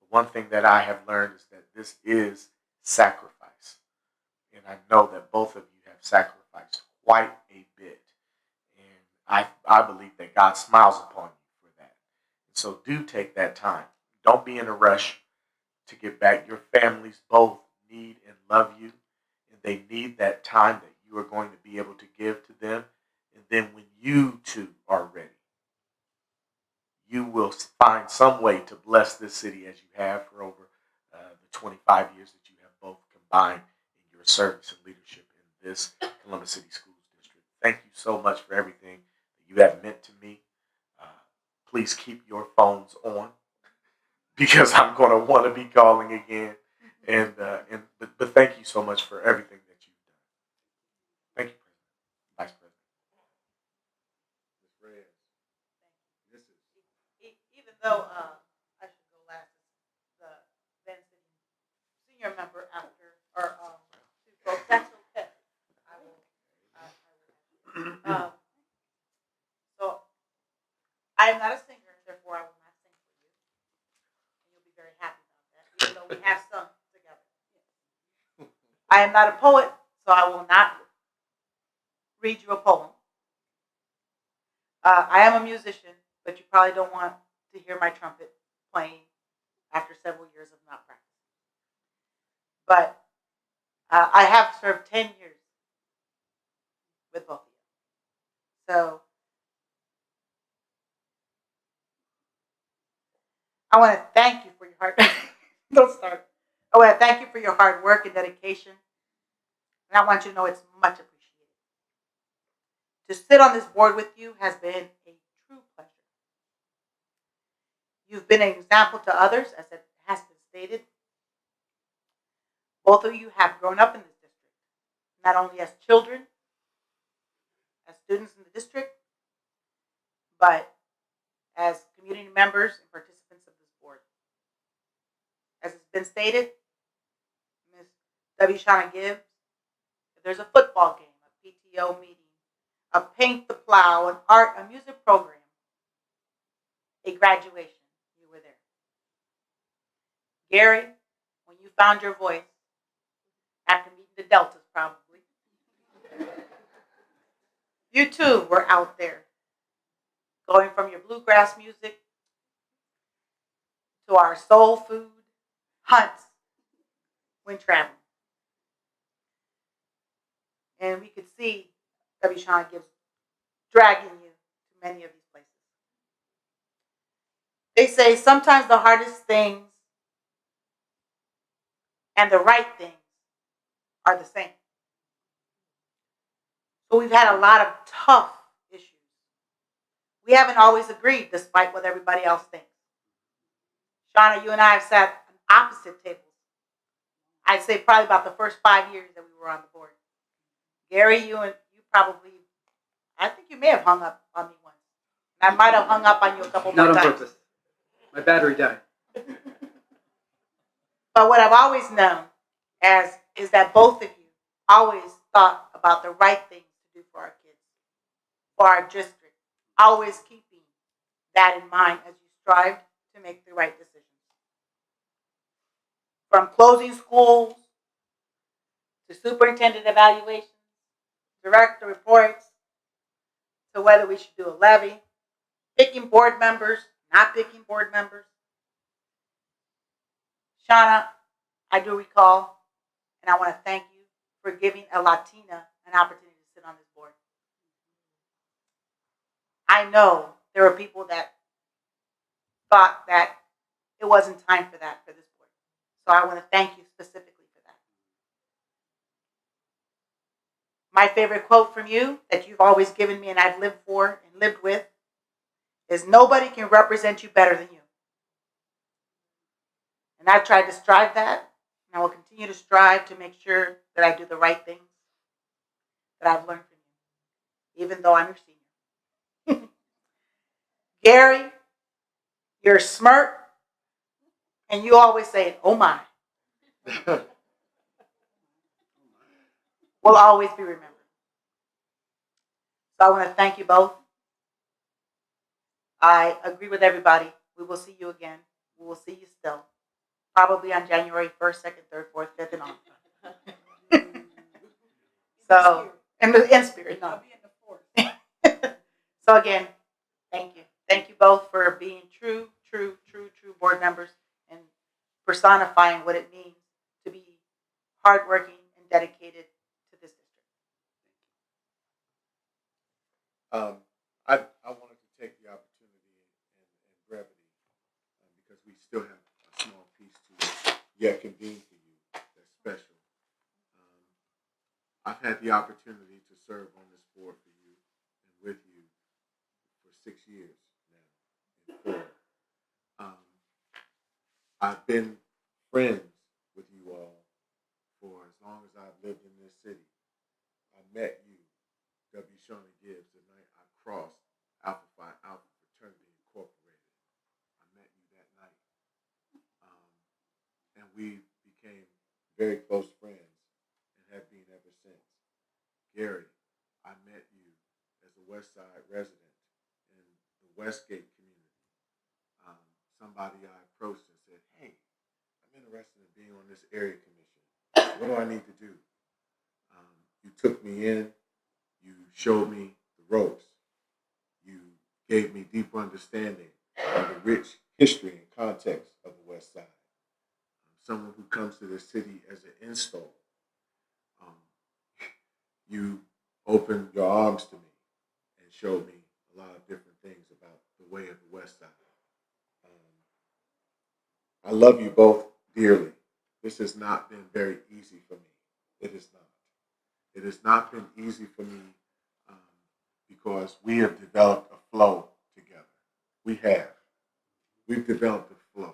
The one thing that I have learned is that this is sacrifice, and I know that both of you have sacrificed quite a bit, and I believe that God smiles upon you for that. And so do take that time. Don't be in a rush to get back. Your families both need and love you, and they need that time that you are going to be able to give to them. And then when you two are ready, you will find some way to bless this city as you have for over the 25 years that you have both combined in your service and leadership in this Columbus City Schools District. Thank you so much for everything that you have meant to me. Please keep your phones on, because I'm going to want to be calling again. But thank you so much for everything that you've done. Thank you, President, Vice President. Ms. Reyes. Even though I should go last, the then senior member after, or two folks, that's okay. I will. So I am not a singer. There I am not a poet, so I will not read you a poem. I am a musician, but you probably don't want to hear my trumpet playing after several years of not practicing. But I have served 10 years with both of you. So I want to thank you for your hard Don't start. I want to thank you for your hard work and dedication. And I want you to know it's much appreciated. To sit on this board with you has been a true pleasure. You've been an example to others, as it has been stated. Both of you have grown up in this district, not only as children, as students in the district, but as community members and participants of this board. As it's been stated, Ms. W. Shauna Gibbs, if there's a football game, a PTO meeting, a paint the plow, an art, a music program, a graduation, you were there. Gary, when you found your voice, after meeting the Deltas probably, you too were out there, going from your bluegrass music to our soul food hunts when traveling. And we could see W. Shauna Gibbs dragging you to many of these places. They say sometimes the hardest things and the right things are the same. So we've had a lot of tough issues. We haven't always agreed despite what everybody else thinks. Shauna, you and I have sat on opposite tables. I'd say probably about the first 5 years that we were on the board. Gary, you probably, I think you may have hung up on me once. And I might have hung up on you a couple more times. Not on purpose. My battery died. But what I've always known is that both of you always thought about the right things to do for our kids, for our district, always keeping that in mind as you strived to make the right decisions. From closing schools to superintendent evaluations, director reports, to whether we should do a levy, picking board members, not picking board members. Shauna, I do recall, and I want to thank you for giving a Latina an opportunity to sit on this board. I know there were people that thought that it wasn't time for that for this board. So I want to thank you specifically for that. My favorite quote from you that you've always given me and I've lived for and lived with is nobody can represent you better than you. And I've tried to strive that, and I will continue to strive to make sure that I do the right things that I've learned from you, even though I'm your senior. Gary, you're smart, and you always say, oh my. Will always be remembered. So I want to thank you both. I agree with everybody. We will see you again. We will see you still. Probably on January 1st, 2nd, 3rd, 4th, 5th, and on. So, in spirit, no. So again, thank you. Thank you both for being true board members and personifying what it means to be hardworking and dedicated to this district. I wanted to take the opportunity and brevity because we still have a small piece to yet convene for you that's special. I've had the opportunity to serve on this board for you and with you for 6 years now. And 4. I've been friends with you all for as long as I've lived in this city. I met you, W. Shauna Gibbs, the night I crossed Alpha Phi Alpha Fraternity Incorporated. I met you that night. And we became very close friends and have been ever since. Gary, I met you as a West Side resident in the Westgate community. Somebody I approached and said, hey, I'm interested in being on this area commission. What do I need to do? took me in, you showed me the ropes, you gave me deep understanding of the rich history and context of the West Side. Someone who comes to this city as an install, you opened your arms to me and showed me a lot of different things about the way of the West Side. I love you both dearly. This has not been very easy for me. It is not. It has not been easy for me because we have developed a flow together. We have. We've developed a flow.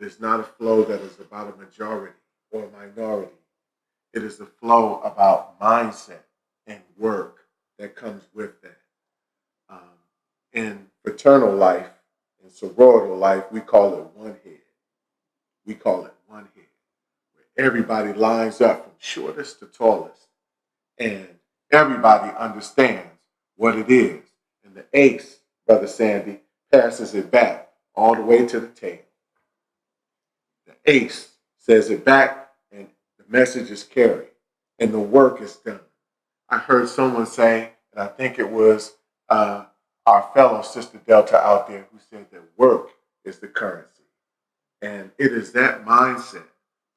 It is not a flow that is about a majority or a minority. It is a flow about mindset and work that comes with that. In fraternal life, in sororital life, we call it one head. We call it one head, where everybody lines up from shortest to tallest, and everybody understands what it is. And the ace, Brother Sandy, passes it back all the way to the tail. The ace says it back, and the message is carried, and the work is done. I heard someone say, and I think it was our fellow Sister Delta out there who said that work is the currency. And it is that mindset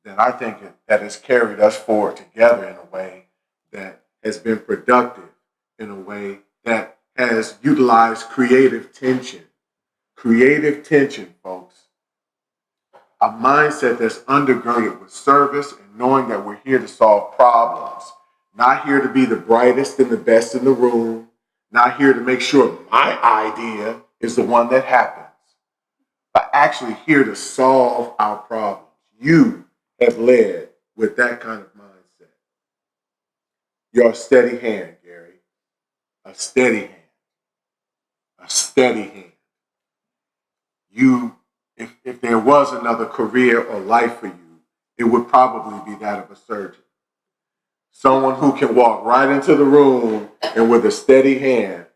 that I think that has carried us forward together in a way that has been productive, in a way that has utilized creative tension. Creative tension, folks. A mindset that's undergirded with service and knowing that we're here to solve problems. Not here to be the brightest and the best in the room. Not here to make sure my idea is the one that happens. But actually here to solve our problems. You have led with that kind of mindset. You're a steady hand, Gary. A steady hand. A steady hand. You, if there was another career or life for you, it would probably be that of a surgeon. Someone who can walk right into the room and with a steady hand,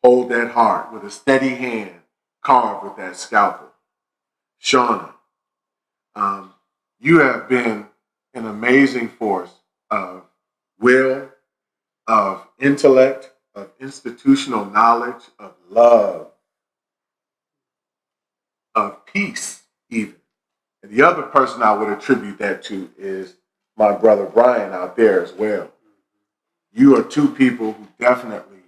hold that heart. With a steady hand, carve with that scalpel. Shauna, you have been an amazing force of will, of intellect, of institutional knowledge, of love, of peace even. And the other person I would attribute that to is my brother Brian out there as well. You are two people who definitely,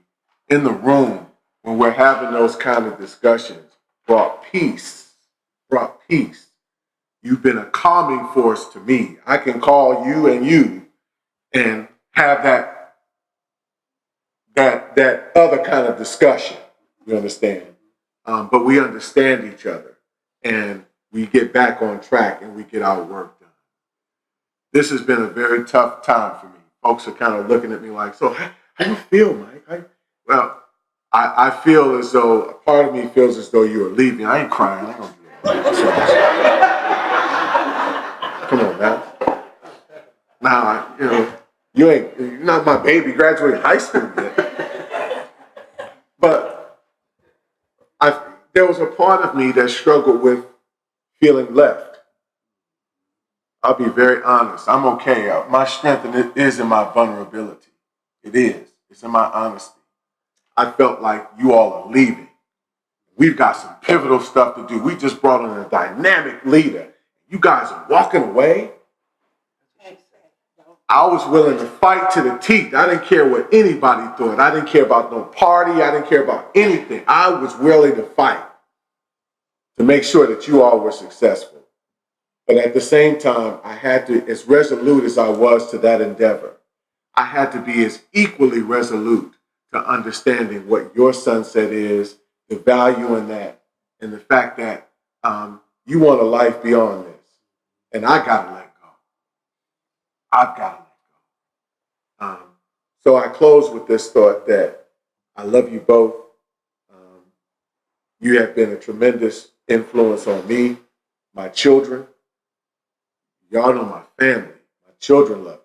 in the room, when we're having those kind of discussions, brought peace. You've been a calming force to me. I can call you and have that other kind of discussion. You understand? But we understand each other, and we get back on track, and we get our work done. This has been a very tough time for me. Folks are kind of looking at me like, so how do you feel, Mike? I feel as though, a part of me feels as though you are leaving. I ain't crying. I don't do that. Come on now. Now, you're not my baby graduating high school yet. But there was a part of me that struggled with feeling left. I'll be very honest. I'm okay. My strength is in my vulnerability. It is. It's in my honesty. I felt like you all are leaving. We've got some pivotal stuff to do. We just brought in a dynamic leader. You guys are walking away. I was willing to fight to the teeth. I didn't care what anybody thought. I didn't care about no party. I didn't care about anything. I was willing to fight to make sure that you all were successful. But at the same time, I had to, as resolute as I was to that endeavor, I had to be as equally resolute to understanding what your sunset is, the value in that, and the fact that you want a life beyond this. And I got to let go. I've got to let go. So I close with this thought that I love you both. You have been a tremendous influence on me, my children. Y'all know my family. My children love you.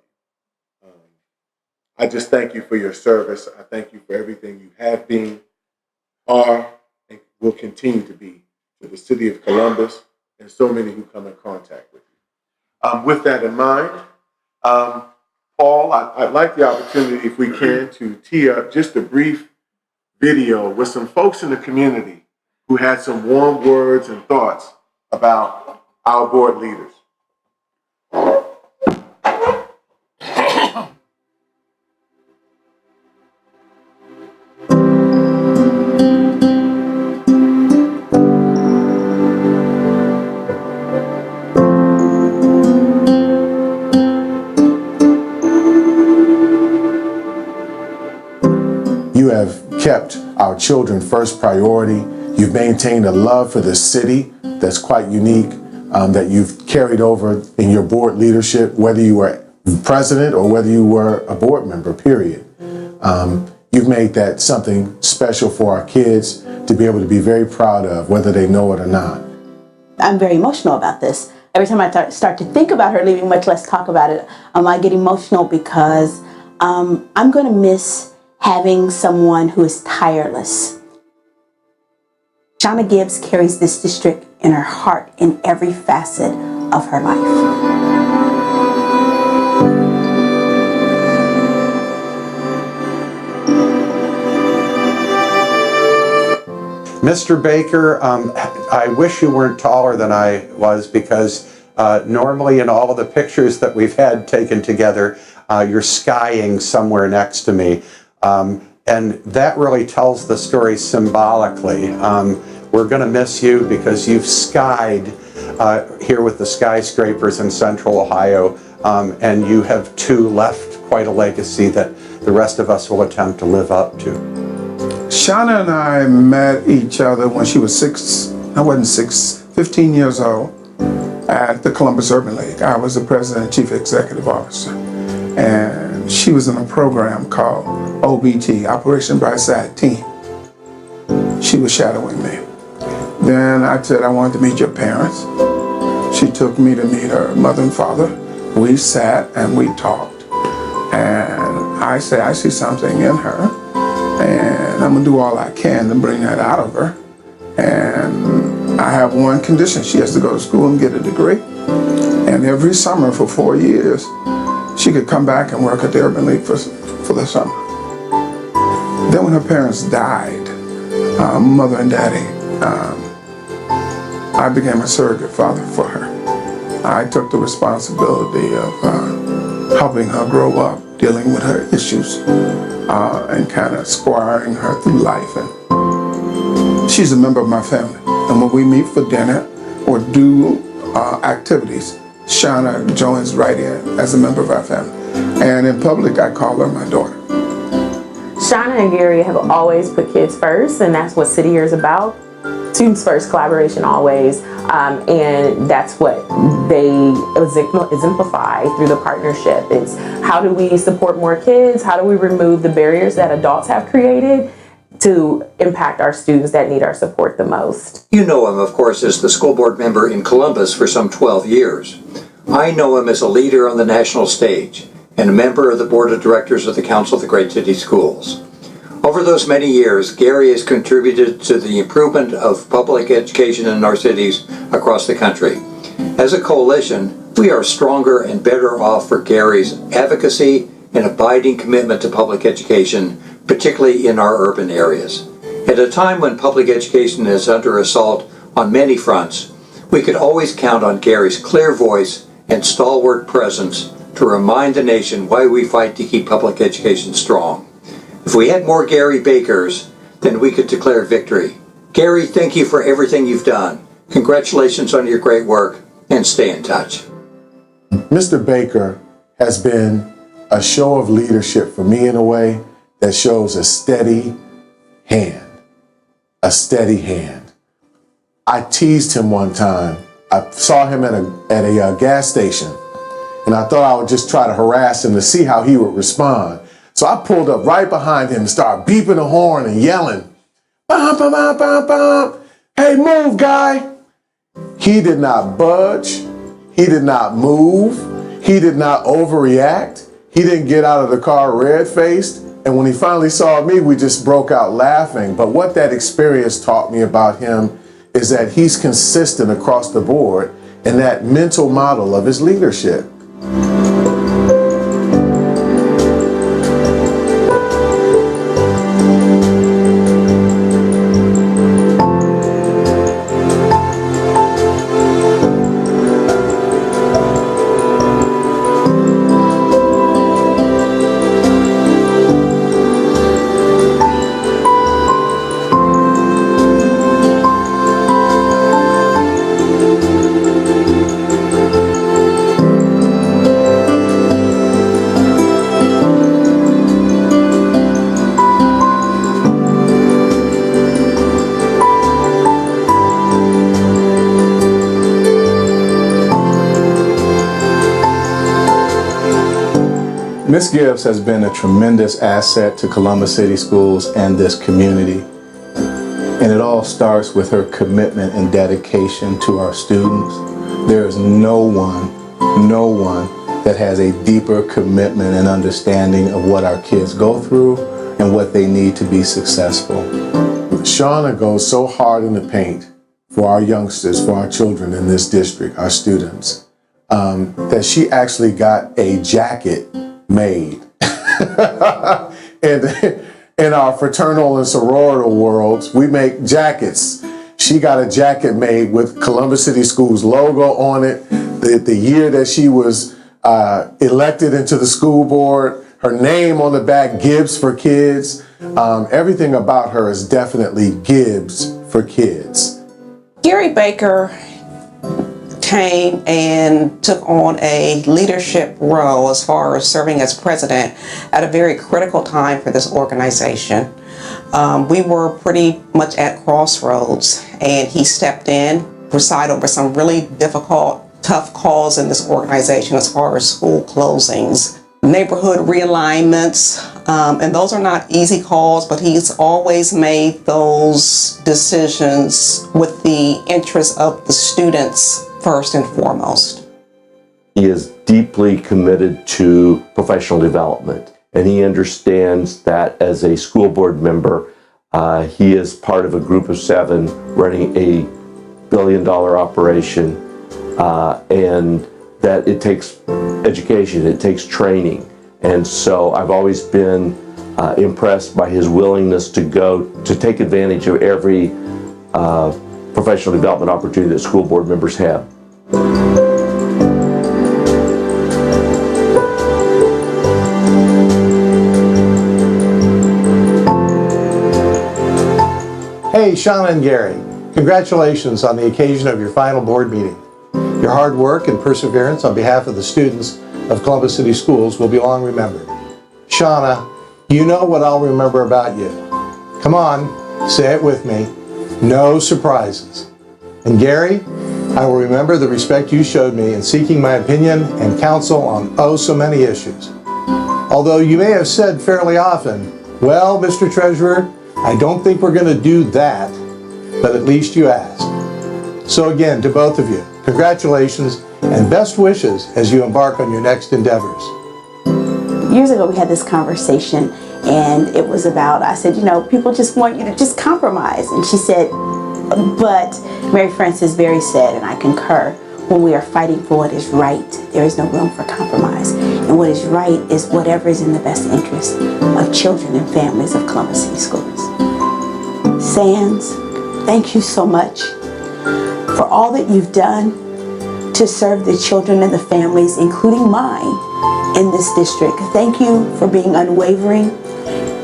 I just thank you for your service. I thank you for everything you have been, are, and will continue to be to the city of Columbus and so many who come in contact with you. With that in mind, Paul Paul, I'd like the opportunity, if we can, to tee up just a brief video with some folks in the community who had some warm words and thoughts about our board leaders. You have kept our children first priority. You've maintained a love for the city that's quite unique, that you've carried over in your board leadership, whether you were president or whether you were a board member, period. You've made that something special for our kids to be able to be very proud of, whether they know it or not. I'm very emotional about this. Every time I start to think about her leaving, much less talk about it, I get emotional because I'm going to miss having someone who is tireless. Shauna Gibbs carries this district in her heart in every facet of her life. Mr. Baker, I wish you weren't taller than I was, because normally in all of the pictures that we've had taken together, you're skying somewhere next to me. And that really tells the story symbolically. We're going to miss you because you've skied here with the skyscrapers in Central Ohio, and you have too left quite a legacy that the rest of us will attempt to live up to. Shauna and I met each other when she was 15 years old at the Columbus Urban League. I was the president and chief executive officer. And she was in a program called OBT, Operation Brightside Team. She was shadowing me. Then I said I wanted to meet your parents. She took me to meet her mother and father. We sat and we talked. And I said, I see something in her, and I'm gonna do all I can to bring that out of her. And I have one condition: she has to go to school and get a degree. And every summer for 4 years, she could come back and work at the Urban League for the summer. Then when her parents died, mother and daddy, I became a surrogate father for her. I took the responsibility of helping her grow up, dealing with her issues, and kind of squiring her through life. And she's a member of my family. And when we meet for dinner or do activities, Shauna joins right in as a member of our family. And in public, I call her my daughter. Shauna and Gary have always put kids first, and that's what City Year is about. Students first, collaboration always, and that's what they exemplify through the partnership. It's how do we support more kids? How do we remove the barriers that adults have created to impact our students that need our support the most? You know him, of course, as the school board member in Columbus for some 12 years. I know him as a leader on the national stage and a member of the board of directors of the Council of the Great City Schools. Over those many years, Gary has contributed to the improvement of public education in our cities across the country. As a coalition, we are stronger and better off for Gary's advocacy and abiding commitment to public education, particularly in our urban areas. At a time when public education is under assault on many fronts, we could always count on Gary's clear voice and stalwart presence to remind the nation why we fight to keep public education strong. If we had more Gary Bakers, then we could declare victory. Gary, thank you for everything you've done. Congratulations on your great work, and stay in touch. Mr. Baker has been a show of leadership for me in a way that shows a steady hand. A steady hand. I teased him one time. I saw him at a gas station, and I thought I would just try to harass him to see how he would respond. So I pulled up right behind him and started beeping the horn and yelling, "Bum, bum, bum, bum, bum. Hey, move, guy." He did not budge. He did not move. He did not overreact. He didn't get out of the car red-faced. And when he finally saw me, we just broke out laughing. But what that experience taught me about him is that he's consistent across the board in that mental model of his leadership. Ms. Gibbs has been a tremendous asset to Columbus City Schools and this community. And it all starts with her commitment and dedication to our students. There is no one that has a deeper commitment and understanding of what our kids go through and what they need to be successful. Shauna goes so hard in the paint for our youngsters, for our children in this district, our students, that she actually got a jacket made. In our fraternal and sororital worlds, we make jackets. She got a jacket made with Columbus City Schools logo on it. The year that she was elected into the school board, her name on the back, Gibbs for Kids. Everything about her is definitely Gibbs for Kids. Gary Baker came and took on a leadership role as far as serving as president at a very critical time for this organization. We were pretty much at crossroads, and he stepped in, presided over some really difficult, tough calls in this organization as far as school closings, neighborhood realignments, and those are not easy calls, but he's always made those decisions with the interest of the students first and foremost. He is deeply committed to professional development, and he understands that as a school board member, he is part of a group of 7 running a billion-dollar operation, and that it takes education, it takes training. And so I've always been impressed by his willingness to take advantage of every professional development opportunity that school board members have. Hey, Shauna and Gary, congratulations on the occasion of your final board meeting. Your hard work and perseverance on behalf of the students of Columbus City Schools will be long remembered. Shauna, you know what I'll remember about you. Come on, say it with me. No surprises. And Gary, I will remember the respect you showed me in seeking my opinion and counsel on oh so many issues. Although you may have said fairly often, well, Mr. Treasurer, I don't think we're going to do that, but at least you asked. So again, to both of you, congratulations and best wishes as you embark on your next endeavors. Years ago, we had this conversation, and it was about, I said, people just want you to just compromise. And she said, but Mary Frances Berry said, and I concur, when we are fighting for what is right, there is no room for compromise. And what is right is whatever is in the best interest of children and families of Columbus City Schools. Sands, thank you so much for all that you've done to serve the children and the families, including mine, in this district. Thank you for being unwavering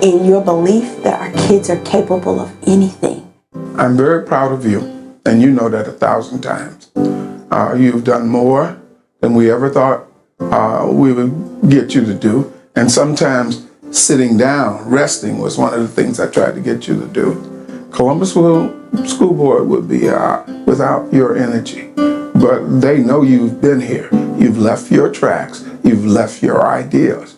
in your belief that our kids are capable of anything. I'm very proud of you, and you know that 1,000 times. You've done more than we ever thought we would get you to do. And sometimes sitting down, resting was one of the things I tried to get you to do. Columbus School Board would be without your energy. But they know you've been here. You've left your tracks. You've left your ideas.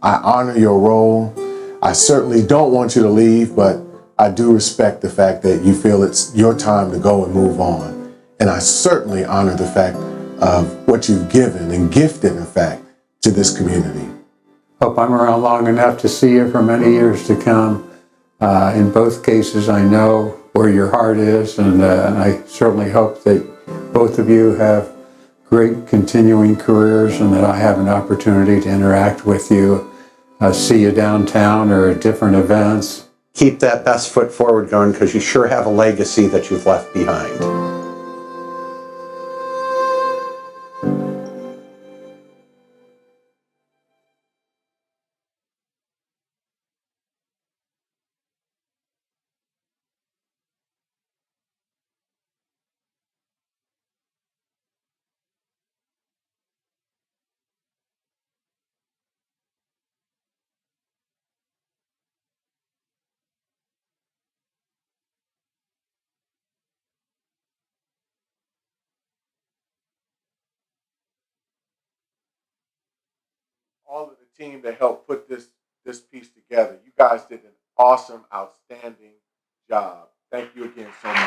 I honor your role. I certainly don't want you to leave, but I do respect the fact that you feel it's your time to go and move on. And I certainly honor the fact of what you've given and gifted, in fact, to this community. Hope I'm around long enough to see you for many years to come. In both cases, I know where your heart is, and I certainly hope that both of you have great continuing careers and that I have an opportunity to interact with you, see you downtown or at different events. Keep that best foot forward going, because you sure have a legacy that you've left behind. all of the team that helped put this piece together. You guys did an awesome, outstanding job. Thank you again so much.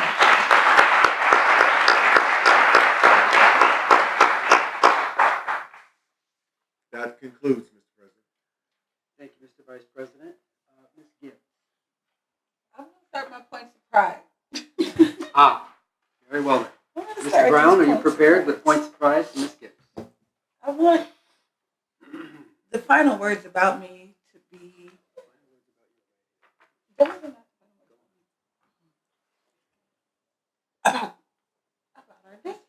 That concludes, Mr. President. Thank you, Mr. Vice President. Ms. Gibbs. I'm going to start my points of pride. Very well then. Mr. Mr. Brown, are you prepared with points of pride from Ms. Gibbs? I want the final words about me to be about our district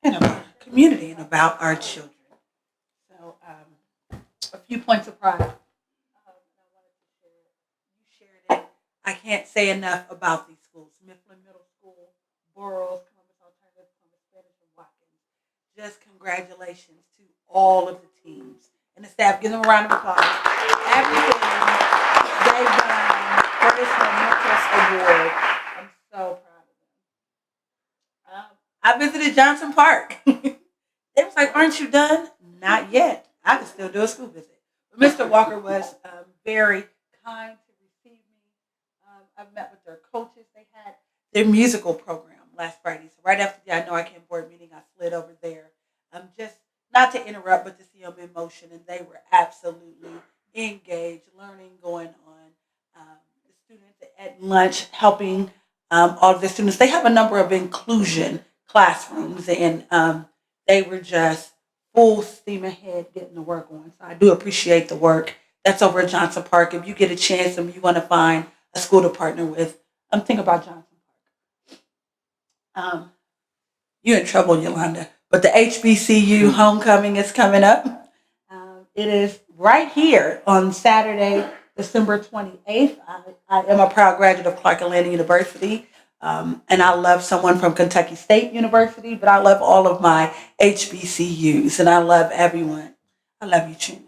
and about our community and about our children. So, a few points of pride. You shared it. I can't say enough about these schools: Mifflin Middle School, Burroughs, Columbus Alternative, Columbus Spanish, and Watkins. Just congratulations to all of the teams and the staff. Give them a round of applause. Everything they've done for this momentous award. I'm so proud of them. I visited Johnson Park. They was like, "Aren't you done?" Not yet. I can still do a school visit. But Mr. Walker was very kind to receive me. I've met with their coaches. They had their musical program last Friday. So right after the I Know I Can board meeting, I slid over there. Just not to interrupt, but to see them in motion. And they were absolutely engaged, learning going on. The students at lunch helping all of the students. They have a number of inclusion classrooms, and they were just full steam ahead getting the work on. So I do appreciate the work that's over at Johnson Park. If you get a chance and you want to find a school to partner with, think about Johnson Park. You're in trouble, Yolanda. But the HBCU homecoming is coming up. It is right here on Saturday, December 28th. I am a proud graduate of Clark Atlanta University. And I love someone from Kentucky State University, but I love all of my HBCUs, and I love everyone. I love you, Trini.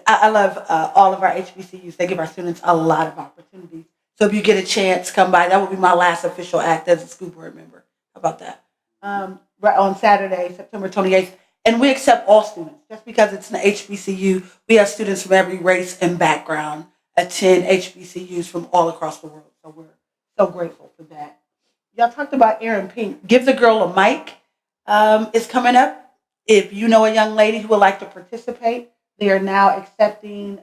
I love all of our HBCUs. They give our students a lot of opportunities. So if you get a chance, come by. That will be my last official act as a school board member. How about that? Right on Saturday, September 28th. And we accept all students. Just because it's an HBCU, we have students from every race and background attend HBCUs from all across the world. So we're so grateful for that. Y'all talked about Erin Pink. Give the Girl a Mic is coming up. If you know a young lady who would like to participate, they are now accepting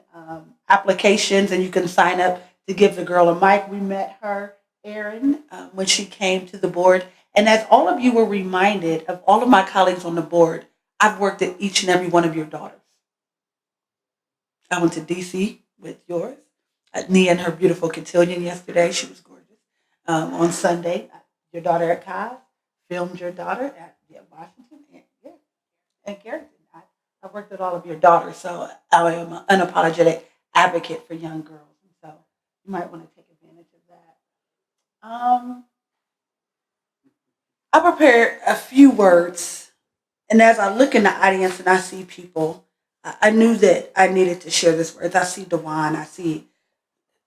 applications, and you can sign up to Give the Girl a Mic. We met her, Erin, when she came to the board. And as all of you were reminded of all of my colleagues on the board, I've worked at each and every one of your daughters. I went to DC with yours. Nia and her beautiful cotillion yesterday. She was gorgeous. On Sunday, your daughter at Cobb filmed your daughter at Washington and Carrington. I've worked with all of your daughters, so I am an unapologetic advocate for young girls. And so you might want to take advantage of that. I prepared a few words, and as I look in the audience and I see people, I knew that I needed to share this words. I see DeJuan, I see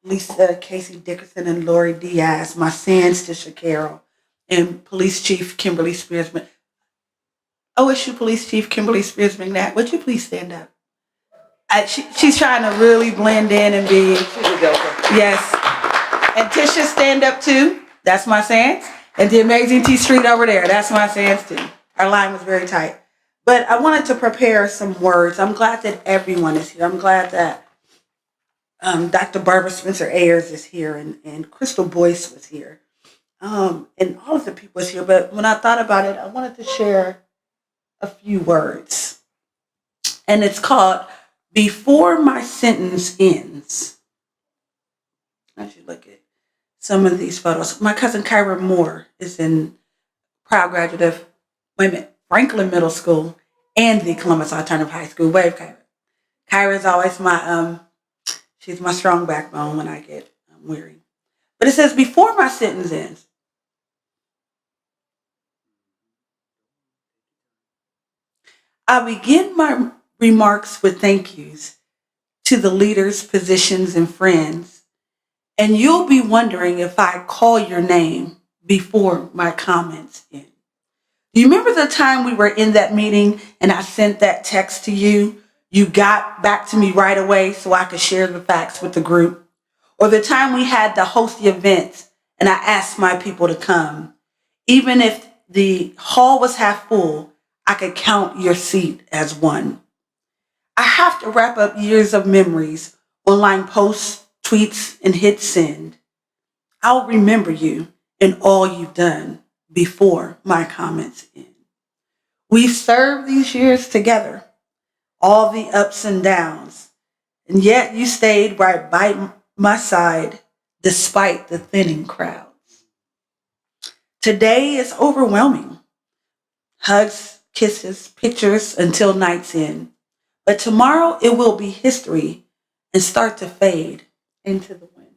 Lisa Casey Dickerson and Lori Diaz, my sons Tisha Carroll, and Police Chief Kimberly Spears. OSU Police Chief Kimberly Spears McNatt, would you please stand up? She's trying to really blend in and be. Yes. And Tisha, stand up too. That's my sans. And the amazing T Street over there. That's my sans too. Our line was very tight. But I wanted to prepare some words. I'm glad that everyone is here. I'm glad that Dr. Barbara Spencer Ayers is here, and Crystal Boyce was here. And all of the people was here. But when I thought about it, I wanted to share a few words. And it's called Before My Sentence Ends. I should look at some of these photos. My cousin Kyra Moore is in proud graduate of Franklin Middle School and the Columbus Alternative High School. Wave, Kyra. Kyra is always my she's my strong backbone when I get weary. But it says, before my sentence ends, I begin my remarks with thank yous to the leaders, physicians, and friends. And you'll be wondering if I call your name before my comments end. Do you remember the time we were in that meeting and I sent that text to you? you got back to me right away so I could share the facts with the group. Or the time we had to host the events and I asked my people to come. Even if the hall was half full, I could count your seat as one. I have to wrap up years of memories, online posts, tweets, and hit send. I'll remember you and all you've done before my comments end. We served these years together, all the ups and downs, and yet you stayed right by my side despite the thinning crowds. Today is overwhelming. Hugs, kisses, pictures until night's end. But tomorrow it will be history and start to fade into the wind.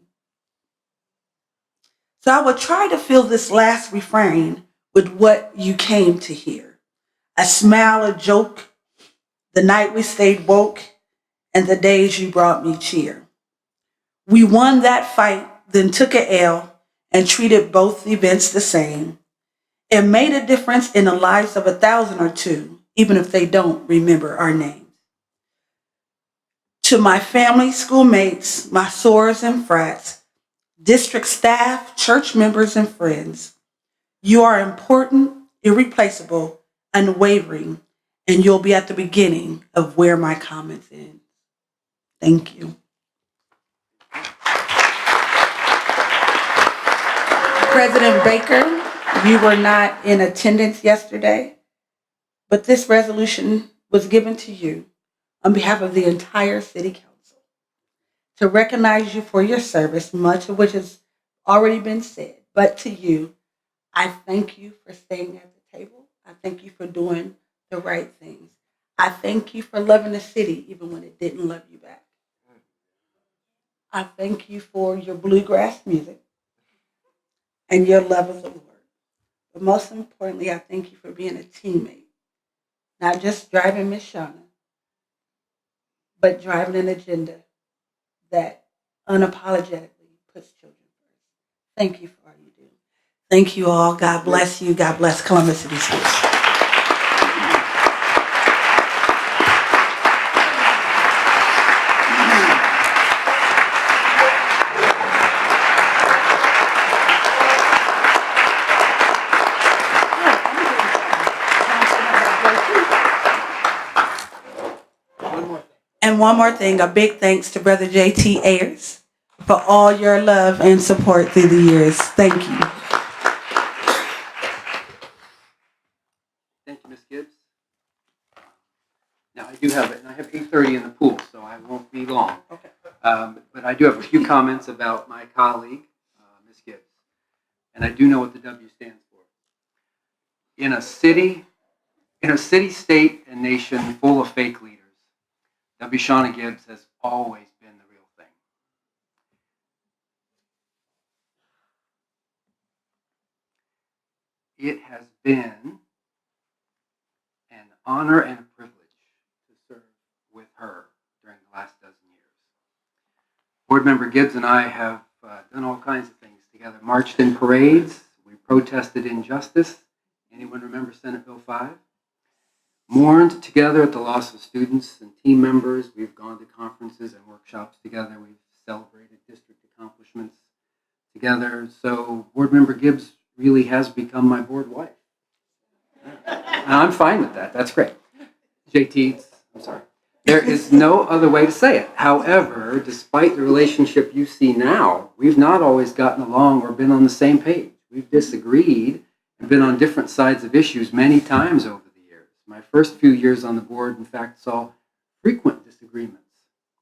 So I will try to fill this last refrain with what you came to hear. A smile, a joke, the night we stayed woke, and the days you brought me cheer. We won that fight, then took a L and treated both events the same. It made a difference in the lives of 1,000 or two, even if they don't remember our names. To my family, schoolmates, my sorors and frats, district staff, church members, and friends, you are important, irreplaceable, unwavering, and you'll be at the beginning of where my comments end. Thank you. President Baker, you were not in attendance yesterday, but this resolution was given to you on behalf of the entire City Council to recognize you for your service, much of which has already been said. But to you, I thank you for staying at the table. I thank you for doing the right things. I thank you for loving the city even when it didn't love you back. I thank you for your bluegrass music and your love of the Lord. But most importantly, I thank you for being a teammate, not just driving Miss Shauna, but driving an agenda that unapologetically puts children first. Thank you for all you do. Thank you all. God bless you. God bless Columbus City Schools. And one more thing, a big thanks to Brother J.T. Ayers for all your love and support through the years. Thank you. Thank you, Ms. Gibbs. Now, I have 8:30 in the pool, so I won't be long. Okay. But I do have a few comments about my colleague, Ms. Gibbs. And I do know what the W stands for. In a city, state, and nation full of fake leaders, W. Shauna Gibbs has always been the real thing. It has been an honor and a privilege to serve with her during the last dozen years. Board Member Gibbs and I have done all kinds of things together. Marched in parades. We protested injustice. Anyone remember Senate Bill 5? Mourned together at the loss of students and team members. We've gone to conferences and workshops together. We've celebrated district accomplishments together. So Board Member Gibbs really has become my board wife. And I'm fine with that. That's great. JT, I'm sorry. There is no other way to say it. However, despite the relationship you see now, we've not always gotten along or been on the same page. We've disagreed and been on different sides of issues many times over the years. My first few years on the board, in fact, saw frequent disagreements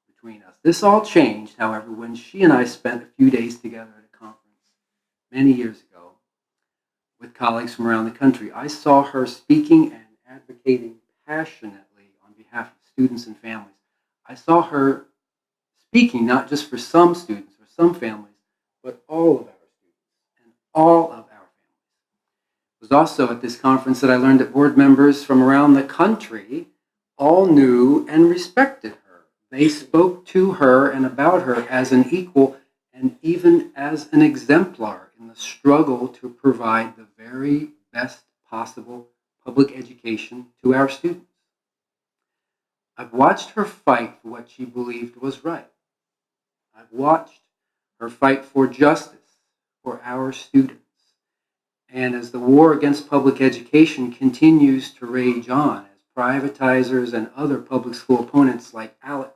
between us. This all changed, however, when she and I spent a few days together at a conference many years ago with colleagues from around the country. I saw her speaking and advocating passionately on behalf of students and families. I saw her speaking not just for some students or some families, but all of our students and all of our families. It was also at this conference that I learned that board members from around the country all knew and respected her. They spoke to her and about her as an equal and even as an exemplar in the struggle to provide the very best possible public education to our students. I've watched her fight for what she believed was right. I've watched her fight for justice for our students. And as the war against public education continues to rage on, as privatizers and other public school opponents like ALEC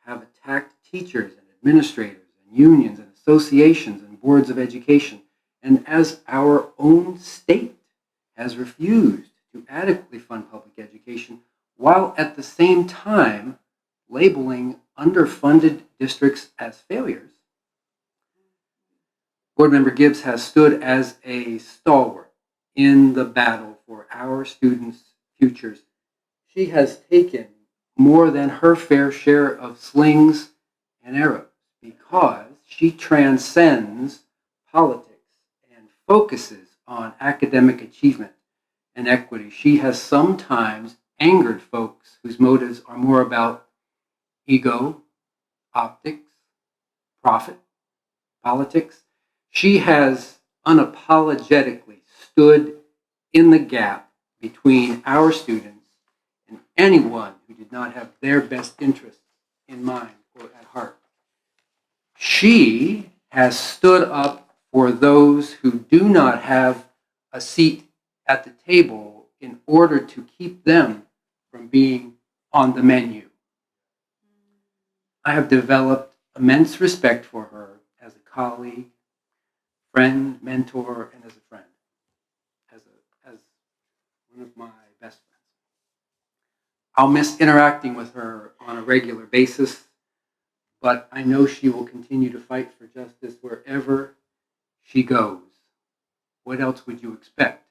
have attacked teachers and administrators and unions and associations and boards of education, and as our own state has refused to adequately fund public education, while at the same time labeling underfunded districts as failures, Board Member Gibbs has stood as a stalwart in the battle for our students' futures. She has taken more than her fair share of slings and arrows because she transcends politics and focuses on academic achievement and equity. She has sometimes angered folks whose motives are more about ego, optics, profit, politics. She has unapologetically stood in the gap between our students and anyone who did not have their best interests in mind or at heart. She has stood up for those who do not have a seat at the table in order to keep them from being on the menu. I have developed immense respect for her as a colleague, friend, mentor, and as a friend, as one of my best friends. I'll miss interacting with her on a regular basis, but I know she will continue to fight for justice wherever she goes. What else would you expect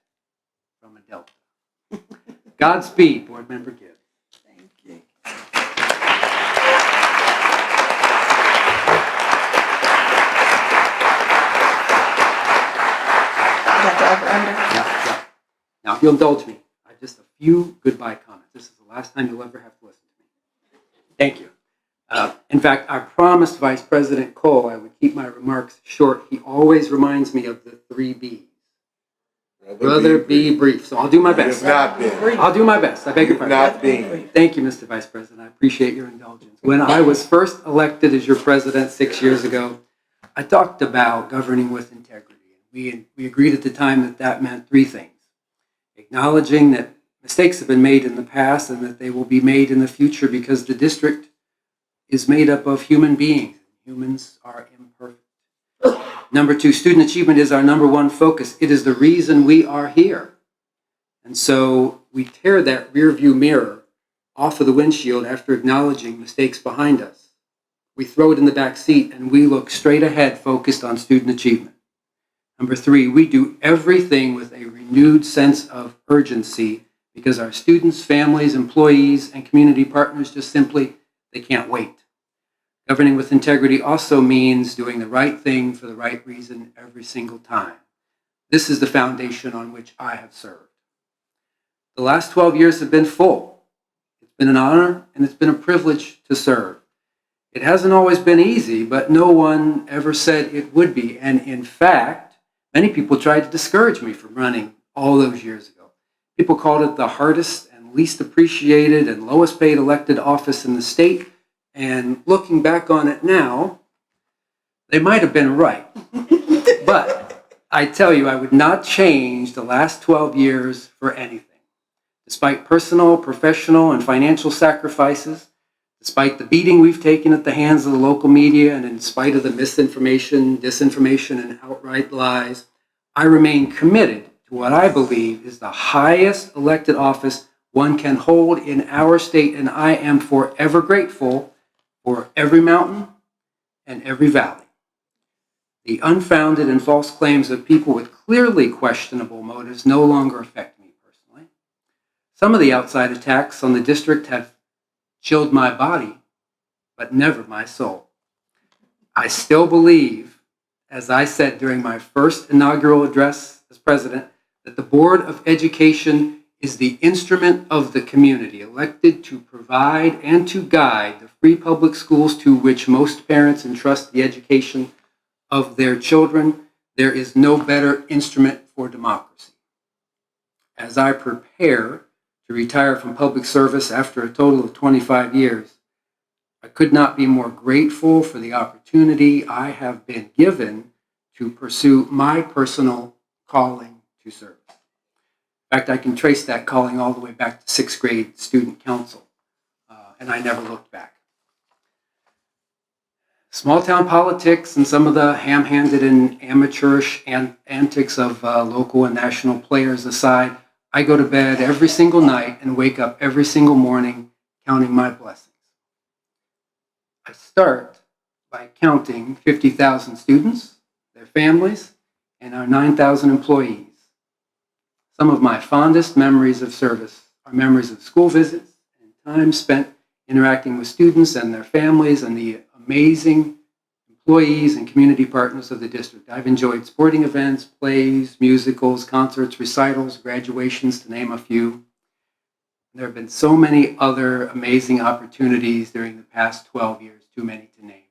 from a Delta? Godspeed, Board Member Gibbs. Thank you. Now, if you'll indulge me, I have just a few goodbye comments. This is the last time you'll ever have to listen to me. Thank you. In fact, I promised Vice President Cole I would keep my remarks short. He always reminds me of the 3 B's. Brother, be brief. So I'll do my best. I'll do my best. I beg your pardon. Thank you, Mr. Vice President. I appreciate your indulgence. When I was first elected as your president 6 years ago, I talked about governing with integrity. We agreed at the time that that meant 3 things. Acknowledging that mistakes have been made in the past and that they will be made in the future because the district is made up of human beings. Humans are imperfect. Number 2, student achievement is our number 1 focus. It is the reason we are here. And so we tear that rear view mirror off of the windshield after acknowledging mistakes behind us. We throw it in the back seat and we look straight ahead focused on student achievement. Number 3, we do everything with a renewed sense of urgency because our students, families, employees, and community partners just simply, they can't wait. Governing with integrity also means doing the right thing for the right reason every single time. This is the foundation on which I have served. The last 12 years have been full. It's been an honor and it's been a privilege to serve. It hasn't always been easy, but no one ever said it would be. And in fact, many people tried to discourage me from running all those years ago. People called it the hardest and least appreciated and lowest paid elected office in the state. And looking back on it now, they might have been right. But I tell you, I would not change the last 12 years for anything. Despite personal, professional, and financial sacrifices, despite the beating we've taken at the hands of the local media, and in spite of the misinformation, disinformation, and outright lies, I remain committed to what I believe is the highest elected office one can hold in our state, and I am forever grateful for every mountain and every valley. The unfounded and false claims of people with clearly questionable motives no longer affect me personally. Some of the outside attacks on the district have chilled my body, but never my soul. I still believe, as I said during my first inaugural address as president, that the Board of Education is the instrument of the community, elected to provide and to guide the free public schools to which most parents entrust the education of their children. There is no better instrument for democracy. As I prepare to retire from public service after a total of 25 years, I could not be more grateful for the opportunity I have been given to pursue my personal calling to service. In fact, I can trace that calling all the way back to 6th grade student council, and I never looked back. Small town politics and some of the ham-handed and amateurish antics of local and national players aside, I go to bed every single night and wake up every single morning counting my blessings. I start by counting 50,000 students, their families, and our 9,000 employees. Some of my fondest memories of service are memories of school visits and time spent interacting with students and their families and the amazing employees and community partners of the district. I've enjoyed sporting events, plays, musicals, concerts, recitals, graduations, to name a few. There have been so many other amazing opportunities during the past 12 years, too many to name.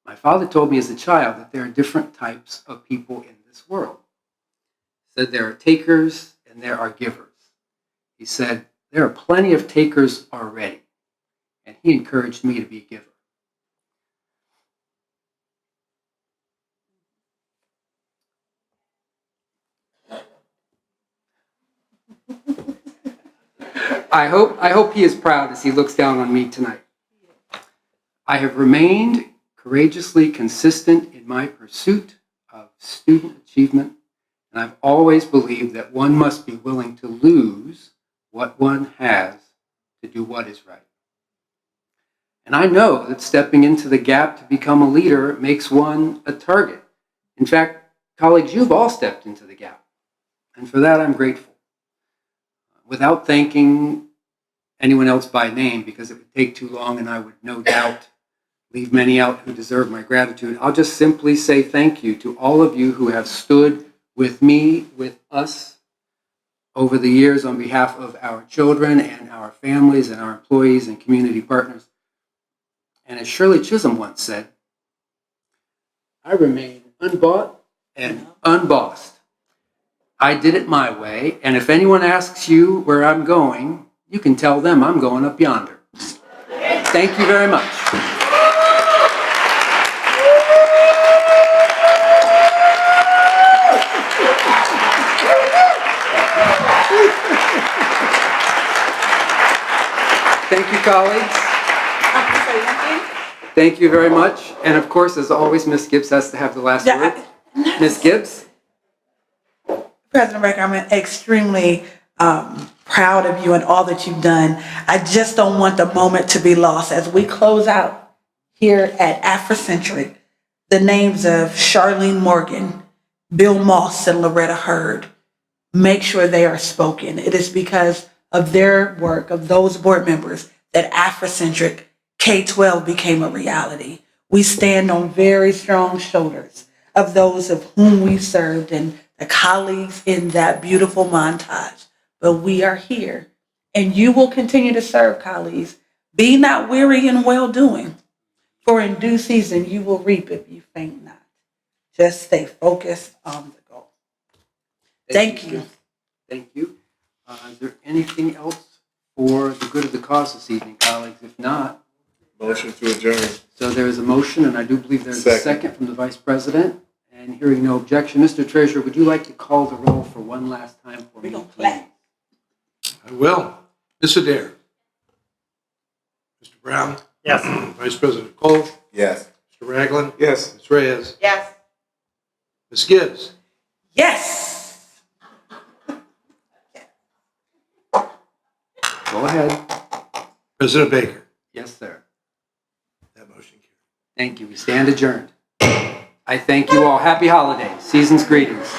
My father told me as a child that there are different types of people in this world. He said there are takers and there are givers. He said there are plenty of takers already, and he encouraged me to be a giver. I hope he is proud as he looks down on me tonight. I have remained courageously consistent in my pursuit of student achievement, and I've always believed that one must be willing to lose what one has to do what is right. And I know that stepping into the gap to become a leader makes one a target. In fact, colleagues, you've all stepped into the gap, and for that I'm grateful. Without thanking anyone else by name, because it would take too long and I would no doubt leave many out who deserve my gratitude, I'll just simply say thank you to all of you who have stood with me, with us, over the years on behalf of our children and our families and our employees and community partners. And as Shirley Chisholm once said, I remain unbought and unbossed. I did it my way, and if anyone asks you where I'm going, you can tell them I'm going up yonder. Thank you very much. Thank you, colleagues. Thank you very much. And of course, as always, Ms. Gibbs has to have the last word. Ms. Gibbs? President Baker, I'm extremely proud of you and all that you've done. I just don't want the moment to be lost as we close out here at Afrocentric. The names of Charlene Morgan, Bill Moss, and Loretta Hurd. Make sure they are spoken. It is because of their work, of those board members, that Afrocentric K-12 became a reality. We stand on very strong shoulders of those of whom we served and the colleagues in that beautiful montage. But we are here, and you will continue to serve, colleagues. Be not weary in well-doing, for in due season you will reap if you faint not. Just stay focused on the goal. Thank you. Thank you. Is there anything else for the good of the cause this evening, colleagues? If not, Motion to adjourn. so there is a motion, and I do believe there's a second from the Vice President. And hearing no objection, Mr. Treasurer, would you like to call the roll for one last time for me, please? I will. Ms. Adair. Mr. Brown. Yes. Vice President Cole. Yes. Mr. Ragland. Yes. Ms. Reyes. Yes. Ms. Gibbs. Yes. Go ahead. President Baker. Yes, sir. That motion carries. Thank you. We stand adjourned. I thank you all. Happy holidays. Season's greetings.